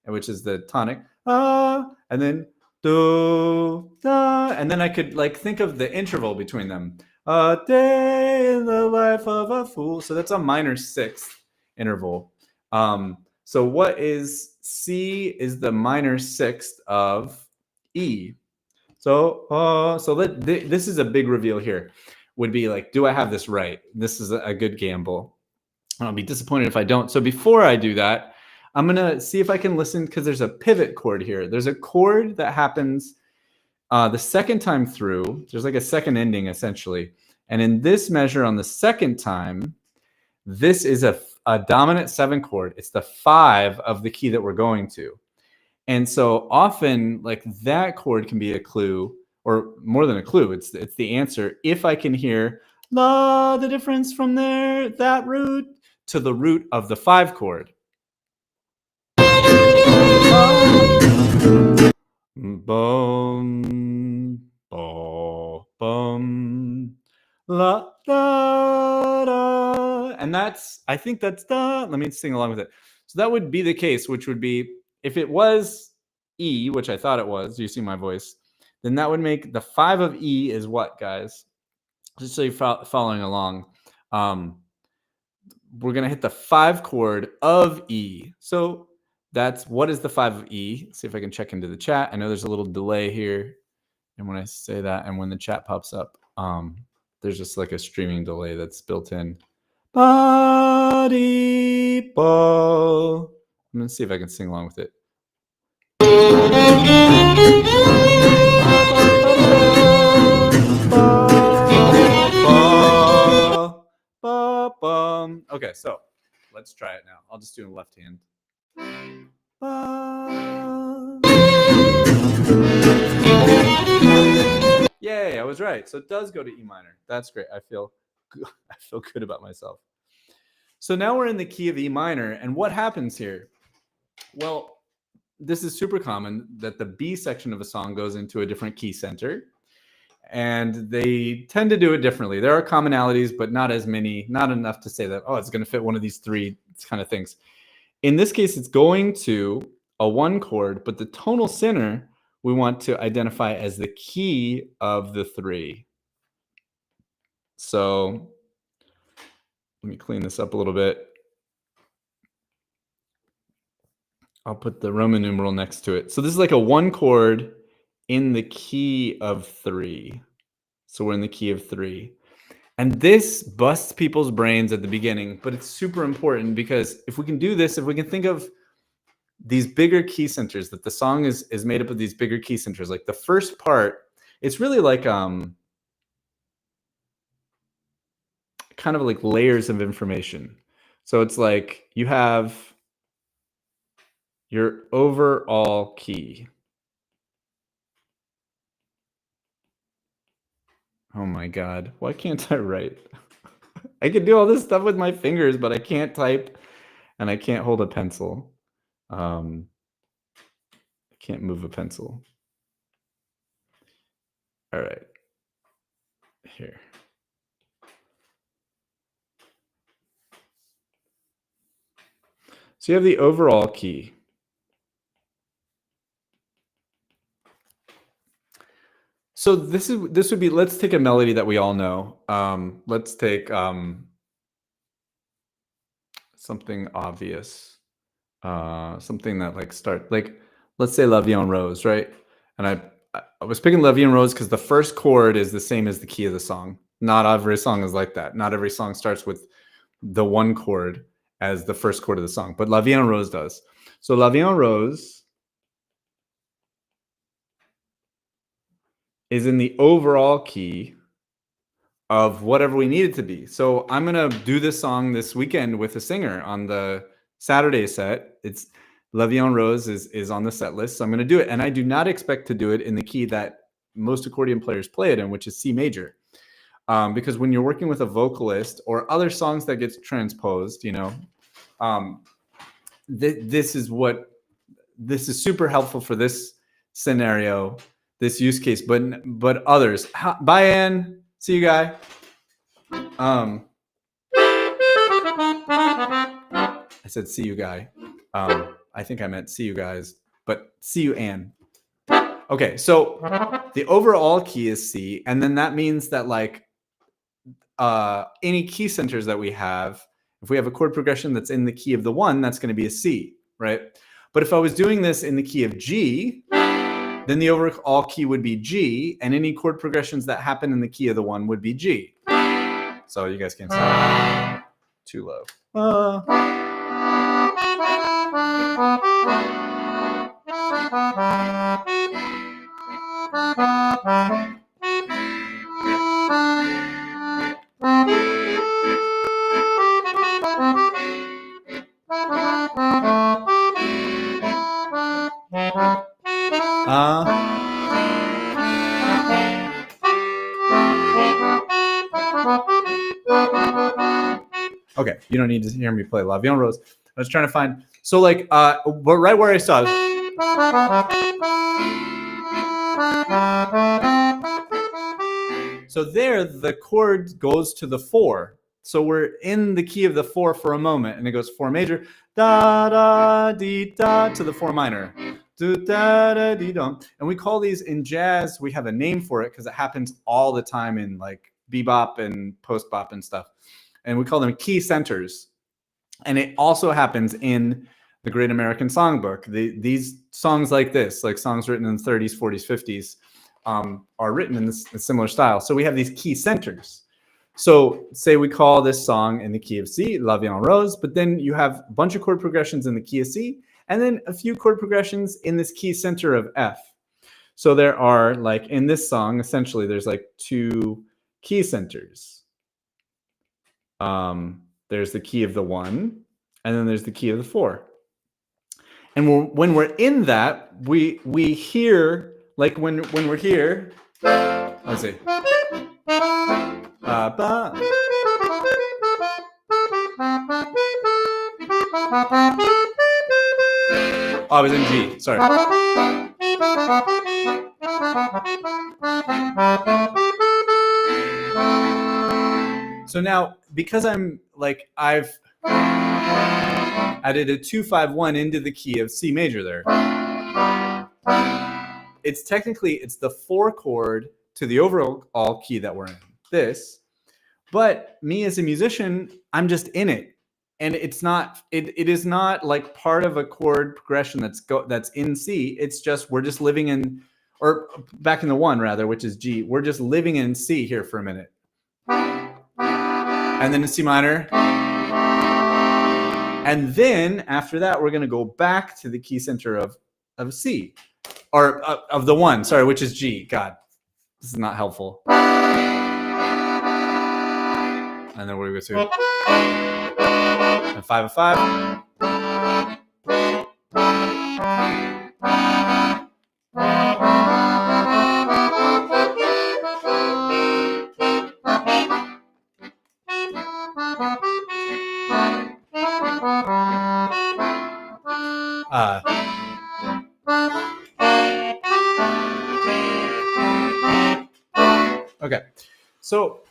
which is the tonic, and then do, da, and then I could like think of the interval between them. A day in the life of a fool. So that's a minor sixth interval. So what is C is the minor sixth of E. So this is a big reveal here. Would be like, do I have this right? This is a good gamble. I'll be disappointed if I don't. So before I do that, I'm gonna see if I can listen, because there's a pivot chord here. There's a chord that happens the second time through. There's like a second ending essentially. And in this measure on the second time, this is a dominant 7 chord. It's the 5 of the key that we're going to. And so often like that chord can be a clue, or more than a clue. It's the answer. If I can hear la, the difference from there, that root to the root of the 5 chord. Bum, bo, bum, la, da, da. And I think that's da. Let me sing along with it. So that would be the case, which would be, if it was E, which I thought it was, you see my voice, then that would make the 5 of E is what, guys? Just so you're following along. We're going to hit the 5 chord of E. So that's, what is the 5 of E? Let's see if I can check into the chat. I know there's a little delay here. And when I say that and when the chat pops up, there's just like a streaming delay that's built in. Body, bo. I'm going to see if I can sing along with it. Okay, so let's try it now. I'll just do it left hand. Yay, I was right. So it does go to E minor. That's great. I feel feel good about myself. So now we're in the key of E minor, and what happens here? Well, this is super common that the B section of a song goes into a different key center, and they tend to do it differently. There are commonalities, but not as many, not enough to say that, oh, it's going to fit one of these three kind of things. In this case, it's going to a 1 chord, but the tonal center we want to identify as the key of the 3. So let me clean this up a little bit. I'll put the Roman numeral next to it. So this is like a 1 chord in the key of 3. So we're in the key of 3. And this busts people's brains at the beginning, but it's super important because if we can do this, if we can think of these bigger key centers, that the song is made up of these bigger key centers, like the first part, it's really like kind of like layers of information. So it's like you have your overall key. Oh my God, why can't I write? I can do all this stuff with my fingers, but I can't type and I can't hold a pencil. I can't move a pencil. All right, here. So you have the overall key. So this would be, let's take a melody that we all know. Let's take something obvious, something that let's say La Vie en Rose, right? And I was picking La Vie en Rose because the first chord is the same as the key of the song. Not every song is like that. Not every song starts with the 1 chord as the first chord of the song, but La Vie en Rose does. So La Vie en Rose is in the overall key of whatever we need it to be. So I'm going to do this song this weekend with a singer on the Saturday set. It's La Vie en Rose is on the set list. So I'm going to do it. And I do not expect to do it in the key that most accordion players play it in, which is C major. Because when you're working with a vocalist or other songs that gets transposed, you know, this is super helpful for this scenario, this use case, but others. Bye, Ann. See you, guy. I said see you, guy. I think I meant see you guys, but see you, Ann. Okay, so the overall key is C, and then that means that like any key centers that we have, if we have a chord progression that's in the key of the 1, that's going to be a C, right? But if I was doing this in the key of G, then the overall key would be G, and any chord progressions that happen in the key of the 1 would be G. So you guys can't see. Too low. Okay, you don't need to hear me play La Vie en Rose. I was trying to find, so like, but right where I stopped. So there, the chord goes to the 4. So we're in the key of the 4 for a moment, and it goes 4 major, da da dee da, to the 4 minor, do da da dee dum. And we call these in jazz. We have a name for it because it happens all the time in like bebop and post bop and stuff. And we call them key centers. And it also happens in the Great American Songbook. These songs like this, like songs written in the 30s, 40s, 50s, are written in this similar style. So we have these key centers. So say we call this song in the key of C, La Vie en Rose, but then you have a bunch of chord progressions in the key of C, and then a few chord progressions in this key center of F. So there are, like in this song, essentially there's like 2 key centers. There's the key of the 1, and then there's the key of the 4. And when we're in that, we hear, like when we're here, let's see. Oh, I was in G. Sorry. So now, because I'm like, I've added a 2-5-1 into the key of C major there. It's technically, it's the 4 chord to the overall key that we're in, this. But me as a musician, I'm just in it. And it's not, it is not like part of a chord progression that's in C. It's just, we're just living in, or back in the 1 rather, which is G. We're just living in C here for a minute. And then in C minor. And then after that, we're going to go back to the key center of C, or of the 1, sorry, which is G. God, this is not helpful. And then we're going to go to and 5 of 5. Okay, so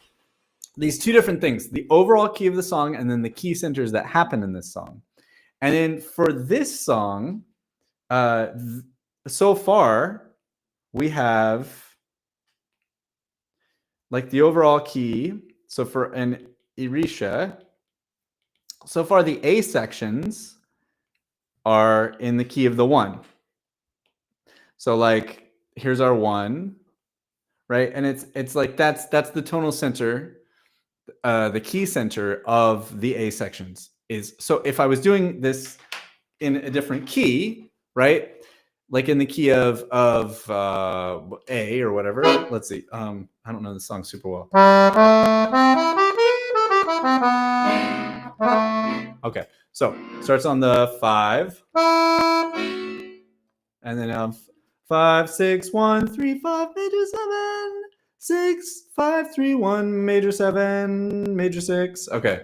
these two different things, the overall key of the song and then the key centers that happen in this song. And then for this song, so far, we have like the overall key. So for an Irisha, so far the A sections are in the key of the 1. So like, here's our 1, right? And it's like, that's the tonal center, the key center of the A sections is. So if I was doing this in a different key, right? Like in the key of A or whatever. Let's see. I don't know the song super well. Okay, so starts on the 5, and then 5, 6, 1, 3, 5, major 7, 6, 5, 3, 1, major 7, major 6. Okay.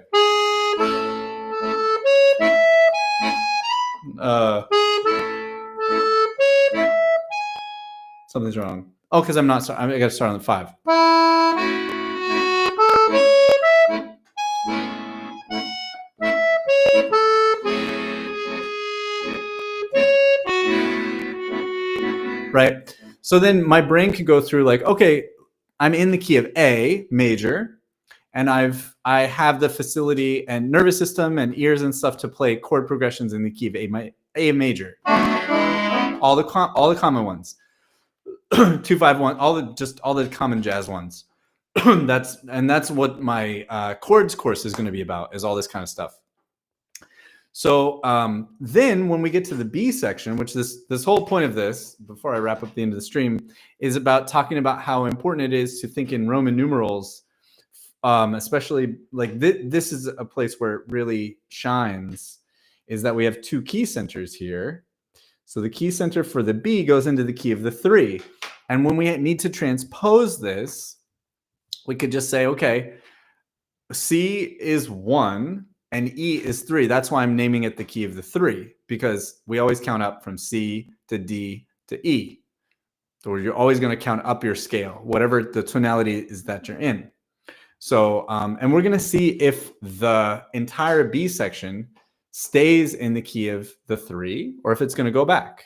Something's wrong. Oh, because I'm not. I got to start on the 5. Right. So then my brain could go through like, okay, I'm in the key of A major, and I have the facility and nervous system and ears and stuff to play chord progressions in the key of A major. All the common ones. 2-5-1, all the common jazz ones. that's what my chords course is going to be about, is all this kind of stuff. So then when we get to the B section, which this whole point of this, before I wrap up the end of the stream, is about talking about how important it is to think in Roman numerals, especially like this is a place where it really shines, is that we have 2 key centers here. So the key center for the B goes into the key of the 3. And when we need to transpose this, we could just say, okay, C is 1 and E is 3. That's why I'm naming it the key of the 3, because we always count up from C to D to E. So you're always going to count up your scale, whatever the tonality is that you're in. So, and we're going to see if the entire B section stays in the key of the 3 or if it's going to go back.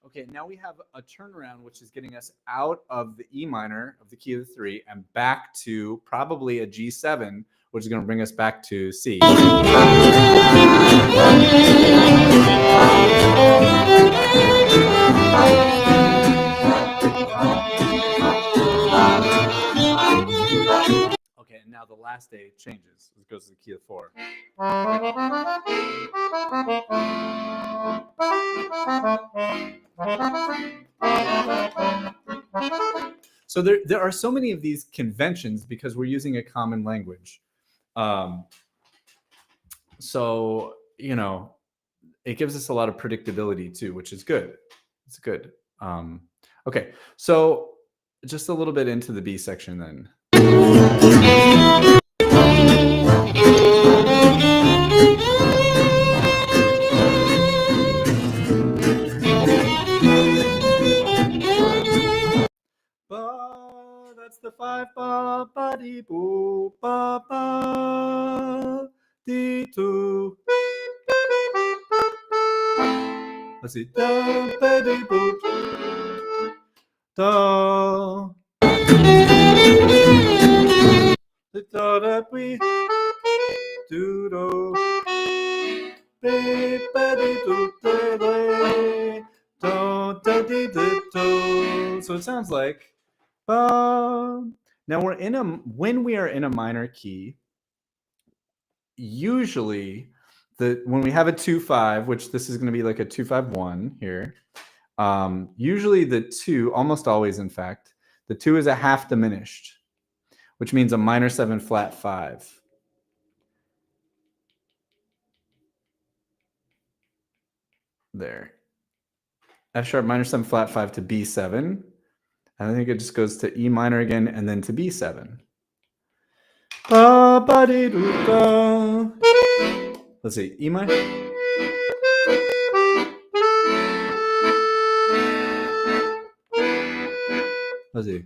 Okay, now we have a turnaround, which is getting us out of the E minor of the key of the 3 and back to probably a G7, which is going to bring us back to C. Okay, and now the last last A changes. It goes to the key of 4. So there are so many of these conventions because we're using a common language. So, you know, it gives us a lot of predictability too, which is good. It's good. Okay, so just a little bit into the B section then. Ba, that's the 5 ba ba dee boo ba ba dee 2. Let's see. Da ba dee boo da. The da da we do do be ba dee do da da da dee do. So it sounds like ba. Now when we are in a minor key, usually when we have a 2-5, which this is going to be like a 2-5-1 here, usually the 2, almost always in fact, the 2 is a half diminished, which means a minor 7 flat 5. There. F sharp minor 7 flat 5 to B7. And I think it just goes to E minor again and then to B7. Let's see, E minor. Let's see.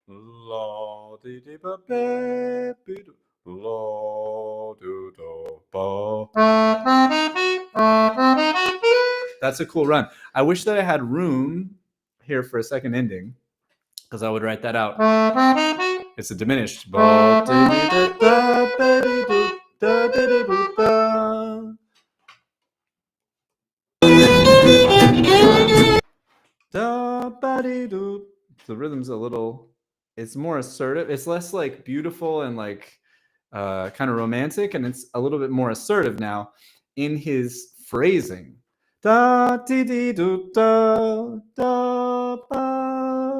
La di di ba ba bi do la do do ba. That's a cool run. I wish that I had room here for a second ending, because I would write that out. It's a diminished. Ba di di da da ba di do da di di do ba. Da ba di do. The rhythm's a little. It's more assertive. It's less like beautiful and like kind of romantic, and it's a little bit more assertive now in his phrasing. Da di di do da da ba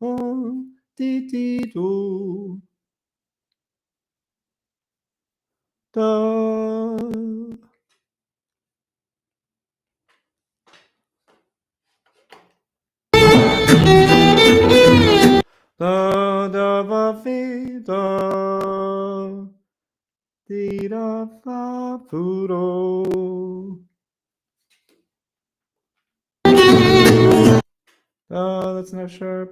oh di di do da. Da da ba fi da di da fa fu do. That's an F sharp.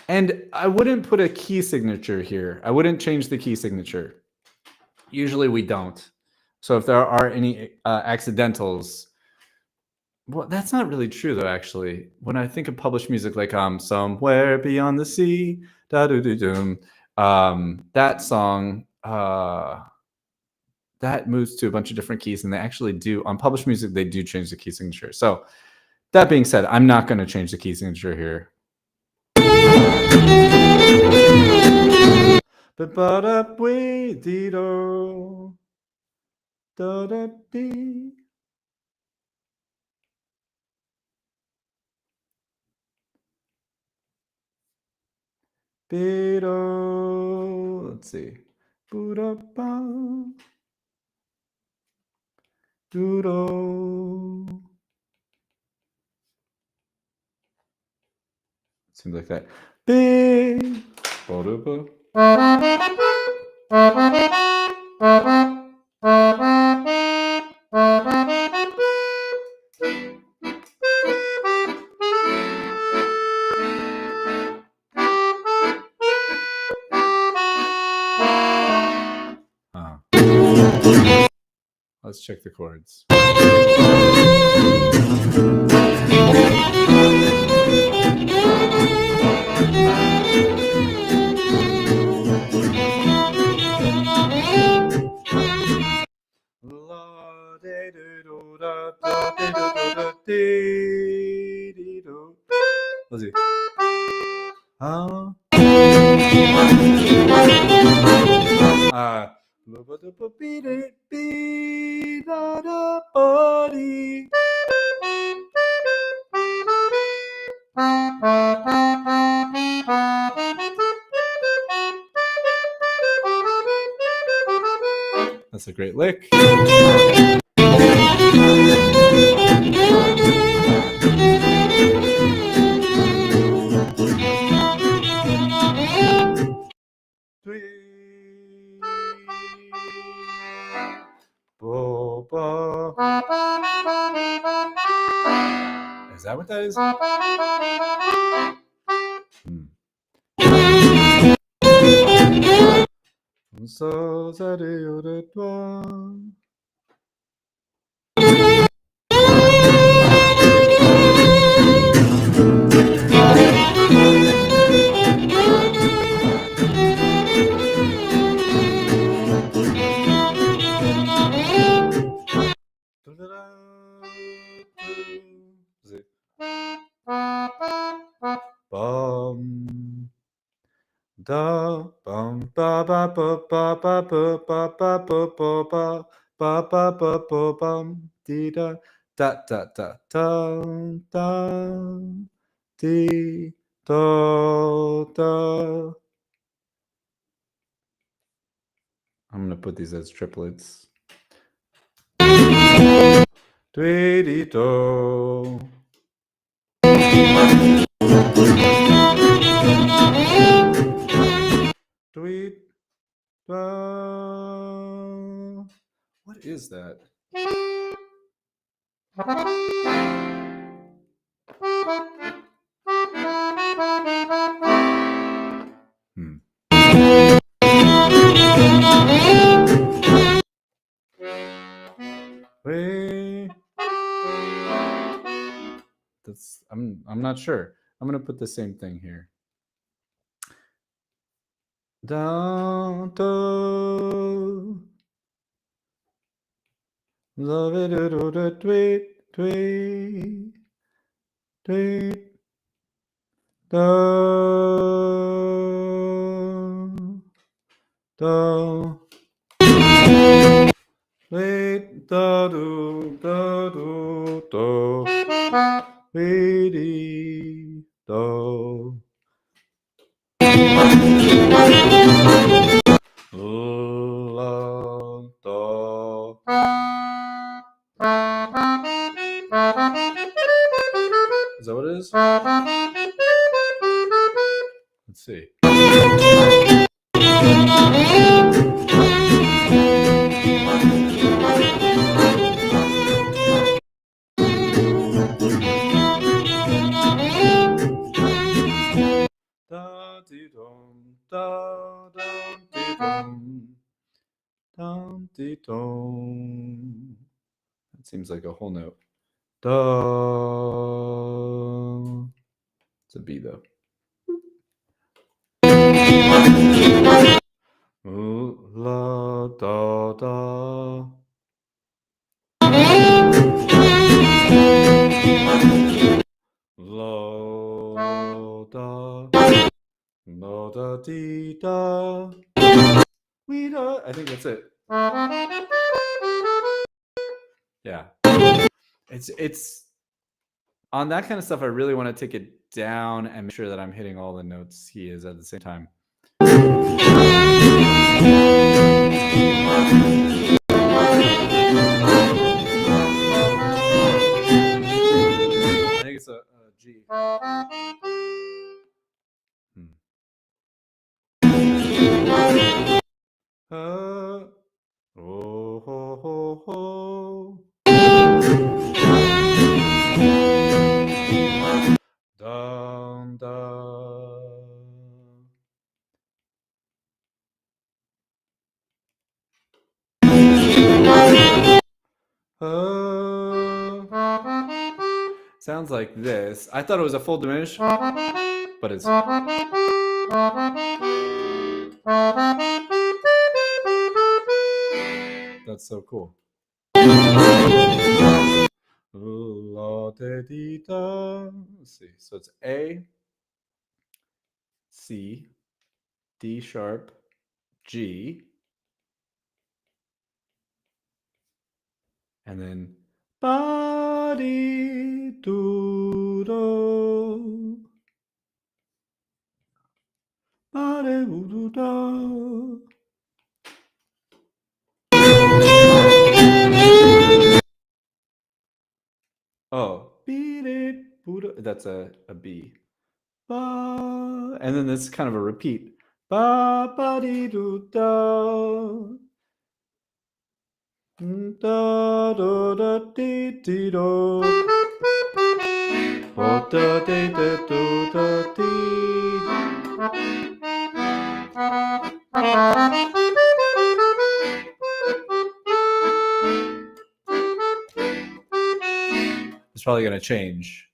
And I wouldn't put a key signature here. I wouldn't change the key signature. Usually we don't. So if there are any accidentals, well, that's not really true though, actually. When I think of published music like Somewhere Beyond the Sea, da do do doom, that song, that moves to a bunch of different keys, and they actually do, on published music, they do change the key signature. So that being said, I'm not going to change the key signature here. Let's see. Seems like that. Let's check the chords. La de That's a great lick. Is that what that is? Bum da bum ba ba ba ba ba ba ba ba ba ba ba ba ba ba ba bum dee da da da da da da dee da da. I'm gonna put these as triplets. Dee dee do. Tweet. What is that? Wait. That's I'm not sure. I'm gonna put the same thing here. Down do love it do tweet tweet tweet do do tweet do do do tweety do. Is that what it is? Let's see. Da dee dum da dum dee dum dee dum. That seems like a whole note. Da. It's a B though. La da da. Lo da. Lo da dee da. We da. I think that's it. Yeah. It's on that kind of stuff. I really want to take it down and make sure that I'm hitting all the notes he is at the same time. I think it's a G. Oh ho ho ho. Down down. Sounds like this. I thought it was a full diminish, but it's. That's so cool. Let's see. So it's A, C, D sharp, G, and then ba dee do do, ba dee do do. Oh, that's a B. Ba, and then this is kind of a repeat. Ba ba dee do do. Da da da dee dee do. Oh da dee da do da dee. It's probably gonna change.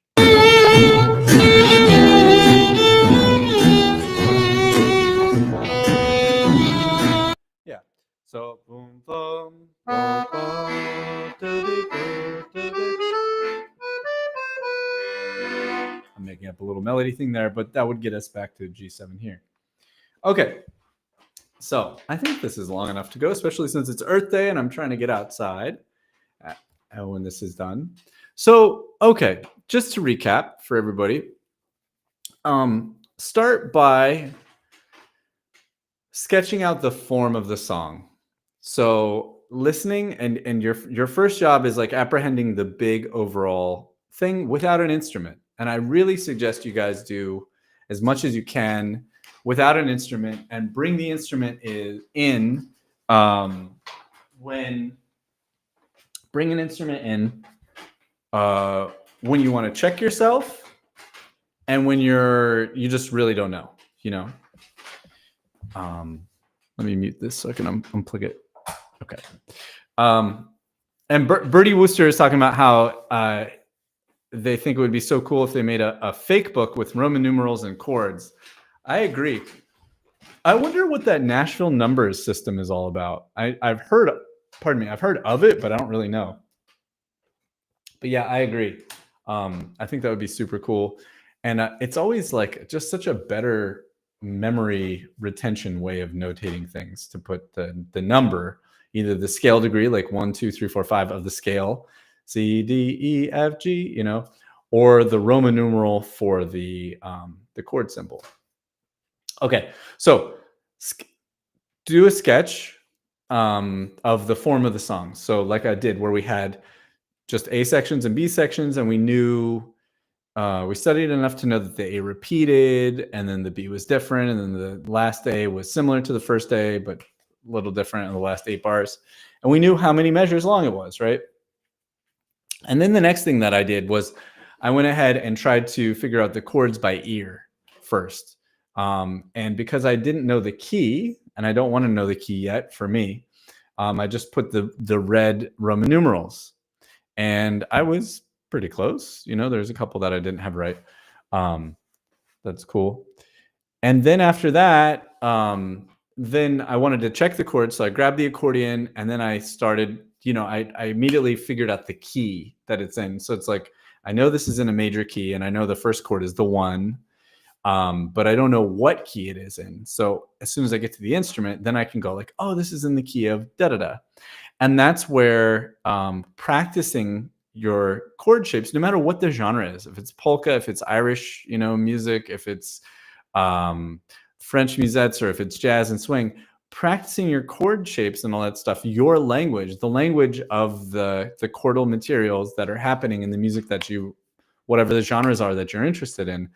Yeah. So boom boom boom boom. I'm making up a little melody thing there, but that would get us back to G7 here. Okay. So I think this is long enough to go, especially since it's Earth Day and I'm trying to get outside when this is done. So, okay, just to recap for everybody, start by sketching out the form of the song. So listening and your first job is like apprehending the big overall thing without an instrument. And I really suggest you guys do as much as you can without an instrument, and bring the instrument in bring an instrument in when you want to check yourself and when you just really don't know, you know. Let me mute this so I can unplug it. Okay. And Bertie Wooster is talking about how they think it would be so cool if they made a fake book with Roman numerals and chords. I agree. I wonder what that Nashville numbers system is all about. I've heard of it, but I don't really know. But yeah, I agree. I think that would be super cool. And it's always like just such a better memory retention way of notating things, to put the number, either the scale degree, like 1, 2, 3, 4, 5 of the scale, C, D, E, F, G, you know, or the Roman numeral for the chord symbol. Okay, so do a sketch of the form of the song. So like I did, where we had just A sections and B sections, and we knew, we studied enough to know that the A repeated, and then the B was different, and then the last A was similar to the first A, but a little different in the last 8 bars. And we knew how many measures long it was, right? And then the next thing that I did was I went ahead and tried to figure out the chords by ear first. And because I didn't know the key, and I don't want to know the key yet for me, I just put the red Roman numerals. And I was pretty close. You know, there's a couple that I didn't have right. That's cool. And then after that, then I wanted to check the chords. So I grabbed the accordion, and then I started, you know, I immediately figured out the key that it's in. So it's like, I know this is in a major key, and I know the first chord is the 1. But I don't know what key it is in. So as soon as I get to the instrument, then I can go like, oh, this is in the key of da-da-da. And that's where practicing your chord shapes, no matter what the genre is, if it's polka, if it's Irish, you know, music, if it's French musettes, or if it's jazz and swing, practicing your chord shapes and all that stuff, your language, the language of the chordal materials that are happening in the music that you, whatever the genres are that you're interested in,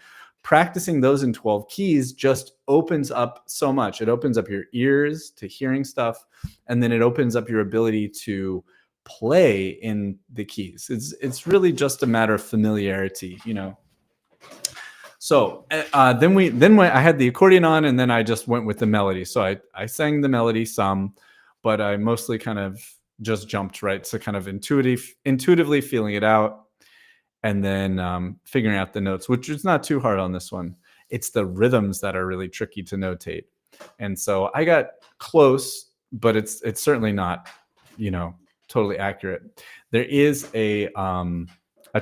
practicing those in 12 keys just opens up so much. It opens up your ears to hearing stuff, and then it opens up your ability to play in the keys. It's really just a matter of familiarity, you know. So then I had the accordion on, and then I just went with the melody. So I sang the melody some, but I mostly kind of just jumped right to kind of intuitively feeling it out. And then figuring out the notes, which is not too hard on this one. It's the rhythms that are really tricky to notate. And so I got close, but it's certainly not, you know, totally accurate. There is a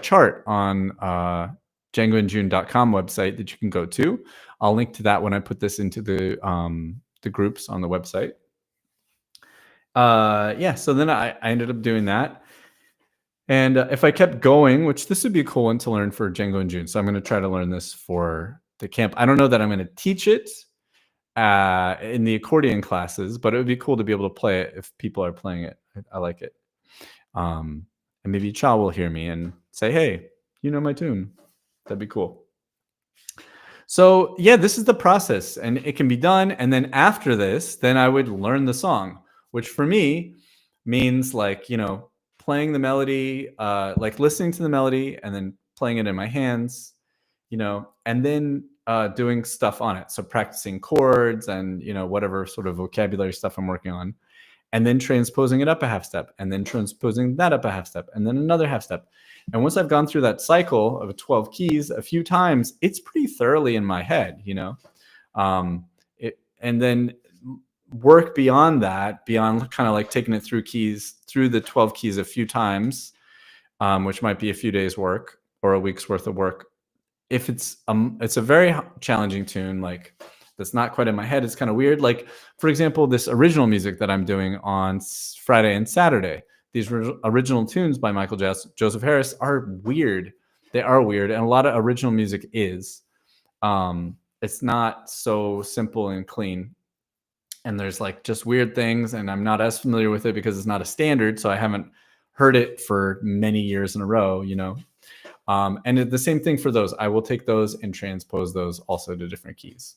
chart on djangoandjune.com website that you can go to I'll link to that when I put this into the groups on the website. Yeah, so then I ended up doing that. And if I kept going, which this would be a cool one to learn for Django in June. So I'm going to try to learn this for the camp. I don't know that I'm going to teach it in the accordion classes, but it would be cool to be able to play it if people are playing it. I like it. And maybe Tcha will hear me and say, hey, you know my tune. That'd be cool. So yeah, this is the process, and it can be done. And then after this, then I would learn the song, which for me means like, you know, playing the melody, like listening to the melody and then playing it in my hands, you know, and then doing stuff on it. So practicing chords and, you know, whatever sort of vocabulary stuff I'm working on, and then transposing it up a half step, and then transposing that up a half step, and then another half step. And once I've gone through that cycle of 12 keys a few times, it's pretty thoroughly in my head, you know, and then work beyond that, beyond kind of like taking it through the 12 keys a few times, which might be a few days work or a week's worth of work. If it's a very challenging tune, like that's not quite in my head, it's kind of weird. Like, for example, this original music that I'm doing on Friday and Saturday, these original tunes by Michael Joseph Harris are weird. They are weird. And a lot of original music is. It's not so simple and clean. And there's like just weird things. And I'm not as familiar with it because it's not a standard. So I haven't heard it for many years in a row, you know. And the same thing for those. I will take those and transpose those also to different keys.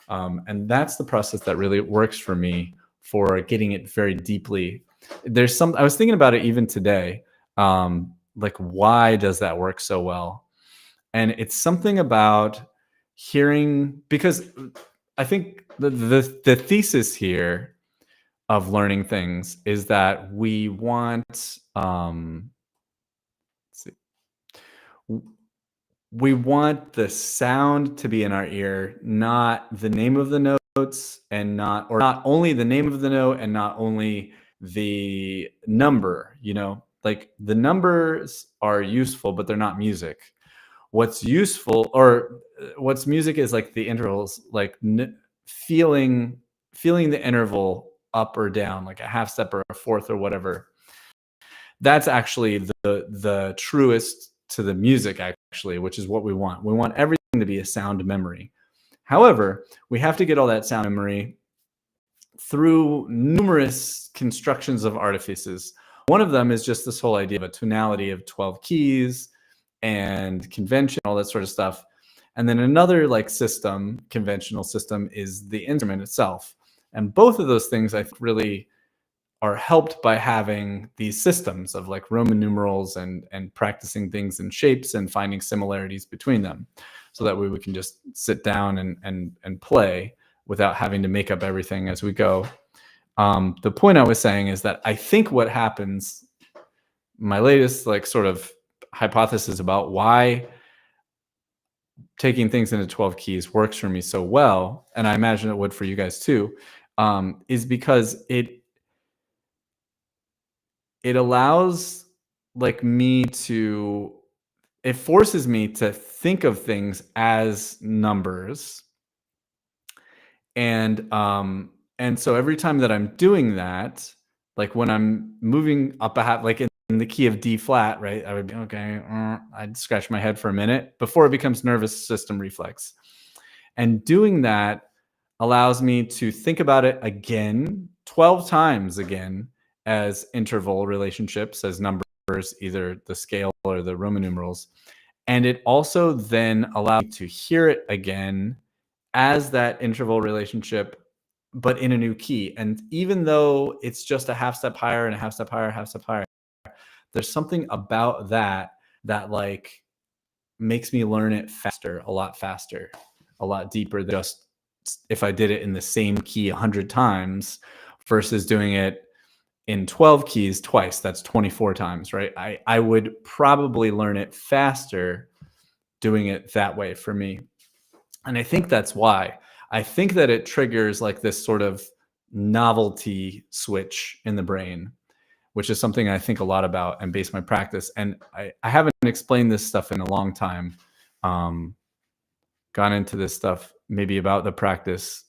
And that's the process that really works for me for getting it very deeply. I was thinking about it even today, like why does that work so well? And it's something about hearing, because I think the thesis here of learning things is that we want, we want the sound to be in our ear, not the name of the notes, and not only the name of the note and not only the number, you know, like the numbers are useful, but they're not music. What's useful, or what's music, is like the intervals, like feeling the interval up or down, like a half step or a fourth or whatever. That's actually the truest to the music, actually, which is what we want. We want everything to be a sound memory. However, we have to get all that sound memory through numerous constructions of artifices. One of them is just this whole idea of a tonality of 12 keys and convention, all that sort of stuff. And then another like system, conventional system, is the instrument itself. And both of those things I think really are helped by having these systems of like Roman numerals and practicing things in shapes and finding similarities between them. So that way we can just sit down and play without having to make up everything as we go. The point I was saying is that I think what happens, my latest like sort of hypothesis about why taking things into 12 keys works for me so well, and I imagine it would for you guys too, is because it allows like it forces me to think of things as numbers. And so every time that I'm doing that, like when I'm moving up a half, like in the key of D flat, right? I would be, okay, I'd scratch my head for a minute before it becomes nervous system reflex. And doing that allows me to think about it again, 12 times again, as interval relationships, as numbers, either the scale or the Roman numerals. And it also then allows me to hear it again as that interval relationship, but in a new key. And even though it's just a half step higher and a half step higher, half step higher, there's something about that like makes me learn it faster, a lot deeper than just if I did it in the same key 100 times versus doing it in 12 keys twice. That's 24 times, right? I would probably learn it faster doing it that way for me. And I think that's why. I think that it triggers like this sort of novelty switch in the brain, which is something I think a lot about and base my practice. And I haven't explained this stuff in a long time, gone into this stuff maybe about the practice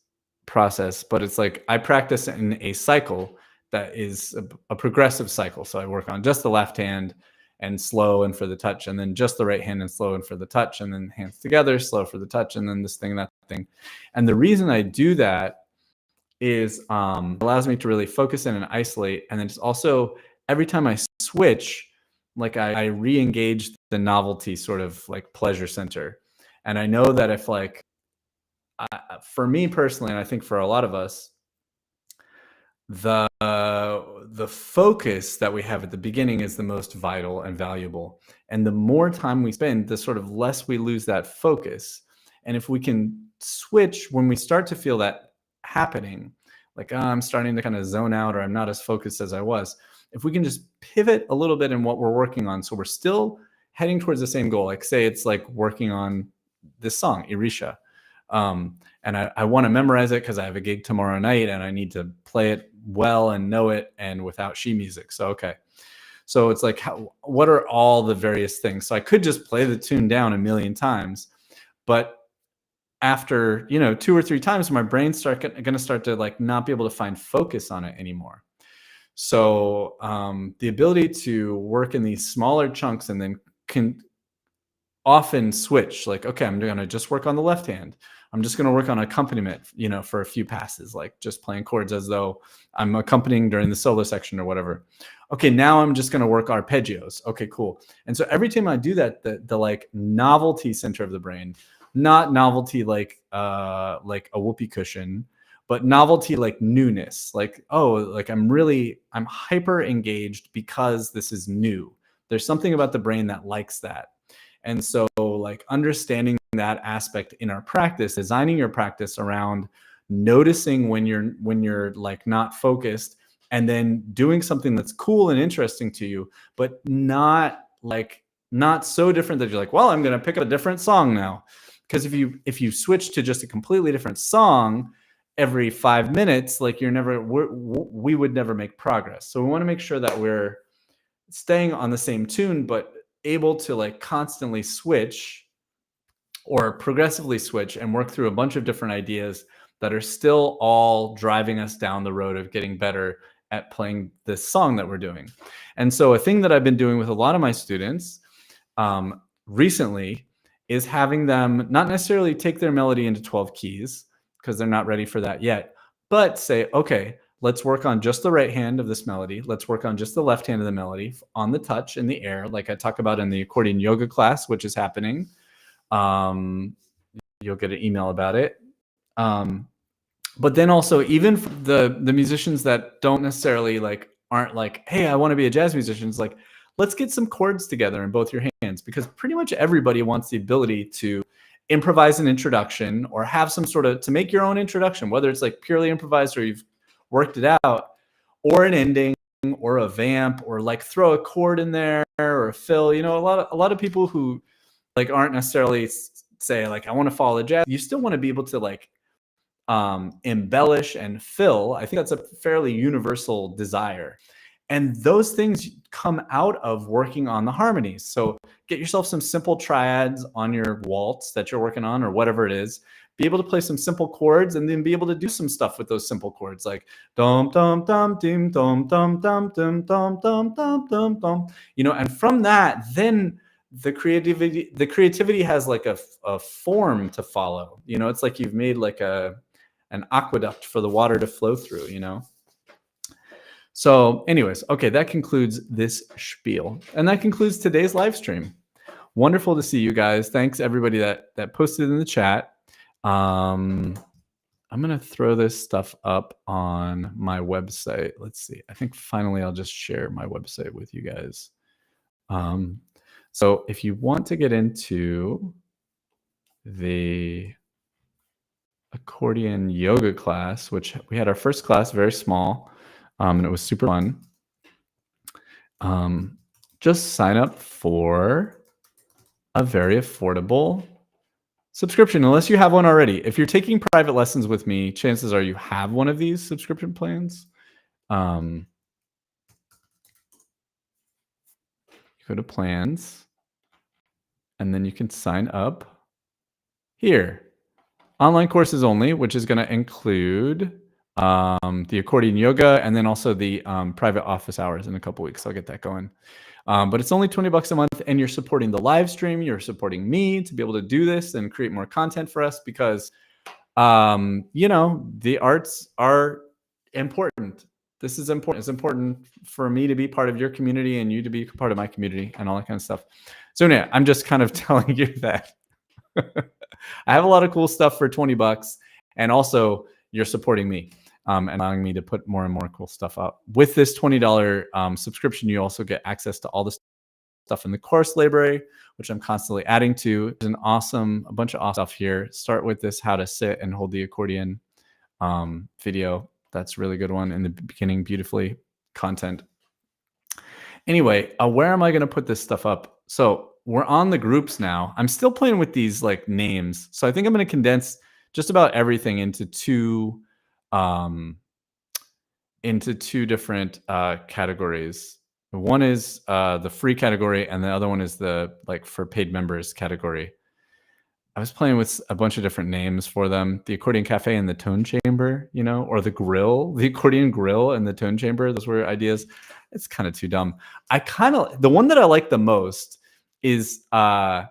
process, but it's like I practice in a cycle that is a progressive cycle. So I work on just the left hand and slow and for the touch, and then just the right hand and slow and for the touch, and then hands together, slow for the touch, and then this thing, that thing. And the reason I do that is allows me to really focus in and isolate. And then it's also every time I switch, like I re-engage the novelty sort of like pleasure center. And I know that if like, for me personally, and I think for a lot of us, the focus that we have at the beginning is the most vital and valuable. And the more time we spend, the sort of less we lose that focus. And if we can switch when we start to feel that happening, like, oh, I'm starting to kind of zone out, or I'm not as focused as I was. If we can just pivot a little bit in what we're working on, so we're still heading towards the same goal. Like say it's like working on this song, Irisha. And I want to memorize it because I have a gig tomorrow night and I need to play it well and know it and without sheet music. So, okay. So it's like, what are all the various things? So I could just play the tune down a million times, but after, 2 or 3 times, my brain's going to start to like not be able to find focus on it anymore. So the ability to work in these smaller chunks and then can often switch, like, okay, I'm going to just work on the left hand. I'm just going to work on accompaniment, for a few passes, like just playing chords as though I'm accompanying during the solo section or whatever. Okay, now I'm just going to work arpeggios. Okay, cool. And so every time I do that, the like novelty center of the brain, not novelty like a whoopee cushion, but novelty like newness, like, oh, like I'm hyper engaged because this is new. There's something about the brain that likes that. And so like understanding that aspect in our practice, designing your practice around noticing when you're like not focused, and then doing something that's cool and interesting to you, but not so different that you're like, well, I'm going to pick up a different song now. Because if you switch to just a completely different song every 5 minutes, like we would never make progress. So we want to make sure that we're staying on the same tune, but able to like constantly switch or progressively switch and work through a bunch of different ideas that are still all driving us down the road of getting better at playing this song that we're doing. And so a thing that I've been doing with a lot of my students recently is having them not necessarily take their melody into 12 keys because they're not ready for that yet, but say, okay, let's work on just the right hand of this melody. Let's work on just the left hand of the melody on the touch in the air, like I talk about in the accordion yoga class, which is happening. You'll get an email about it. But then also even the musicians that don't necessarily aren't like, hey, I want to be a jazz musician. It's like, let's get some chords together in both your hands, because pretty much everybody wants the ability to improvise an introduction or have some sort of, to make your own introduction, whether it's like purely improvised or you've worked it out, or an ending or a vamp, or like throw a chord in there or a fill. A lot of people who like aren't necessarily say like, I want to follow the jazz. You still want to be able to like embellish and fill. I think that's a fairly universal desire. And those things come out of working on the harmonies. So get yourself some simple triads on your waltz that you're working on or whatever it is. Be able to play some simple chords and then be able to do some stuff with those simple chords, like dum dum dum dim dum dum dum dum dum dum dum dum dum. And from that, then the creativity has like a form to follow. It's like you've made like an aqueduct for the water to flow through. So anyways, okay, that concludes this spiel. And that concludes today's live stream. Wonderful to see you guys. Thanks everybody that posted in the chat. I'm going to throw this stuff up on my website. Let's see. I think finally I'll just share my website with you guys. So if you want to get into the accordion yoga class, which we had our first class, very small, and it was super fun. Just sign up for a very affordable subscription, unless you have one already. If you're taking private lessons with me, chances are you have one of these subscription plans. You go to plans, and then you can sign up here. Online courses only, which is going to include the accordion yoga and then also the private office hours in a couple weeks. I'll get that going. But it's only $20 a month, and you're supporting the live stream. You're supporting me to be able to do this and create more content for us because, you know, the arts are important. This is important. It's important for me to be part of your community and you to be part of my community and all that kind of stuff. So yeah, I'm just kind of telling you that I have a lot of cool stuff for $20, and also you're supporting me and allowing me to put more and more cool stuff up. With this $20 subscription, you also get access to all the stuff in the course library, which I'm constantly adding to. There's a bunch of awesome stuff here. Start with this how to sit and hold the accordion video. That's a really good one in the beginning, beautifully content. Anyway, where am I going to put this stuff up? So we're on the groups now. I'm still playing with these like names. So I think I'm going to condense just about everything into two different categories. One is the free category, and the other one is the like for paid members category. I was playing with a bunch of different names for them. The accordion cafe and the tone chamber, you know, or the grill, the accordion grill and the tone chamber. Those were ideas. It's kind of too dumb. The one that I like the most is the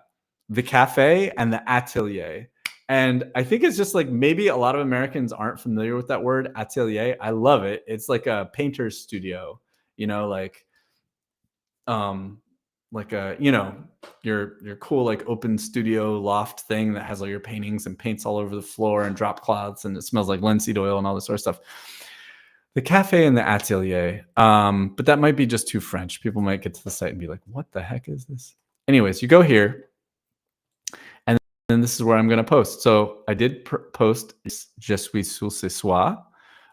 cafe and the atelier. And I think it's just like maybe a lot of Americans aren't familiar with that word, atelier. I love it. It's like a painter's studio, you know, like a, you know, your cool like open studio loft thing that has all your paintings and paints all over the floor and drop cloths and it smells like linseed oil and all this sort of stuff. The cafe and the atelier, but that might be just too French. People might get to the site and be like, what the heck is this? Anyways, you go here, and then this is where I'm going to post. So I did post Je suis sous ce soir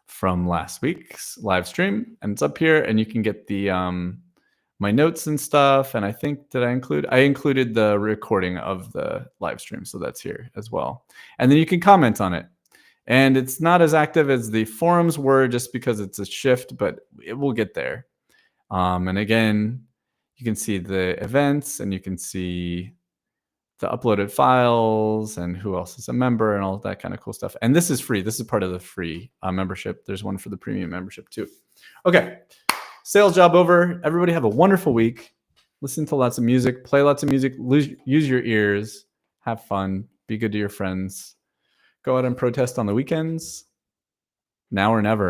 from last week's live stream, and it's up here, and you can get the my notes and stuff. And I think I included the recording of the live stream, so that's here as well. And then you can comment on it. And it's not as active as the forums were just because it's a shift, but it will get there. And again, you can see the events and you can see the uploaded files and who else is a member and all that kind of cool stuff. And this is free. This is part of the free membership. There's one for the premium membership too. Okay, sales job over. Everybody have a wonderful week. Listen to lots of music, play lots of music, use your ears, have fun, be good to your friends. Go out and protest on the weekends. Now or never.